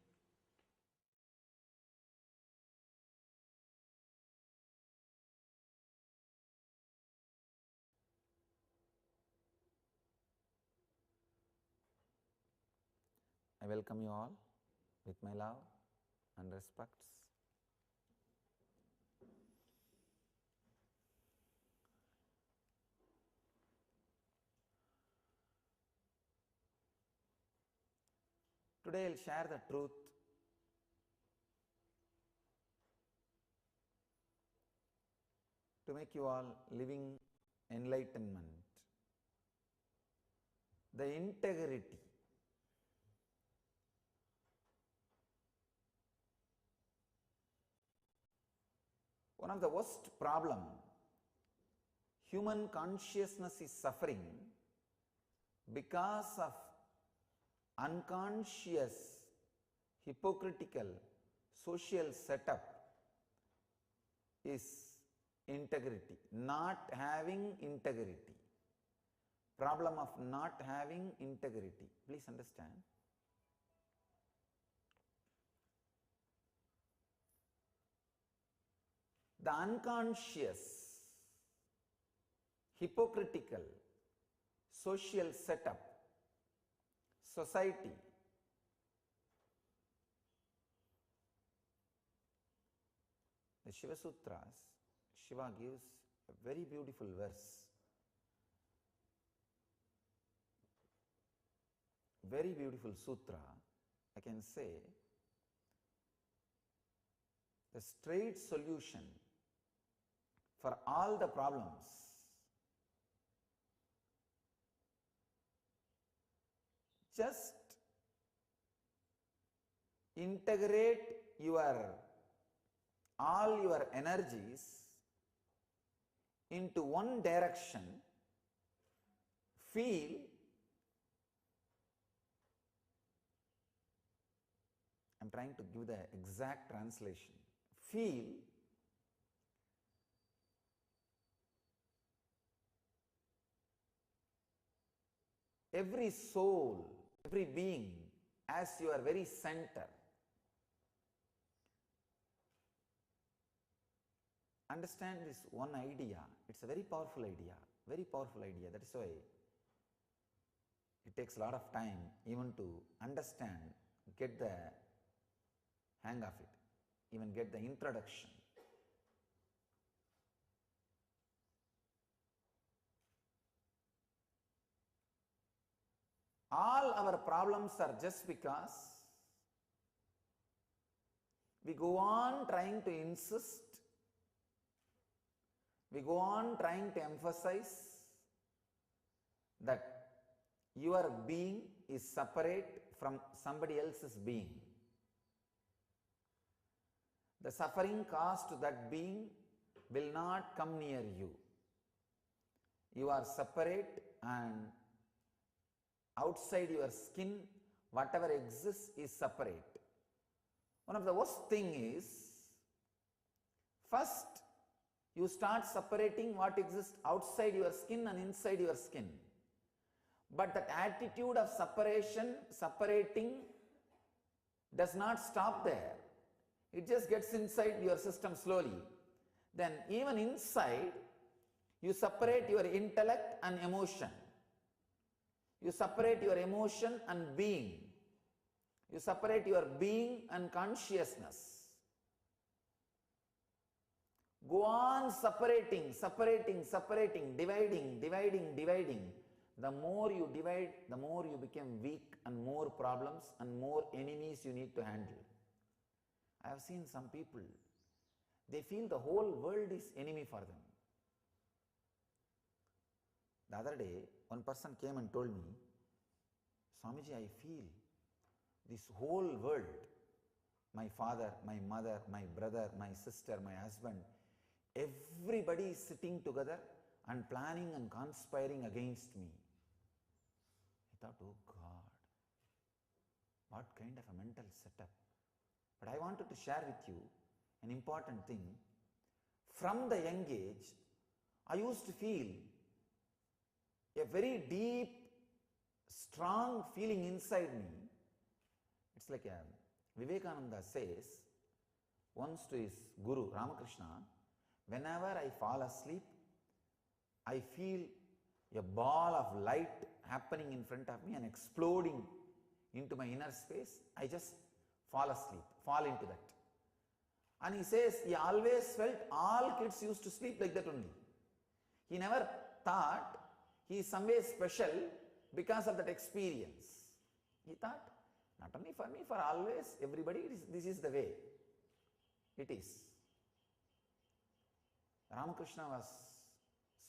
I welcome you all with my love and respects. Today I'll share the truth to make you all living enlightenment. The integrity. One of the worst problem human consciousness is suffering because of unconscious, hypocritical social setup is integrity, not having integrity. Problem of not having integrity. Please understand. The unconscious, hypocritical social setup, society, the Shiva Sutras, Shiva gives a very beautiful verse, very beautiful sutra. I can say the straight solution for all the problems. Just integrate all your energies into one direction, feel, I'm trying to give the exact translation, feel every soul, every being as your very center. Understand this one idea. It's a very powerful idea, very powerful idea. That is why it takes a lot of time even to understand, get the hang of it, even get the introduction. All our problems are just because we go on trying to insist, we go on trying to emphasize that your being is separate from somebody else's being. The suffering caused to that being will not come near you. You are separate, and outside your skin, whatever exists is separate. One of the worst thing is, first you start separating what exists outside your skin and inside your skin. But that attitude of separation, separating, does not stop there. It just gets inside your system slowly. Then even inside, you separate your intellect and emotion. You separate your emotion and being. You separate your being and consciousness. Go on separating, dividing. The more you divide, the more you become weak and more problems and more enemies you need to handle. I have seen some people, they feel the whole world is enemy for them. The other day, one person came and told me, Swamiji, I feel this whole world, my father, my mother, my brother, my sister, my husband, everybody is sitting together and planning and conspiring against me. I thought, oh God, what kind of a mental setup. But I wanted to share with you an important thing. From the young age, I used to feel a very deep, strong feeling inside me. It's like Vivekananda says once to his Guru Ramakrishna, whenever I fall asleep, I feel a ball of light happening in front of me and exploding into my inner space. I just fall asleep, fall into that. And he says he always felt all kids used to sleep like that only. He never thought he is some way special because of that experience. He thought, not only for me, for always, everybody, this is the way it is. Ramakrishna was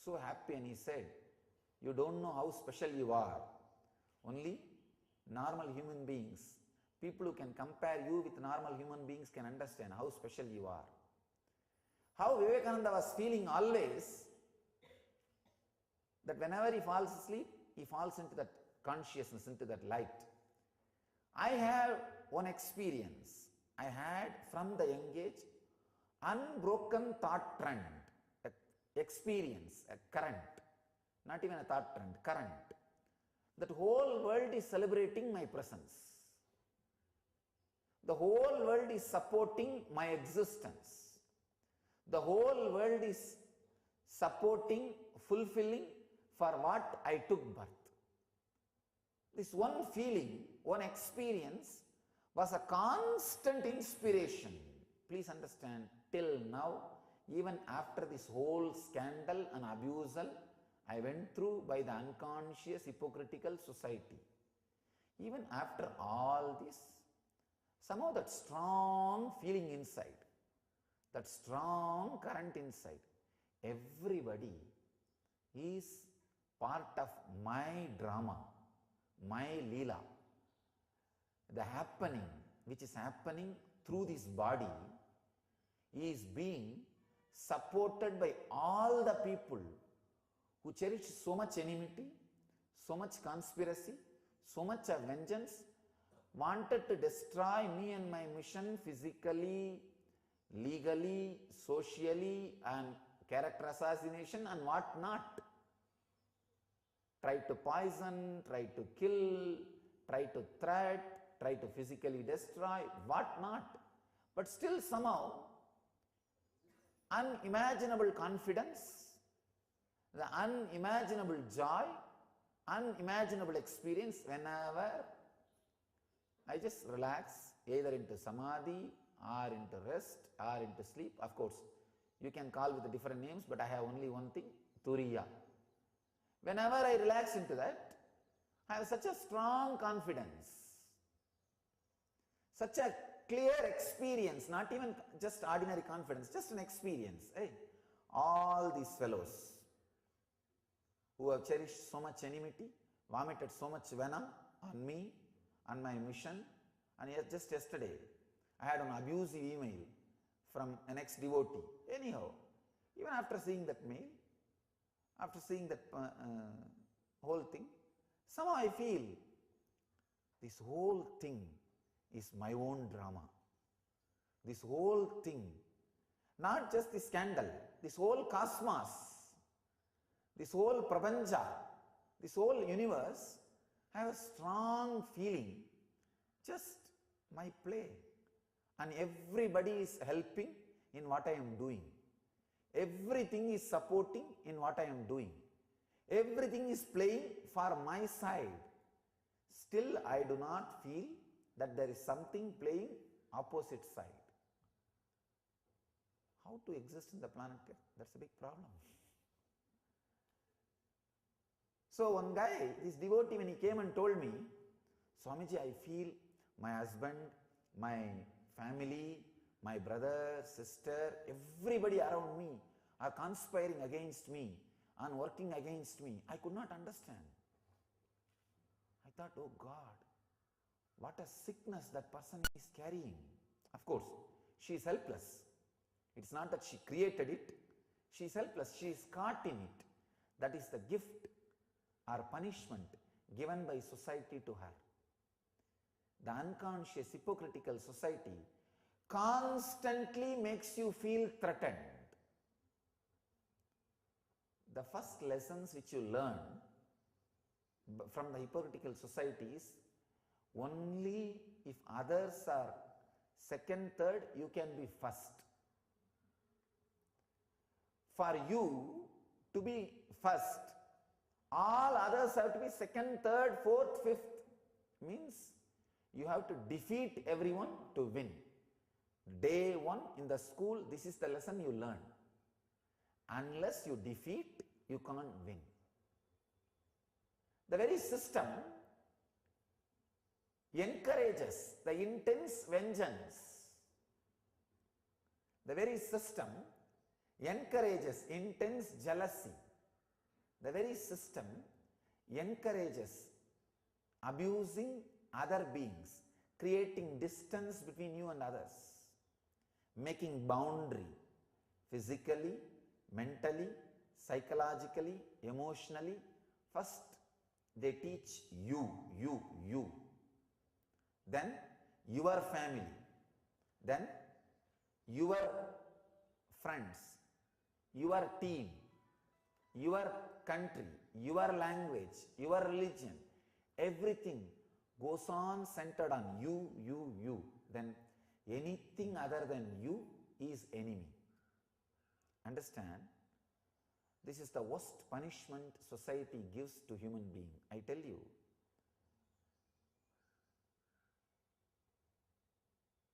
so happy and he said, you don't know how special you are. Only normal human beings, people who can compare you with normal human beings can understand how special you are. How Vivekananda was feeling always, that whenever he falls asleep, he falls into that consciousness, into that light. I have one experience. I had from the young age, unbroken thought trend, experience, a current, not even a thought trend, current. That whole world is celebrating my presence. The whole world is supporting my existence. The whole world is supporting, fulfilling for what I took birth. This one feeling, one experience was a constant inspiration. Please understand, till now, even after this whole scandal and abusal I went through by the unconscious hypocritical society, even after all this, somehow that strong feeling inside, that strong current inside, everybody is part of my drama, my leela. The happening which is happening through this body is being supported by all the people who cherish so much enmity, so much conspiracy, so much of vengeance, wanted to destroy me and my mission physically, legally, socially, and character assassination and what not. Try to poison, try to kill, try to threat, try to physically destroy, what not. But still somehow, unimaginable confidence, the unimaginable joy, unimaginable experience whenever I just relax, either into samadhi or into rest or into sleep. Of course, you can call with different names, but I have only one thing, turiya. Whenever I relax into that, I have such a strong confidence, such a clear experience, not even just ordinary confidence, just an experience. Hey, all these fellows who have cherished so much enmity, vomited so much venom on me, on my mission, and just yesterday, I had an abusive email from an ex-devotee. Anyhow, even after seeing that mail, after seeing that whole thing, somehow I feel this whole thing is my own drama. This whole thing, not just the scandal, this whole cosmos, this whole prapancha, this whole universe, I have a strong feeling, just my play. and everybody is helping in what I am doing. Everything is supporting in what I am doing. Everything is playing for my side. Still, I do not feel that there is something playing opposite side. How to exist in the planet Earth? That's a big problem. So one guy, this devotee, when he came and told me, Swamiji, I feel my husband, my family, my brother, sister, everybody around me are conspiring against me and working against me. I could not understand. I thought, oh God, what a sickness that person is carrying. Of course, she is helpless. It's not that she created it. She is helpless. She is caught in it. That is the gift or punishment given by society to her. The unconscious, hypocritical society constantly makes you feel threatened. The first lessons which you learn from the hypocritical society is only if others are second, third, you can be first. For you to be first, all others have to be second, third, fourth, fifth. Means you have to defeat everyone to win. Day one in the school, this is the lesson you learn. Unless you defeat, you can't win. The very system encourages the intense vengeance. The very system encourages intense jealousy. The very system encourages abusing other beings, creating distance between you and others, making boundary physically, mentally, psychologically, emotionally. First, they teach you. Then your family. Then your friends, your team, your country, your language, your religion. Everything goes on centered on you. Then anything other than you is enemy. Understand? This is the worst punishment society gives to human being. I tell you,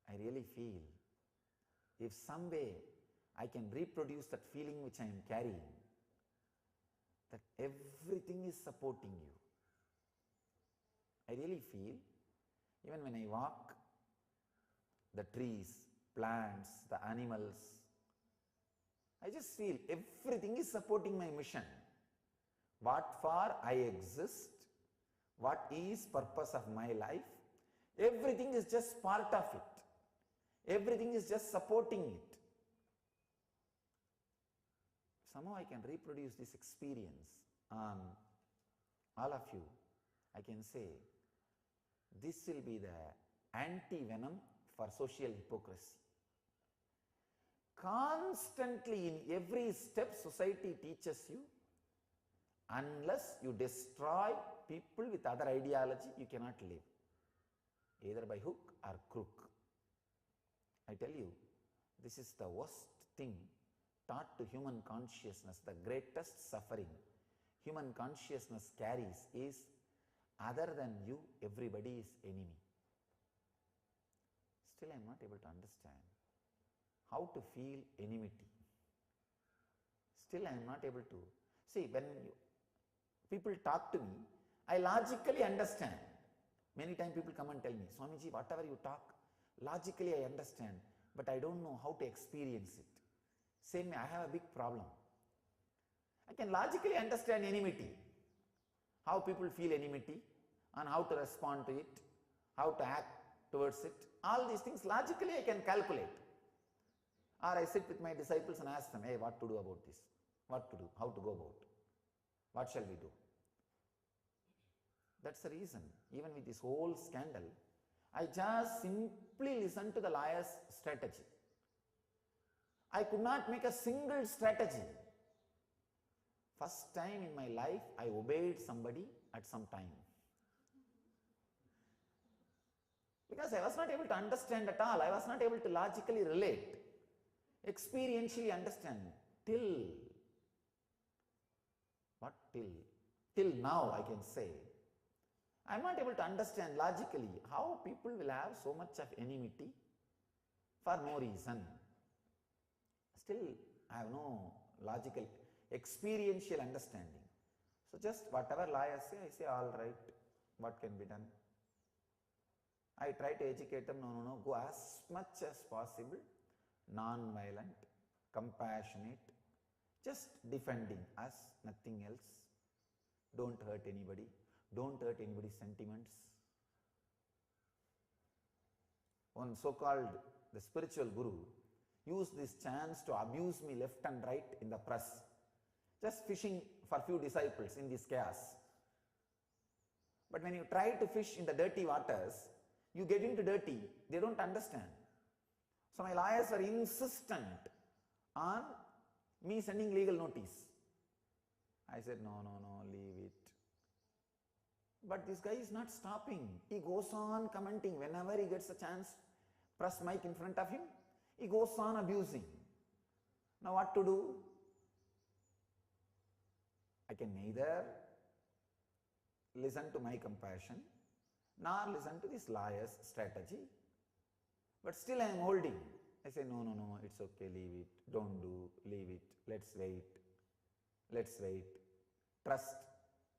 I really feel if some way I can reproduce that feeling which I am carrying, that everything is supporting you. I really feel, even when I walk, the trees, plants, the animals, I just feel everything is supporting my mission. What for I exist, what is purpose of my life, everything is just part of it. Everything is just supporting it. Somehow I can reproduce this experience on all of you. I can say, this will be the anti-venom for social hypocrisy. Constantly in every step society teaches you, unless you destroy people with other ideology, you cannot live, either by hook or crook. I tell you, this is the worst thing taught to human consciousness. The greatest suffering human consciousness carries is, other than you, everybody is enemy. Still I am not able to understand how to feel enmity. Still I am not able to. See, when people talk to me, I logically understand. Many times people come and tell me, Swamiji, whatever you talk, logically I understand, but I don't know how to experience it. Same way, I have a big problem. I can logically understand enmity, how people feel enmity and how to respond to it, how to act towards it. All these things logically I can calculate. Or I sit with my disciples and ask them, hey, what to do about this? What to do? How to go about? What shall we do? That's the reason, even with this whole scandal, I just simply listened to the lawyer's strategy. I could not make a single strategy. First time in my life, I obeyed somebody at some time. Because I was not able to understand at all. I was not able to logically relate, experientially understand till, what till? Till now I can say. I am not able to understand logically how people will have so much of enmity for no reason. Still, I have no logical, experiential understanding. So just whatever lawyers say, I say, all right, what can be done? I try to educate them, no, go as much as possible, non-violent, compassionate, just defending us, nothing else. Don't hurt anybody, don't hurt anybody's sentiments. One so-called the spiritual guru used this chance to abuse me left and right in the press, just fishing for few disciples in this chaos. But when you try to fish in the dirty waters, you get into dirty, they don't understand. So my lawyers were insistent on me sending legal notice. I said, no, leave it. But this guy is not stopping. He goes on commenting whenever he gets a chance, press mic in front of him, he goes on abusing. Now what to do? I can neither listen to my compassion nor listen to this lawyer's strategy. But still I am holding. I say, no, it's okay, leave it, don't do, leave it, let's wait. Trust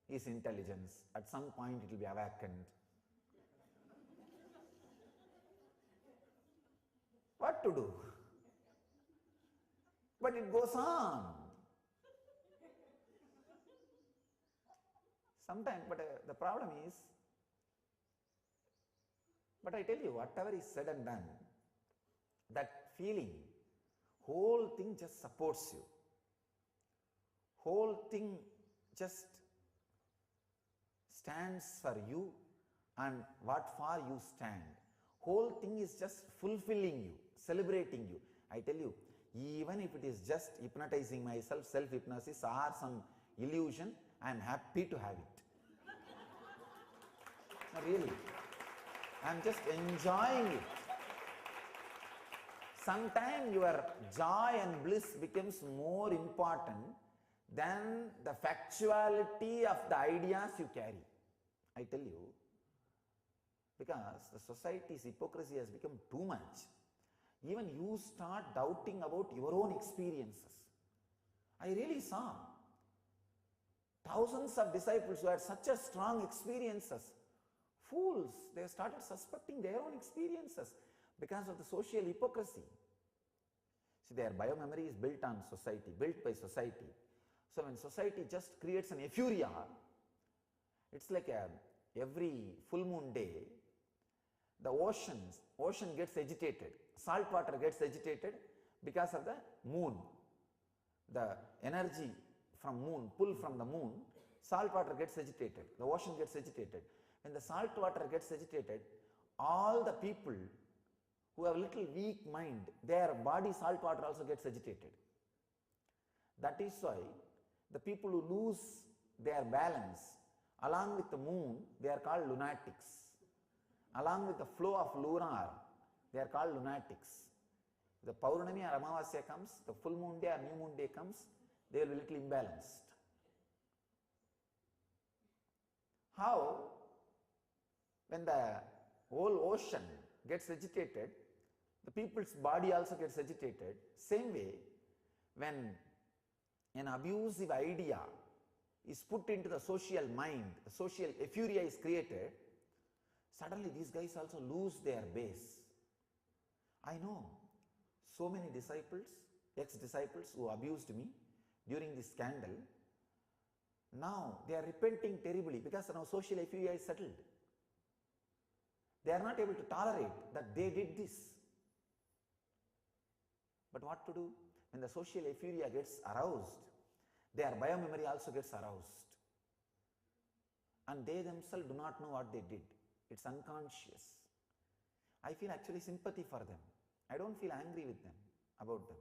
his intelligence. At some point it will be awakened. What to do? But it goes on. Sometimes, but the problem is, but I tell you, whatever is said and done, that feeling, whole thing just supports you. Whole thing just stands for you and what for you stand. Whole thing is just fulfilling you, celebrating you. I tell you, even if it is just hypnotizing myself, self-hypnosis or some illusion, I am happy to have it. No, really. I am just enjoying it. Sometimes your joy and bliss becomes more important than the factuality of the ideas you carry. I tell you, because the society's hypocrisy has become too much. Even you start doubting about your own experiences. I really saw thousands of disciples who had such a strong experiences. Fools, they started suspecting their own experiences because of the social hypocrisy. See, their biomemory is built on society, built by society. So when society just creates an euphoria, it's like every full moon day, the ocean gets agitated, salt water gets agitated because of the moon. The energy from moon, pull from the moon, salt water gets agitated, the ocean gets agitated. When the salt water gets agitated, all the people who have little weak mind, their body salt water also gets agitated. That is why the people who lose their balance along with the moon, they are called lunatics. Along with the flow of lunar, they are called lunatics. The Paurnami or Amavasya comes, the full moon day or new moon day comes, they will be little imbalanced. How? When the whole ocean gets agitated, the people's body also gets agitated. Same way, when an abusive idea is put into the social mind, the social euphoria is created, suddenly these guys also lose their base. I know so many disciples, ex-disciples who abused me during this scandal. Now they are repenting terribly because now social euphoria is settled. They are not able to tolerate that they did this. But what to do? When the social euphoria gets aroused, their biomemory also gets aroused. And they themselves do not know what they did. It's unconscious. I feel actually sympathy for them. I don't feel angry with them, about them.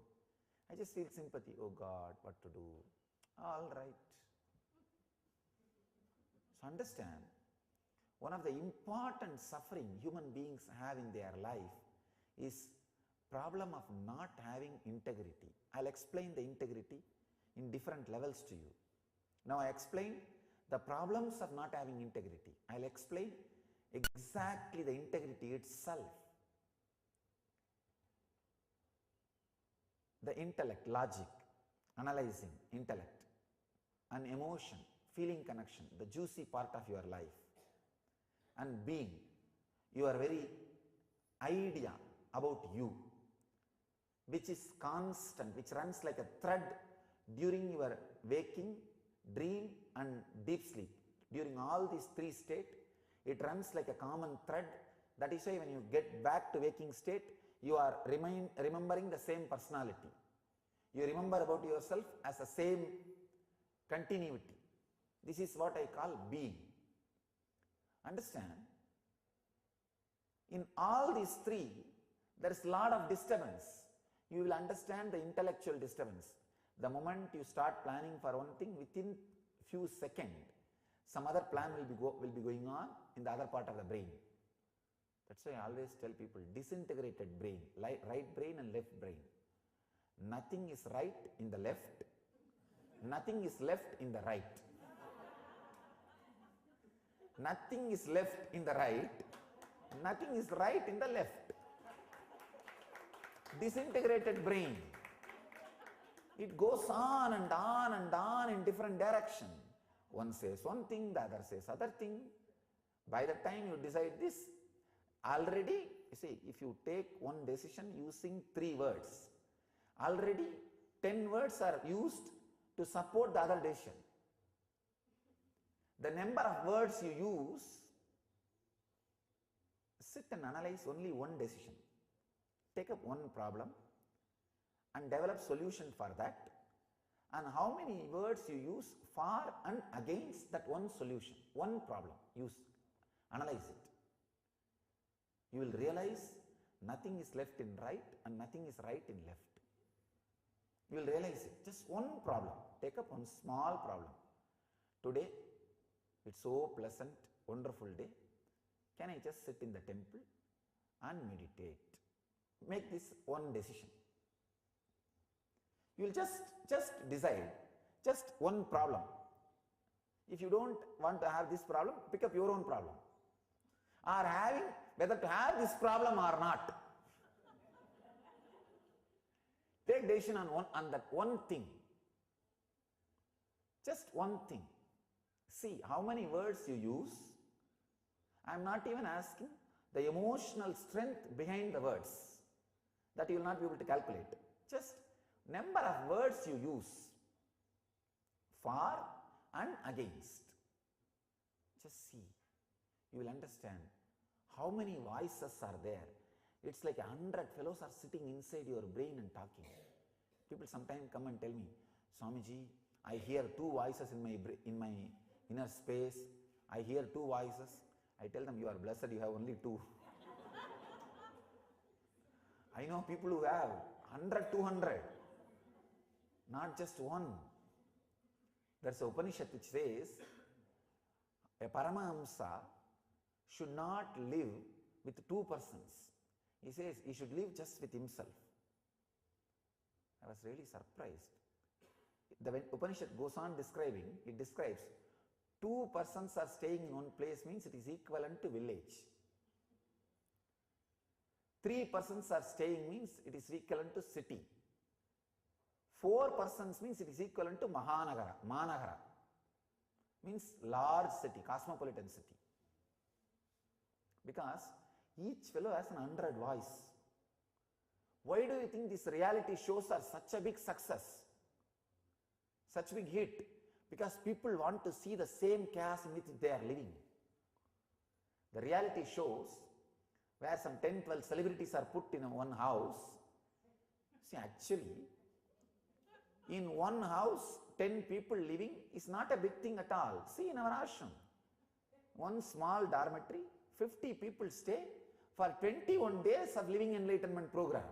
I just feel sympathy. Oh God, what to do? All right. So understand, One of the important suffering human beings have in their life is problem of not having integrity. I'll explain the integrity in different levels to you. Now I explain the problems of not having integrity. I'll explain exactly the integrity itself. The intellect, logic, analyzing, intellect, and emotion, feeling connection, the juicy part of your life, and being, your very idea about you, which is constant, which runs like a thread during your waking, dream and deep sleep. During all these three states, it runs like a common thread. That is why when you get back to waking state, you are remembering the same personality. You remember about yourself as the same continuity. This is what I call being. Understand? In all these three, there is a lot of disturbance. You will understand the intellectual disturbance. The moment you start planning for one thing, within few seconds, some other plan will be going on in the other part of the brain. That's why I always tell people, disintegrated brain, right brain and left brain. Nothing is right in the left, nothing is left in the right. Nothing is left in the right, nothing is right in the left. Disintegrated brain. It goes on and on and on in different direction. One says one thing, the other says other thing. By the time you decide this, already, you see, if you take one decision using 3 words, already 10 words are used to support the other decision. The number of words you use, sit and analyze only one decision. Take up one problem and develop solution for that, and how many words you use for and against that one solution, one problem. Analyze it. You will realize nothing is left in right and nothing is right in left. You will realize it. Just one problem. Take up one small problem. Today, it's so pleasant, wonderful day. Can I just sit in the temple and meditate? Make this one decision. You will just decide, just one problem. If you don't want to have this problem, pick up your own problem. Or having, whether to have this problem or not. Take decision on that one thing. Just one thing. See how many words you use. I am not even asking the emotional strength behind the words. That you will not be able to calculate. Just number of words you use for and against. Just see. You will understand how many voices are there. It's like 100 fellows are sitting inside your brain and talking. People sometimes come and tell me, Swamiji, I hear 2 voices in my inner space. I hear 2 voices. I tell them, you are blessed, you have only 2. I know people who have 100, 200, not just one. There's an Upanishad which says, a Paramahamsa should not live with 2 persons. He says he should live just with himself. I was really surprised. The Upanishad goes on describing, it describes 2 persons are staying in one place means it is equivalent to village. 3 persons are staying means it is equivalent to city. 4 persons means it is equivalent to Mahanagara, Managara. Means large city, cosmopolitan city. Because each fellow has an 100 voice. Why do you think these reality shows are such a big success? Such big hit? Because people want to see the same chaos in which they are living. The reality shows where some 10, 12 celebrities are put in one house. See, actually, in one house, 10 people living is not a big thing at all. See, in our ashram, one small dormitory, 50 people stay for 21 days of living enlightenment program.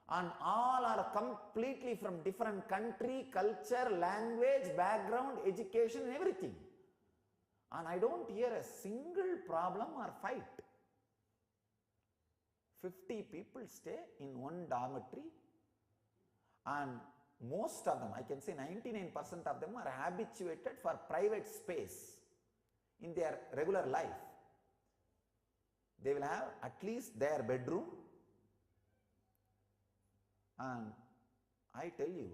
And all are completely from different country, culture, language, background, education and everything. And I don't hear a single problem or fight. 50 people stay in one dormitory, and most of them, I can say 99% of them, are habituated for private space in their regular life. They will have at least their bedroom, and I tell you,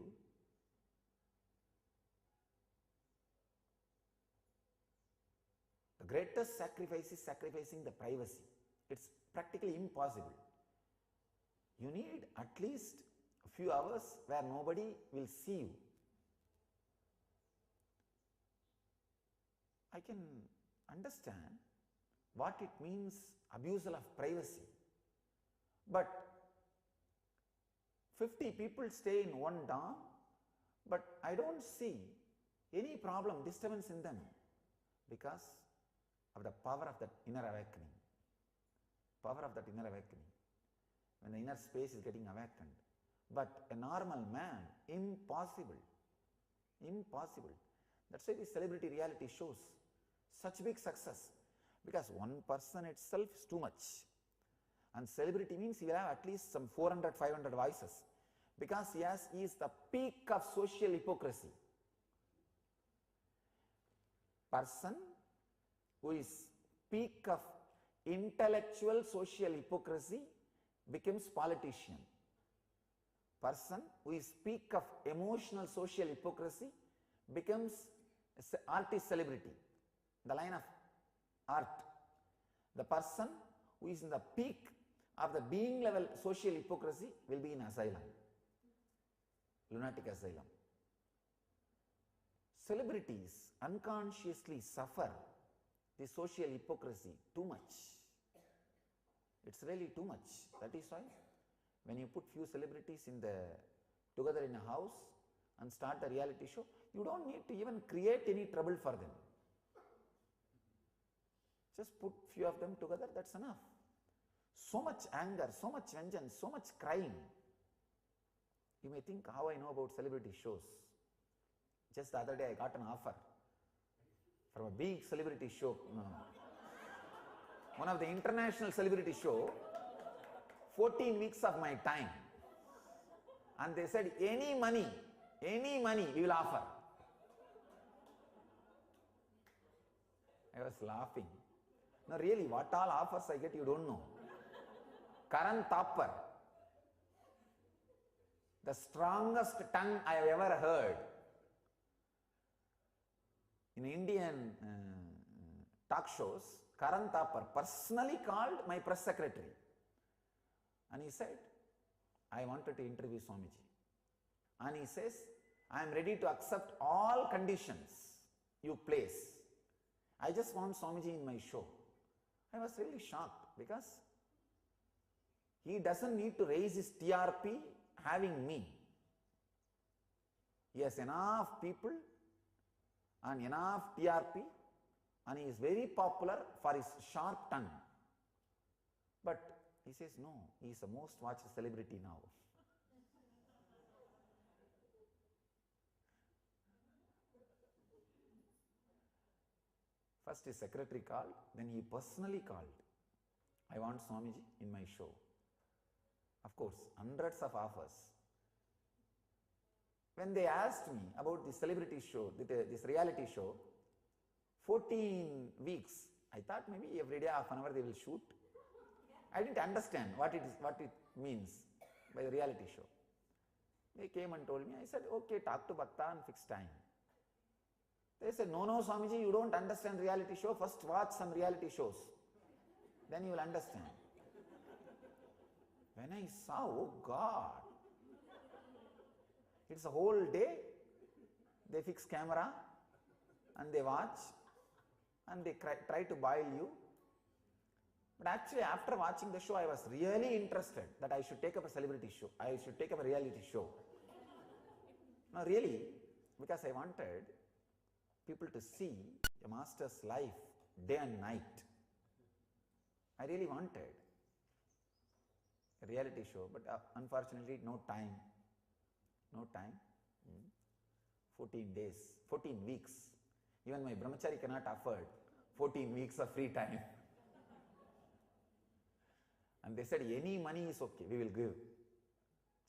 the greatest sacrifice is sacrificing the privacy. It's practically impossible. You need at least a few hours where nobody will see you. I can understand what it means, abusal of privacy. But 50 people stay in one dorm, but I don't see any problem, disturbance in them, because of the power of that inner awakening. Power of that inner awakening. When the inner space is getting awakened. But a normal man, impossible. Impossible. That's why these celebrity reality shows such big success. Because one person itself is too much. And celebrity means he will have at least some 400, 500 voices. Because he is the peak of social hypocrisy. Person who is peak of intellectual social hypocrisy becomes politician. Person who is peak of emotional social hypocrisy becomes artist celebrity, the line of art. The person who is in the peak of the being level social hypocrisy will be in asylum, lunatic asylum. Celebrities unconsciously suffer the social hypocrisy too much. It's really too much. That is why when you put few celebrities together in a house and start the reality show, you don't need to even create any trouble for them. Just put few of them together, that's enough. So much anger, so much vengeance, so much crying. You may think how I know about celebrity shows. Just the other day I got an offer from a big celebrity show. One of the international celebrity show, 14 weeks of my time. And they said, any money we will offer. I was laughing. No, really, what all offers I get, you don't know. Karan Thapar, the strongest tongue I have ever heard. In Indian talk shows, Karan Thapar personally called my press secretary. And he said, I wanted to interview Swamiji. And he says, I am ready to accept all conditions you place. I just want Swamiji in my show. I was really shocked because he doesn't need to raise his TRP having me. He has enough people and enough TRP, and he is very popular for his sharp tongue. But he says, no, he is the most watched celebrity now. First his secretary called, then he personally called. I want Swamiji in my show. Of course, hundreds of offers. When they asked me about the celebrity show, this reality show, 14 weeks, I thought maybe every day half an hour they will shoot. I didn't understand what it means by the reality show. They came and told me, I said, okay, talk to Bhakta and fix time. They said, no, Swamiji, you don't understand reality show, first watch some reality shows. Then you will understand. When I saw, oh God, it's a whole day, they fix camera and they watch and they try to boil you. But actually after watching the show, I was really interested that I should take up a celebrity show. I should take up a reality show. No, really, because I wanted people to see a master's life day and night. I really wanted a reality show, but unfortunately no time. No time. 14 days, 14 weeks. Even my brahmachari cannot afford 14 weeks of free time. And they said, any money is okay, we will give.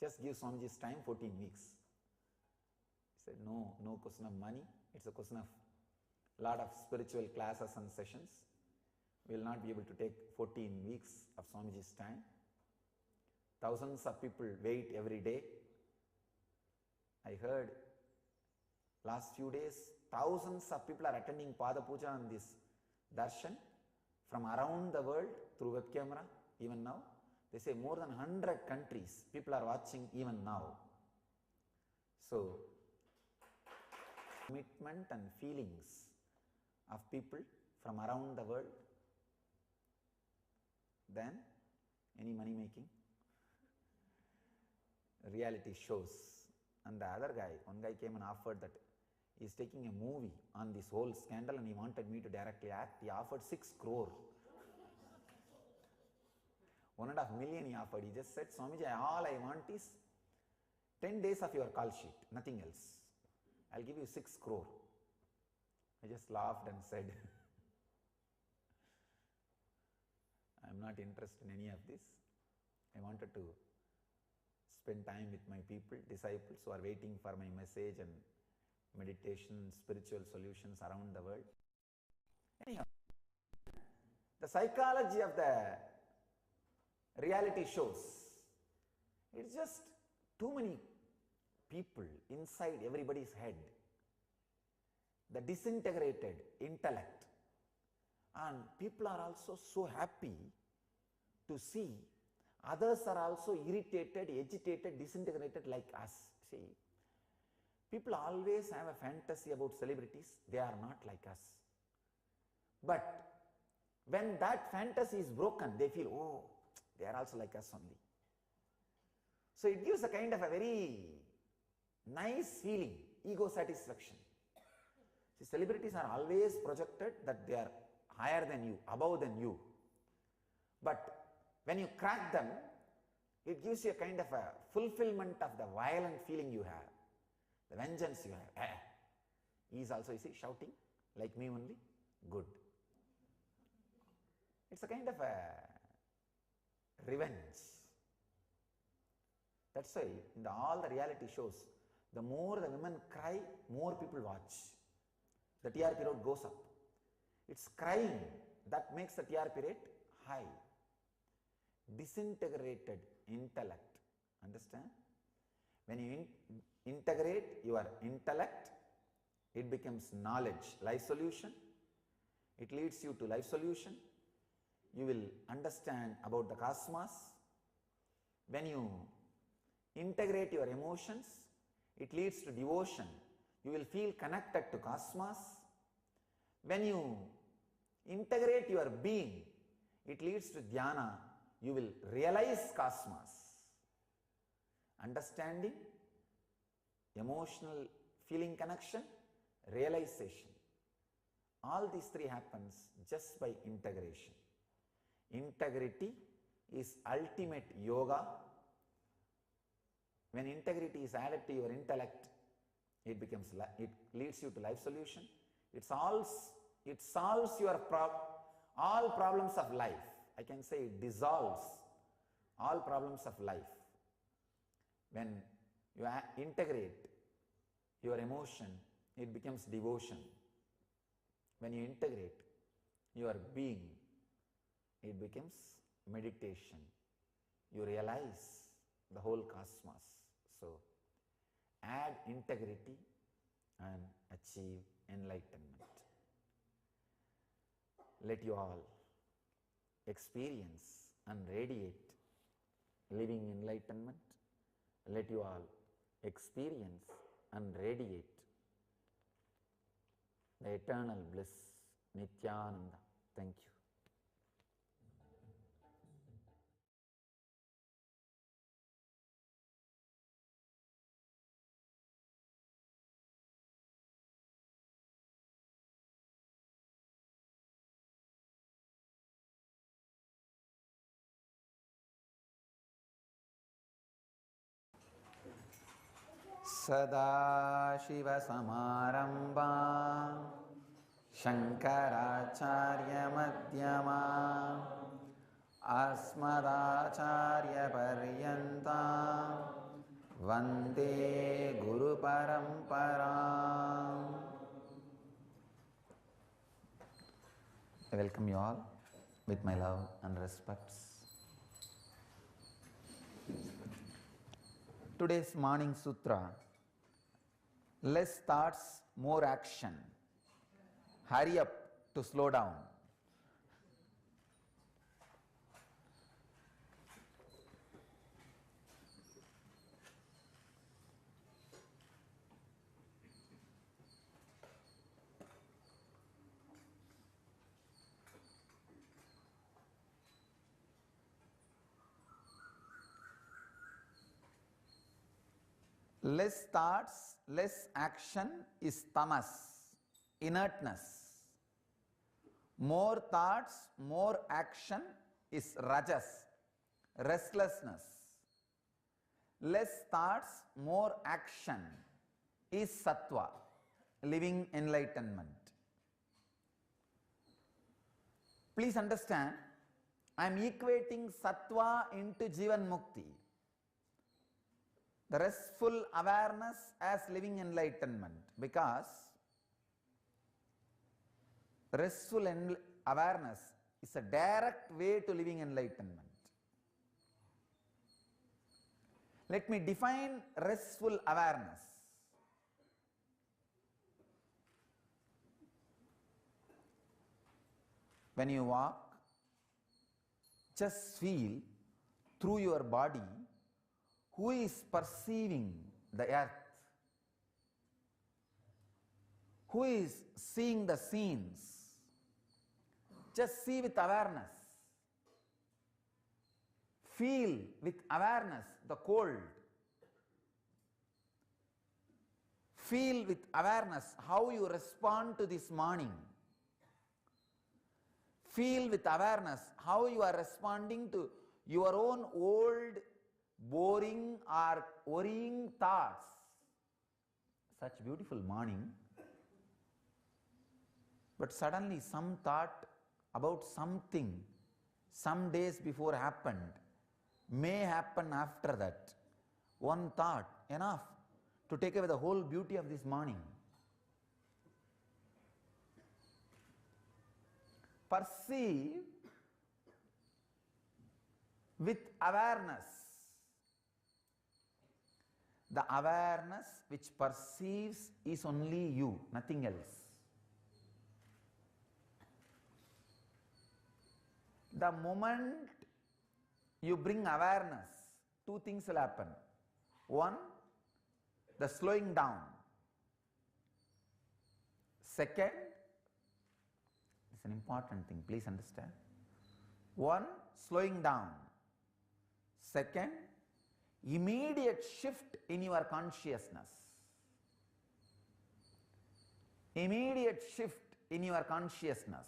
Just give Swamiji's time, 14 weeks. He said, no, no question of money. It's a question of lot of spiritual classes and sessions. We will not be able to take 14 weeks of Swamiji's time. Thousands of people wait every day. I heard last few days, thousands of people are attending Pada Puja and this darshan from around the world through web camera, even now. They say more than 100 countries, people are watching even now. So, commitment and feelings of people from around the world. Then, any money making? Reality shows. And the other guy, one guy came and offered that he is taking a movie on this whole scandal and he wanted me to directly act. He offered 6 crore. 1.5 million he offered. He just said, Swamiji, all I want is 10 days of your call sheet, nothing else. I'll give you 6 crore. I just laughed and said, I'm not interested in any of this. I wanted to spend time with my people, disciples who are waiting for my message and meditation, spiritual solutions around the world. Anyhow, the psychology of the reality shows, it's just too many people inside everybody's head. The disintegrated intellect. And people are also so happy to see others are also irritated, agitated, disintegrated like us. See, people always have a fantasy about celebrities. They are not like us. But when that fantasy is broken, they feel, oh, they are also like us only. So it gives a kind of a very nice feeling, ego satisfaction. See, celebrities are always projected that they are higher than you, above than you. But when you crack them, it gives you a kind of a fulfillment of the violent feeling you have, the vengeance you have. He is also, you see, shouting like me only. Good. It's a kind of a revenge. That's why in all the reality shows, the more the women cry, more people watch. The TRP rate goes up. It's crying that makes the TRP rate high. Disintegrated intellect. Understand? When you integrate your intellect, it becomes knowledge, life solution. It leads you to life solution. You will understand about the cosmos. When you integrate your emotions, it leads to devotion. You will feel connected to cosmos. When you integrate your being, it leads to dhyana. You will realize cosmos. Understanding, emotional feeling connection, realization. All these three happens just by integration. Integrity is ultimate yoga. When integrity is added to your intellect, it leads you to life solution. It solves your all problems of life. I can say it dissolves all problems of life. When you integrate your emotion, it becomes devotion. When you integrate your being, it becomes meditation. You realize the whole cosmos. So, add integrity and achieve enlightenment. Let you all experience and radiate living enlightenment. Let you all experience and radiate the eternal bliss, Nityananda. Thank you. सदाशिवसमारम्भां शङ्कराचार्यमध्यमाम् Asmadacharya Paryantam Vande Guru Paramparam. I welcome you all with my love and respects. Today's morning sutra, less thoughts, more action. Hurry up to slow down. Less thoughts, less action is tamas, inertness. More thoughts, more action is rajas, restlessness. Less thoughts, more action is sattva, living enlightenment. Please understand, I am equating sattva into Jivan Mukti. The restful awareness as living enlightenment, because restful awareness is a direct way to living enlightenment. Let me define restful awareness. When you walk, just feel through your body who is perceiving the earth, who is seeing the scenes. Just see with awareness. Feel with awareness the cold. Feel with awareness how you respond to this morning. Feel with awareness how you are responding to your own old, boring or worrying thoughts. Such beautiful morning, but suddenly some thought about something some days before happened may happen after that. One thought enough to take away the whole beauty of this morning. Perceive with awareness. The awareness which perceives is only you, nothing else. The moment you bring awareness, two things will happen. One, the slowing down. Second, it's an important thing, please understand. One, slowing down. Second, immediate shift in your consciousness. Immediate shift in your consciousness.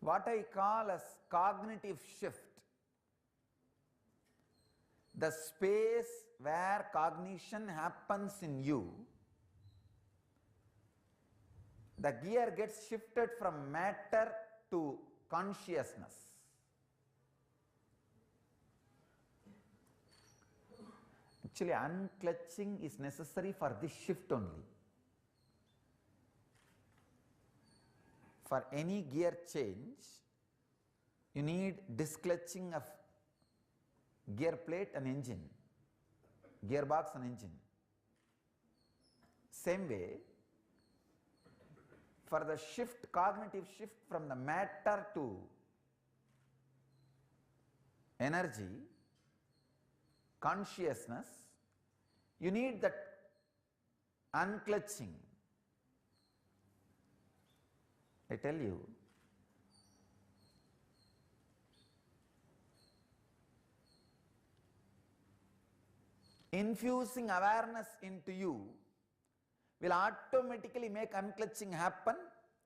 What I call as cognitive shift, the space where cognition happens in you, the gear gets shifted from matter to consciousness. Actually, unclutching is necessary for this shift only. For any gear change, you need disclutching of gear plate and engine, gearbox and engine. Same way, for the shift, cognitive shift from the matter to energy, consciousness, you need that unclutching. I tell you, infusing awareness into you will automatically make unclutching happen,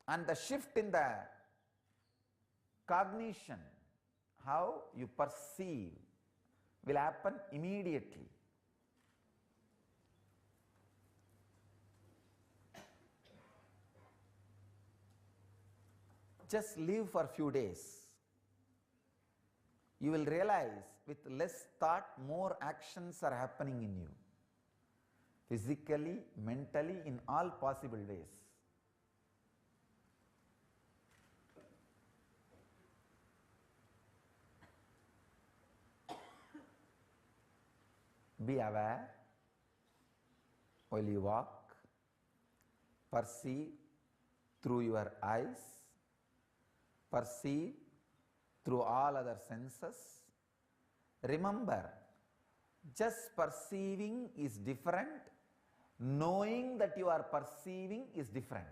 and the shift in the cognition, how you perceive, will happen immediately. Just live for a few days. You will realize with less thought, more actions are happening in you. Physically, mentally, in all possible ways. Be aware while you walk, perceive through your eyes, perceive through all other senses. Remember, just perceiving is different, knowing that you are perceiving is different.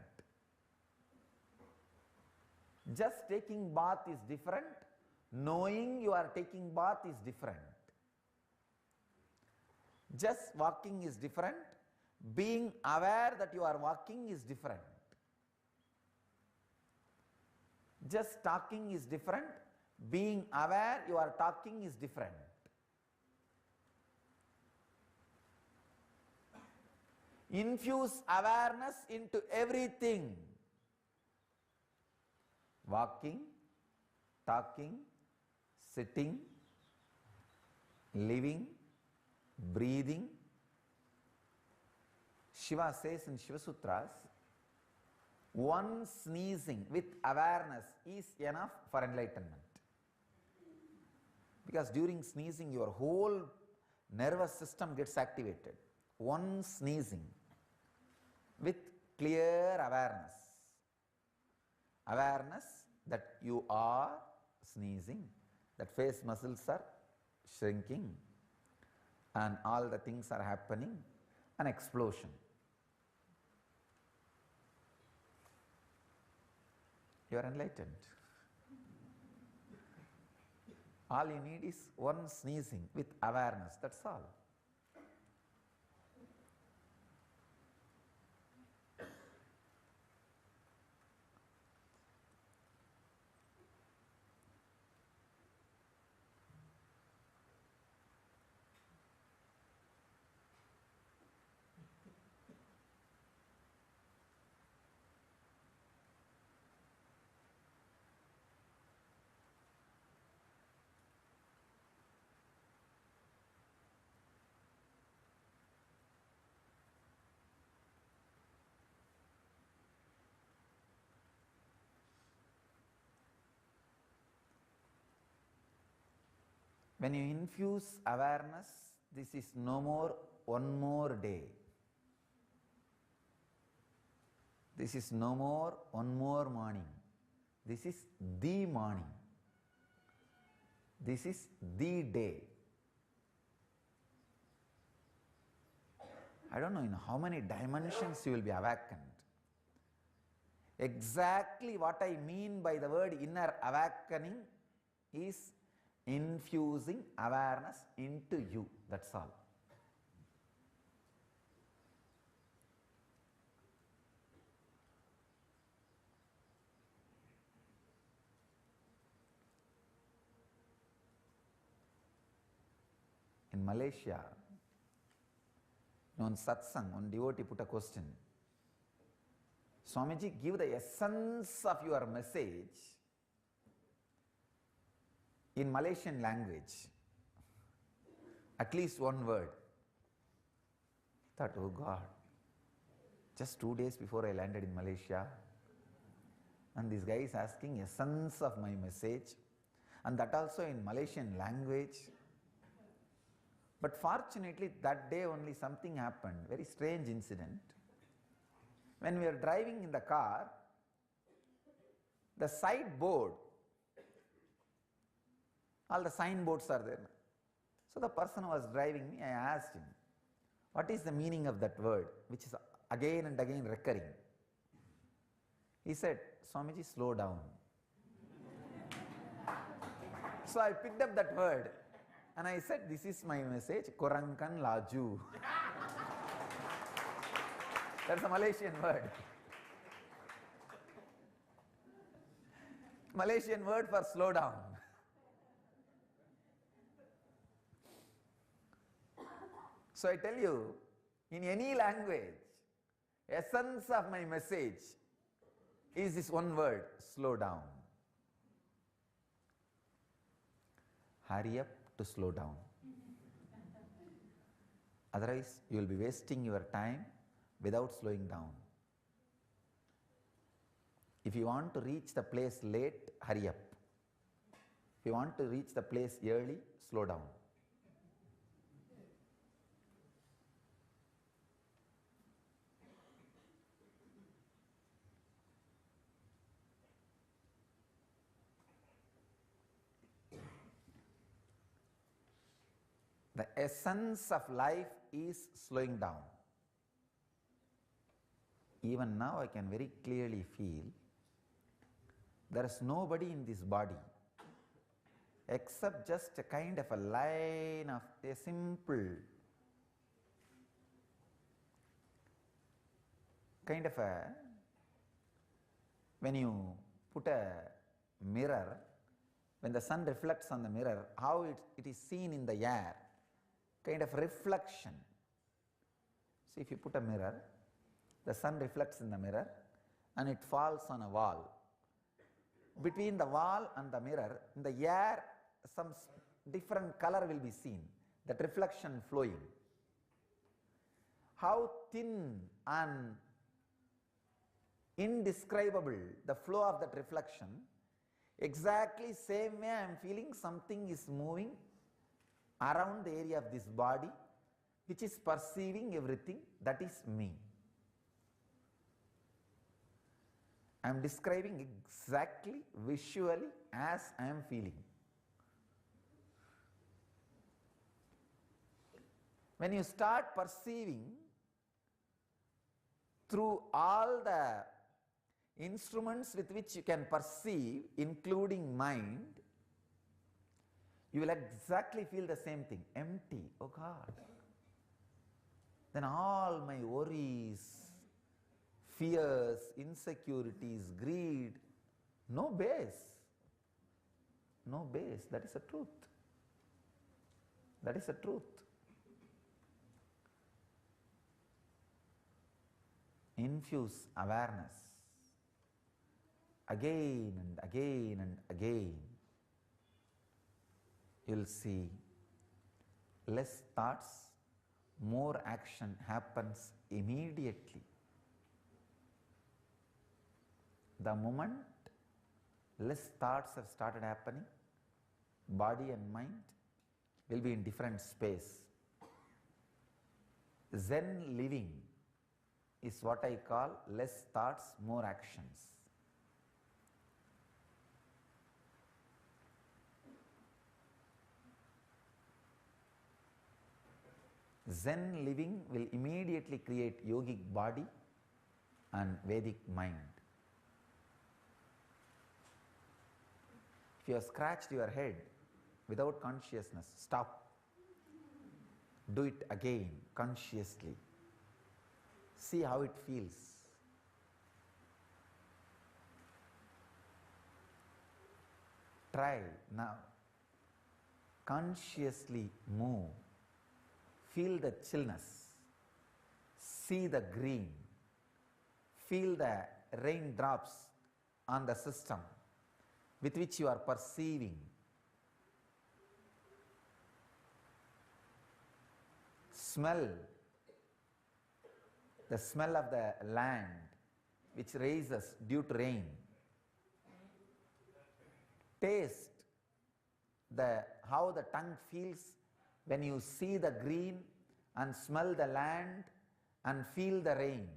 Just taking bath is different, knowing you are taking bath is different. Just walking is different, being aware that you are walking is different. Just talking is different, being aware you are talking is different. Infuse awareness into everything. Walking, talking, sitting, living, breathing. Shiva says in Shiva Sutras, one sneezing with awareness is enough for enlightenment. Because during sneezing, your whole nervous system gets activated. One sneezing with clear awareness. Awareness that you are sneezing, that face muscles are shrinking, and all the things are happening, an explosion. You are enlightened. All you need is one sneezing with awareness, that's all. When you infuse awareness, this is no more one more day. This is no more one more morning. This is the morning. This is the day. I don't know in how many dimensions you will be awakened. Exactly what I mean by the word inner awakening is infusing awareness into you, that's all. In Malaysia, on satsang, one devotee put a question. Swamiji, give the essence of your message in Malaysian language, at least one word. I thought, oh God, just 2 days before I landed in Malaysia, and this guy is asking essence of my message, and that also in Malaysian language. But fortunately, that day only something happened, very strange incident. When we were driving in the car, the side board, all the signboards are there. So the person who was driving me, I asked him, what is the meaning of that word, which is again and again recurring? He said, Swamiji, slow down. So I picked up that word and I said, this is my message, Korankan Laju. That's a Malaysian word. Malaysian word for slow down. So I tell you, in any language, essence of my message is this one word, slow down. Hurry up to slow down. Otherwise, you will be wasting your time without slowing down. If you want to reach the place late, hurry up. If you want to reach the place early, slow down. The essence of life is slowing down. Even now I can very clearly feel there is nobody in this body except just a kind of a line of a simple kind of a, when you put a mirror, when the sun reflects on the mirror, how it is seen in the air, kind of reflection. See, if you put a mirror, the sun reflects in the mirror and it falls on a wall. Between the wall and the mirror, in the air, some different color will be seen, that reflection flowing. How thin and indescribable the flow of that reflection, exactly same way I am feeling something is moving around the area of this body, which is perceiving everything, that is me. I am describing exactly visually as I am feeling. When you start perceiving through all the instruments with which you can perceive, including mind, you will exactly feel the same thing, empty, oh God. Then all my worries, fears, insecurities, greed, no base. No base, that is the truth. That is the truth. Infuse awareness again and again and again. You will see less thoughts, more action happens immediately. The moment less thoughts have started happening, body and mind will be in different space. Zen living is what I call less thoughts, more actions. Zen living will immediately create yogic body and Vedic mind. If you have scratched your head without consciousness, stop. Do it again consciously. See how it feels. Try now. Consciously move. Feel the chillness. See the green. Feel the raindrops on the system with which you are perceiving. Smell the smell of the land which raises due to rain. Taste how the tongue feels when you see the green and smell the land and feel the rain.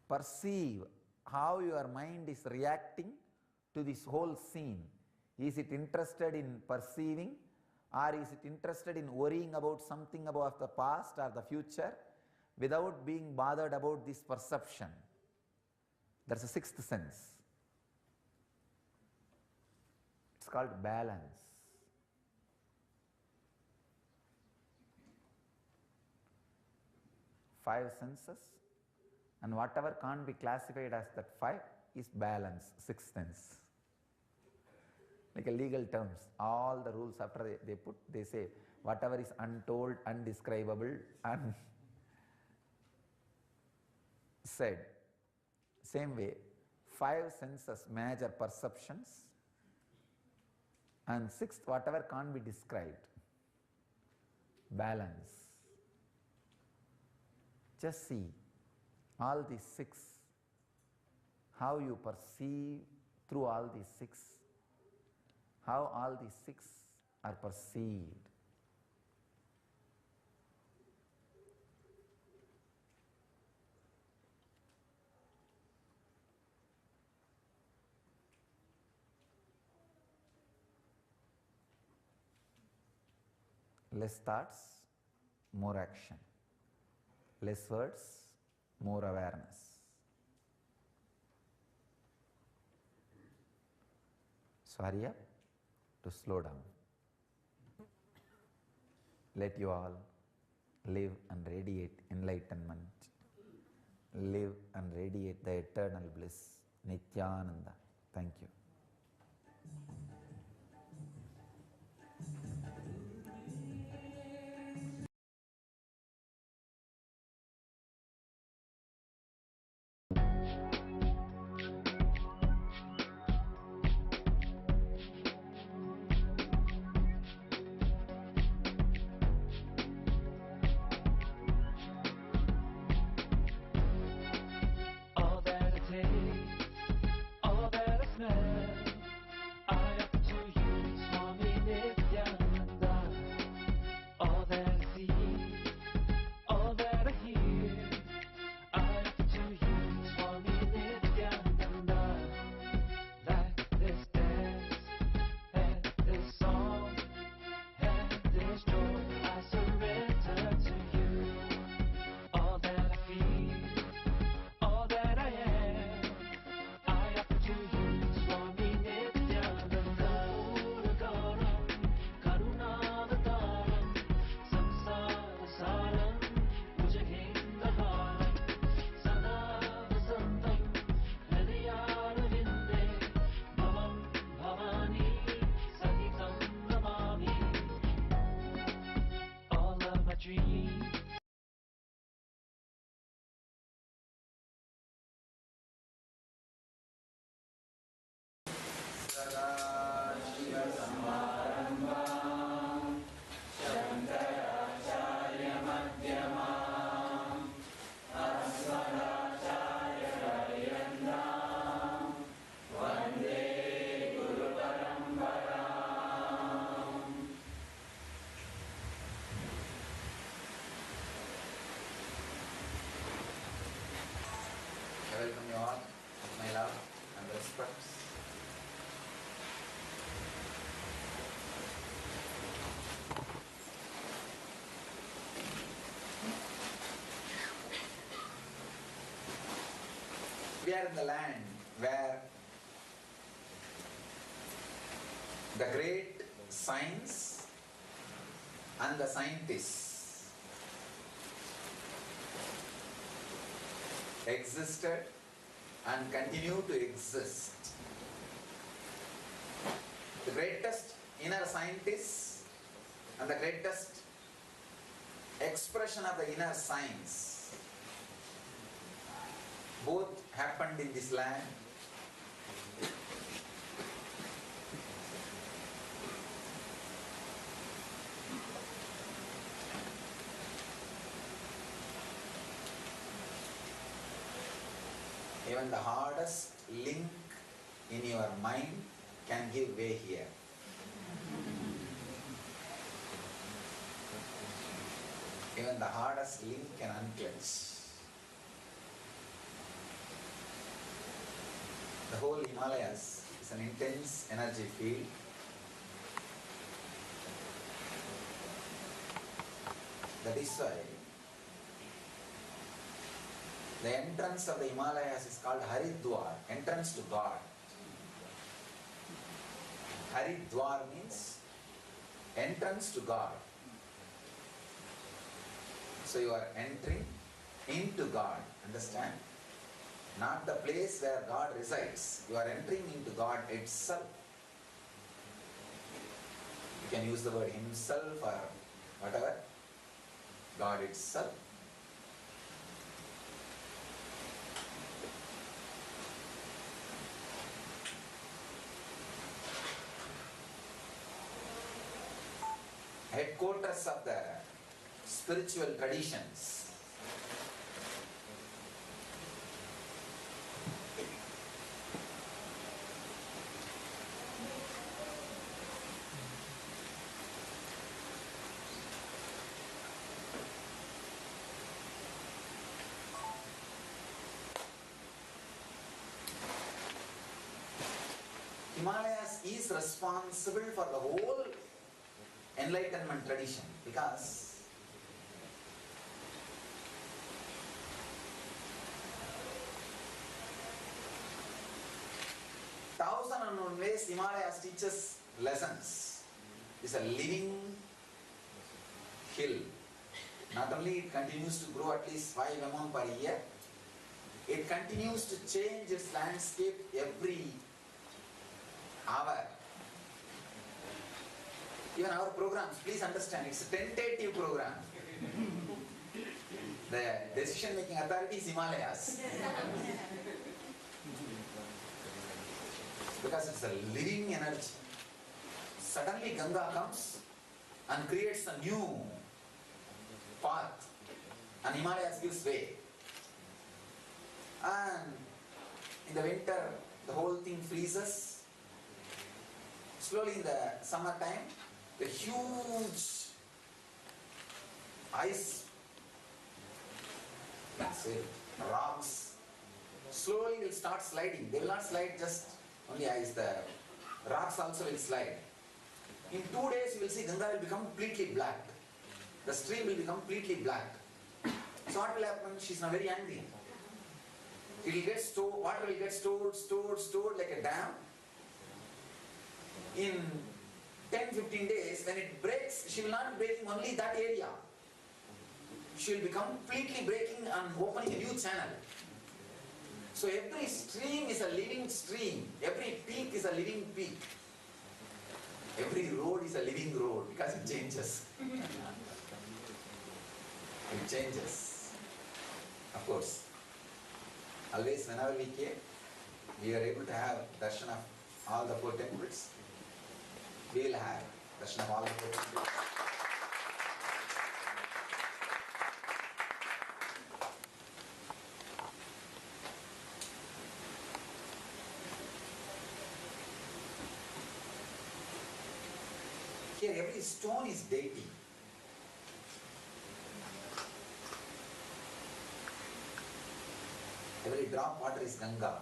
Perceive how your mind is reacting to this whole scene. Is it interested in perceiving, or is it interested in worrying about something about the past or the future without being bothered about this perception? That's a sixth sense. It's called balance. Five senses, and whatever can't be classified as that five is balance, sixth sense. Like a legal terms, all the rules after they say whatever is untold, undescribable, unsaid. Same way, five senses, major perceptions, and sixth, whatever can't be described, balance. Just see all these six, how you perceive through all these six, how all these six are perceived. Less thoughts, more action. Less words, more awareness. So hurry up to slow down. Let you all live and radiate enlightenment. Live and radiate the eternal bliss, Nityananda. Thank you. All that I taste, all that I smell, I offer to you, Swami Nityananda. All that I see, all that I hear, I offer to you, Swami Nityananda. Like this dance, and this song, and this joy, I surrender to you. All that I feel, all that I am, I offer to you, Swami Nityananda. Puragaram, Karunavataram, Samsarasaram, Bhujagendaharam, Sada Vasantam, Hridayarvinde, Bhavam Bhavani, Sahitam Namami. All of my dreams, I welcome you all with my love and respect. We are in the land where the great science and the scientists existed and continue to exist. The greatest inner scientists and the greatest expression of the inner science both happened in this land. Even the hardest link in your mind can give way here. Even the hardest link can unclench. The whole Himalayas is an intense energy field. That is why the entrance of the Himalayas is called Haridwar, entrance to God. Haridwar means entrance to God. So you are entering into God, understand? Not the place where God resides. You are entering into God itself. You can use the word himself or whatever. God itself. Headquarters of the spiritual traditions. Himalayas is responsible for the whole enlightenment tradition because thousand and one ways Himalayas teaches lessons. It's a living hill. Not only it continues to grow at least 5 mm per year, it continues to change its landscape every hour. Even our programs, please understand, it's a tentative program. The decision-making authority is Himalayas. Because it's a living energy. Suddenly Ganga comes and creates a new path, and Himalayas gives way. And in the winter, the whole thing freezes. Slowly in the summertime, the huge ice, let's say, rocks, slowly will start sliding. They will not slide just only ice, the rocks also will slide. In 2 days you will see Ganga will become completely black. The stream will become completely black. So what will happen? She is now very angry. It will get stored, water will get stored like a dam. In 10-15 days, when it breaks, she will not be breaking only that area. She will be completely breaking and opening a new channel. So every stream is a living stream. Every peak is a living peak. Every road is a living road because it changes. It changes. Of course. Always whenever we came, we were able to have darshan of all the 4 temples. We will have darshan of all the 4 temples. Here every stone is deity. Every drop water is Ganga.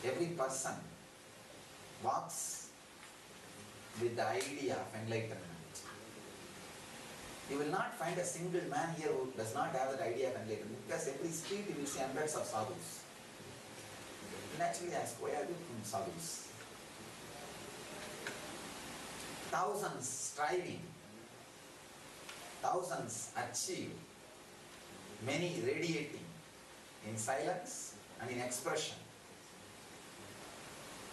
Every person walks with the idea of enlightenment. You will not find a single man here who does not have that idea of enlightenment, because every street you will see hundreds of sadhus. You naturally ask, why are you from sadhus? Thousands striving, thousands achieve, many radiating in silence and in expression.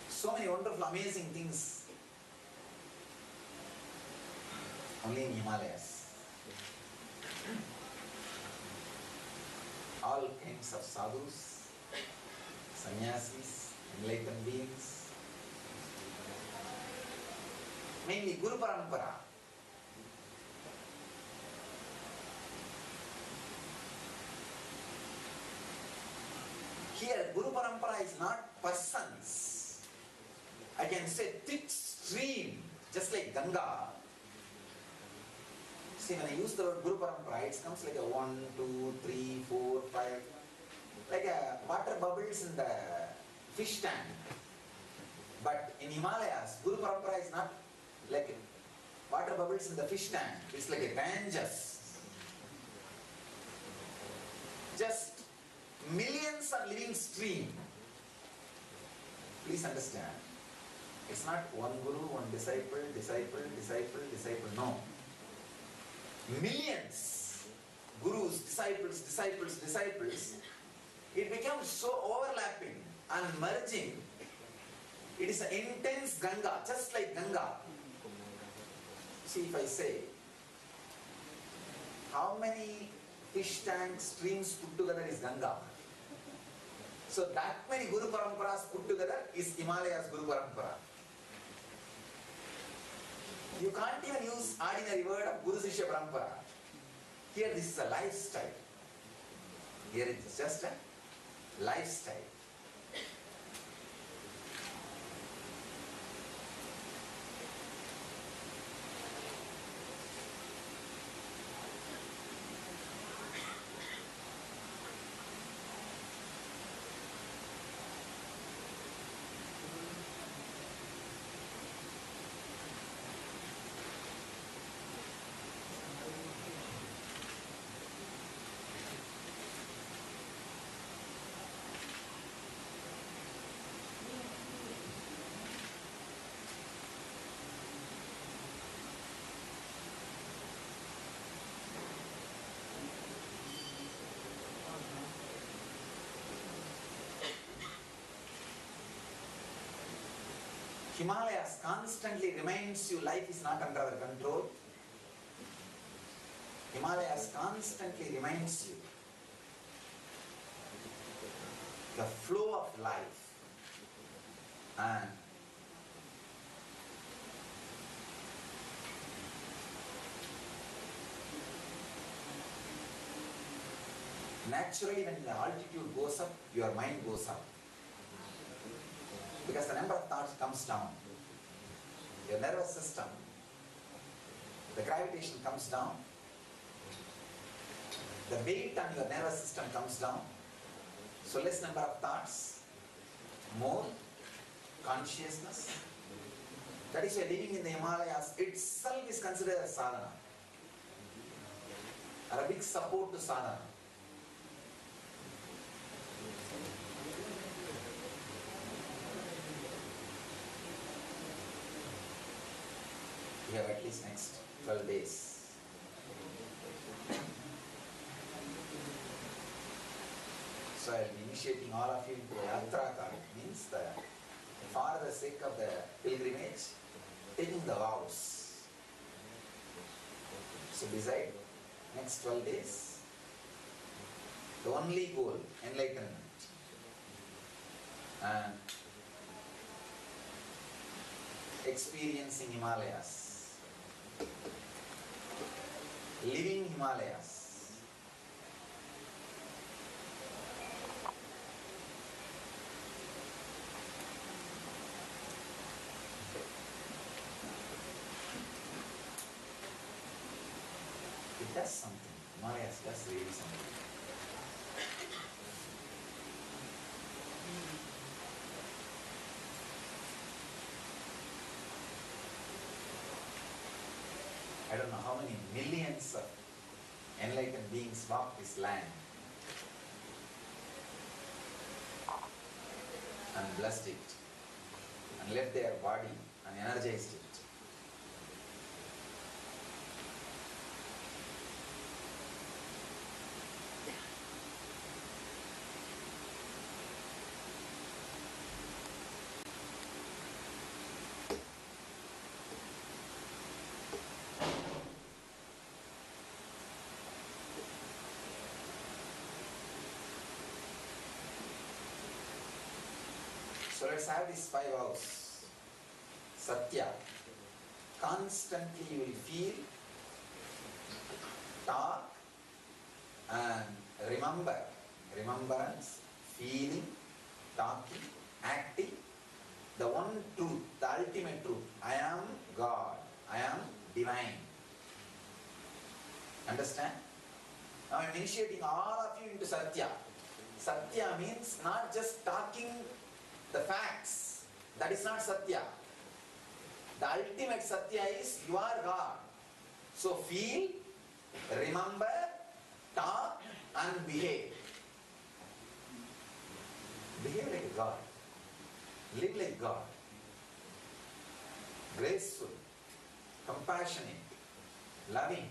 So many wonderful, amazing things only in Himalayas. All kinds of sadhus, sannyasis, enlightened beings. Mainly Guru Parampara. Here, Guru Parampara is not persons. I can say thick stream, just like Ganga. See, when I use the word Guru Parampara, it comes like a 1, 2, 3, 4, 5, like a water bubbles in the fish tank. But in Himalayas, Guru Parampara is not like Water bubbles in the fish tank. It's like a Ganges. Just millions are living stream. Please understand. It's not one guru, one disciple, disciple, disciple, disciple. No. Millions. Gurus, disciples, disciples, disciples. It becomes so overlapping and merging. It is an intense Ganga, just like Ganga. See, if I say, how many fish tank streams put together is Ganga? So that many Guru Paramparas put together is Himalayas Guru Parampara. You can't even use ordinary word of Guru Sishya Parampara. Here this is a lifestyle. Here it is just a lifestyle. Himalayas constantly reminds you life is not under our control. Himalayas constantly reminds you the flow of life and naturally when the altitude goes up, your mind goes up. Because the number of thoughts comes down. Your nervous system, the gravitation comes down. The weight on your nervous system comes down. So less number of thoughts, more consciousness. That is why living in the Himalayas itself is considered as sadhana. Or a big support to sadhana. We have at least next 12 days. So I will be initiating all of you into the yatra card. Means for the sake of the pilgrimage, taking the vows. So decide next 12 days, the only goal, enlightenment. And experiencing Himalayas. Living Himalayas. It does something. Himalayas does really something. I don't know how many millions of enlightened beings walk this land and blessed it and left their body and energized it. So let's have these 5 vows. Satya. Constantly you will feel, talk and remember. Remembrance, feeling, talking, acting. The one truth, the ultimate truth. I am God. I am divine. Understand? Now I am initiating all of you into Satya. Satya means not just talking the facts. That is not Satya. The ultimate Satya is you are God. So feel, remember, talk and behave. Behave like God. Live like God. Graceful, compassionate, loving,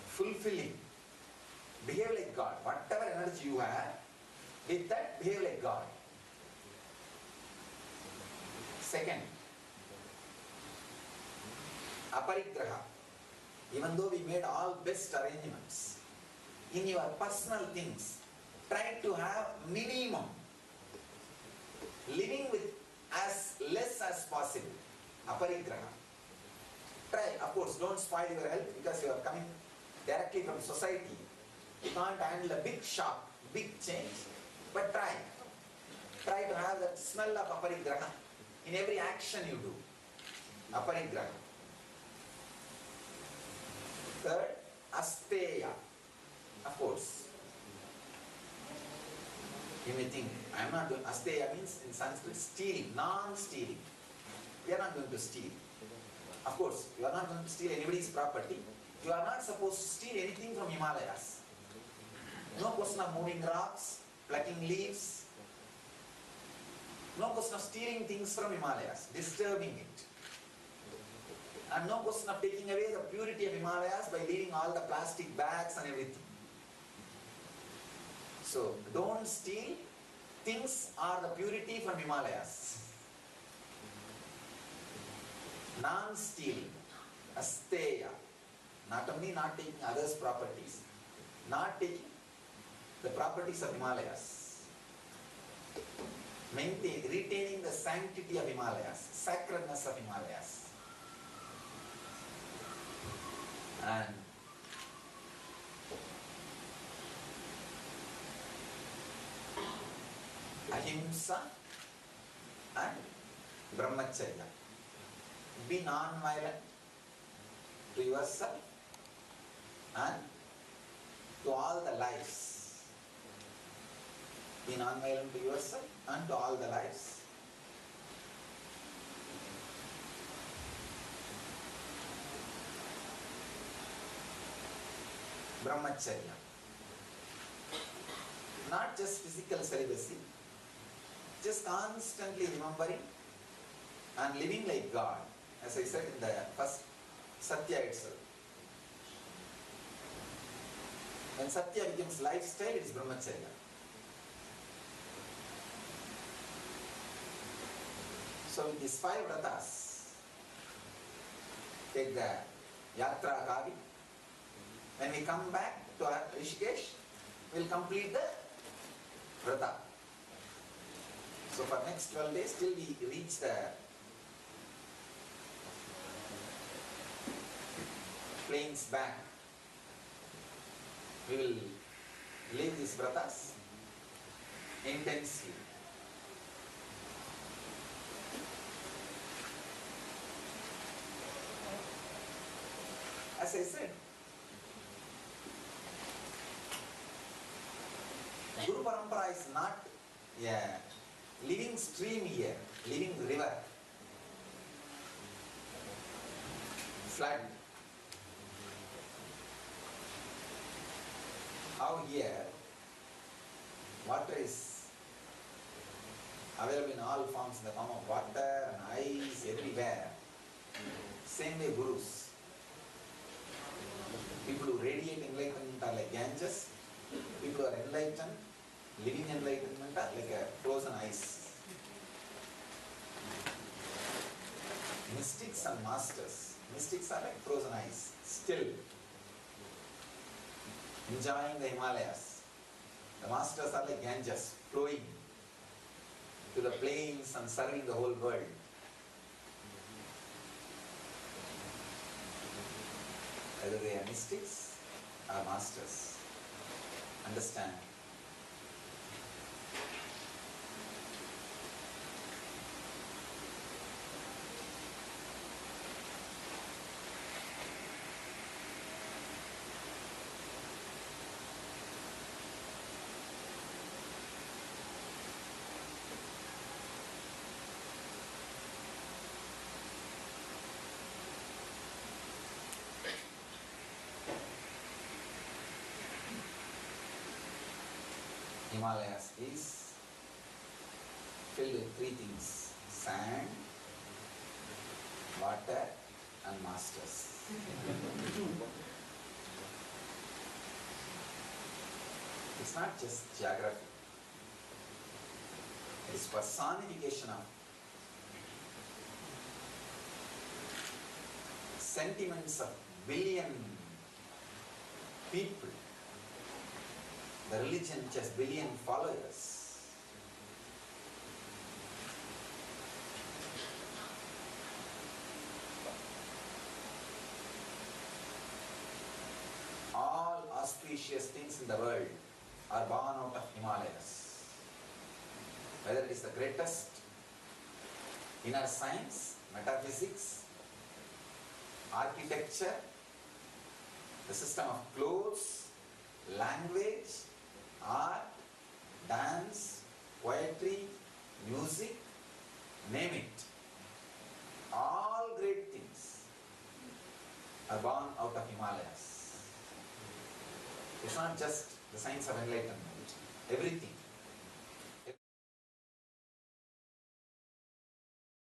fulfilling. Behave like God. Whatever energy you have, with that, behave like God. Second, aparigraha. Even though we made all best arrangements, in your personal things, try to have minimum. Living with as less as possible. Aparigraha. Try, of course, don't spoil your health because you are coming directly from society. You can't handle a big shock, big change, but try. Try to have that smell of aparigraha in every action you do. Aparigraha. Third, asteya. Of course. You may think, I am not doing, asteya means in Sanskrit stealing, non-stealing. We are not going to steal. Of course, you are not going to steal anybody's property. You are not supposed to steal anything from Himalayas. No question of moving rocks, plucking leaves. No question of stealing things from Himalayas, disturbing it. And no question of taking away the purity of Himalayas by leaving all the plastic bags and everything. So, don't steal things or the purity from Himalayas. Non-stealing, asteya. Not only not taking others' properties, not taking the properties of Himalayas. Retaining the sanctity of Himalayas, sacredness of Himalayas. And ahimsa and brahmacharya. Be non-violent to yourself and to all the lives. Be non-violent to yourself and to all the lives. Brahmacharya. Not just physical celibacy, just constantly remembering and living like God. As I said in the first Satya itself. When Satya becomes lifestyle, it is Brahmacharya. So with these 5 vratas, take the Yatra Kavi. When we come back to our Rishikesh, we will complete the vrata. So for next 12 days till we reach the plains back, we will live these vratas intensely. As I said, Guru Parampara is not a living stream here, living river, flood. How here water is available in all forms in the form of water and ice everywhere. Same way Gurus. People who radiate enlightenment are like Ganges. People who are enlightened, living enlightenment are like a frozen ice. Mystics and masters. Mystics are like frozen ice, still enjoying the Himalayas. The masters are like Ganges, flowing to the plains and serving the whole world. Whether they are mystics or masters. Understand? Himalayas is filled with three things: sand, water, and masters. It's not just geography. It is personification of sentiments of billion people. The religion which has billion followers. All auspicious things in the world are born out of Himalayas. Whether it is the greatest inner science, metaphysics, architecture, the system of clothes, language, art, dance, poetry, music, name it. All great things are born out of Himalayas. It's not just the science of enlightenment. Everything.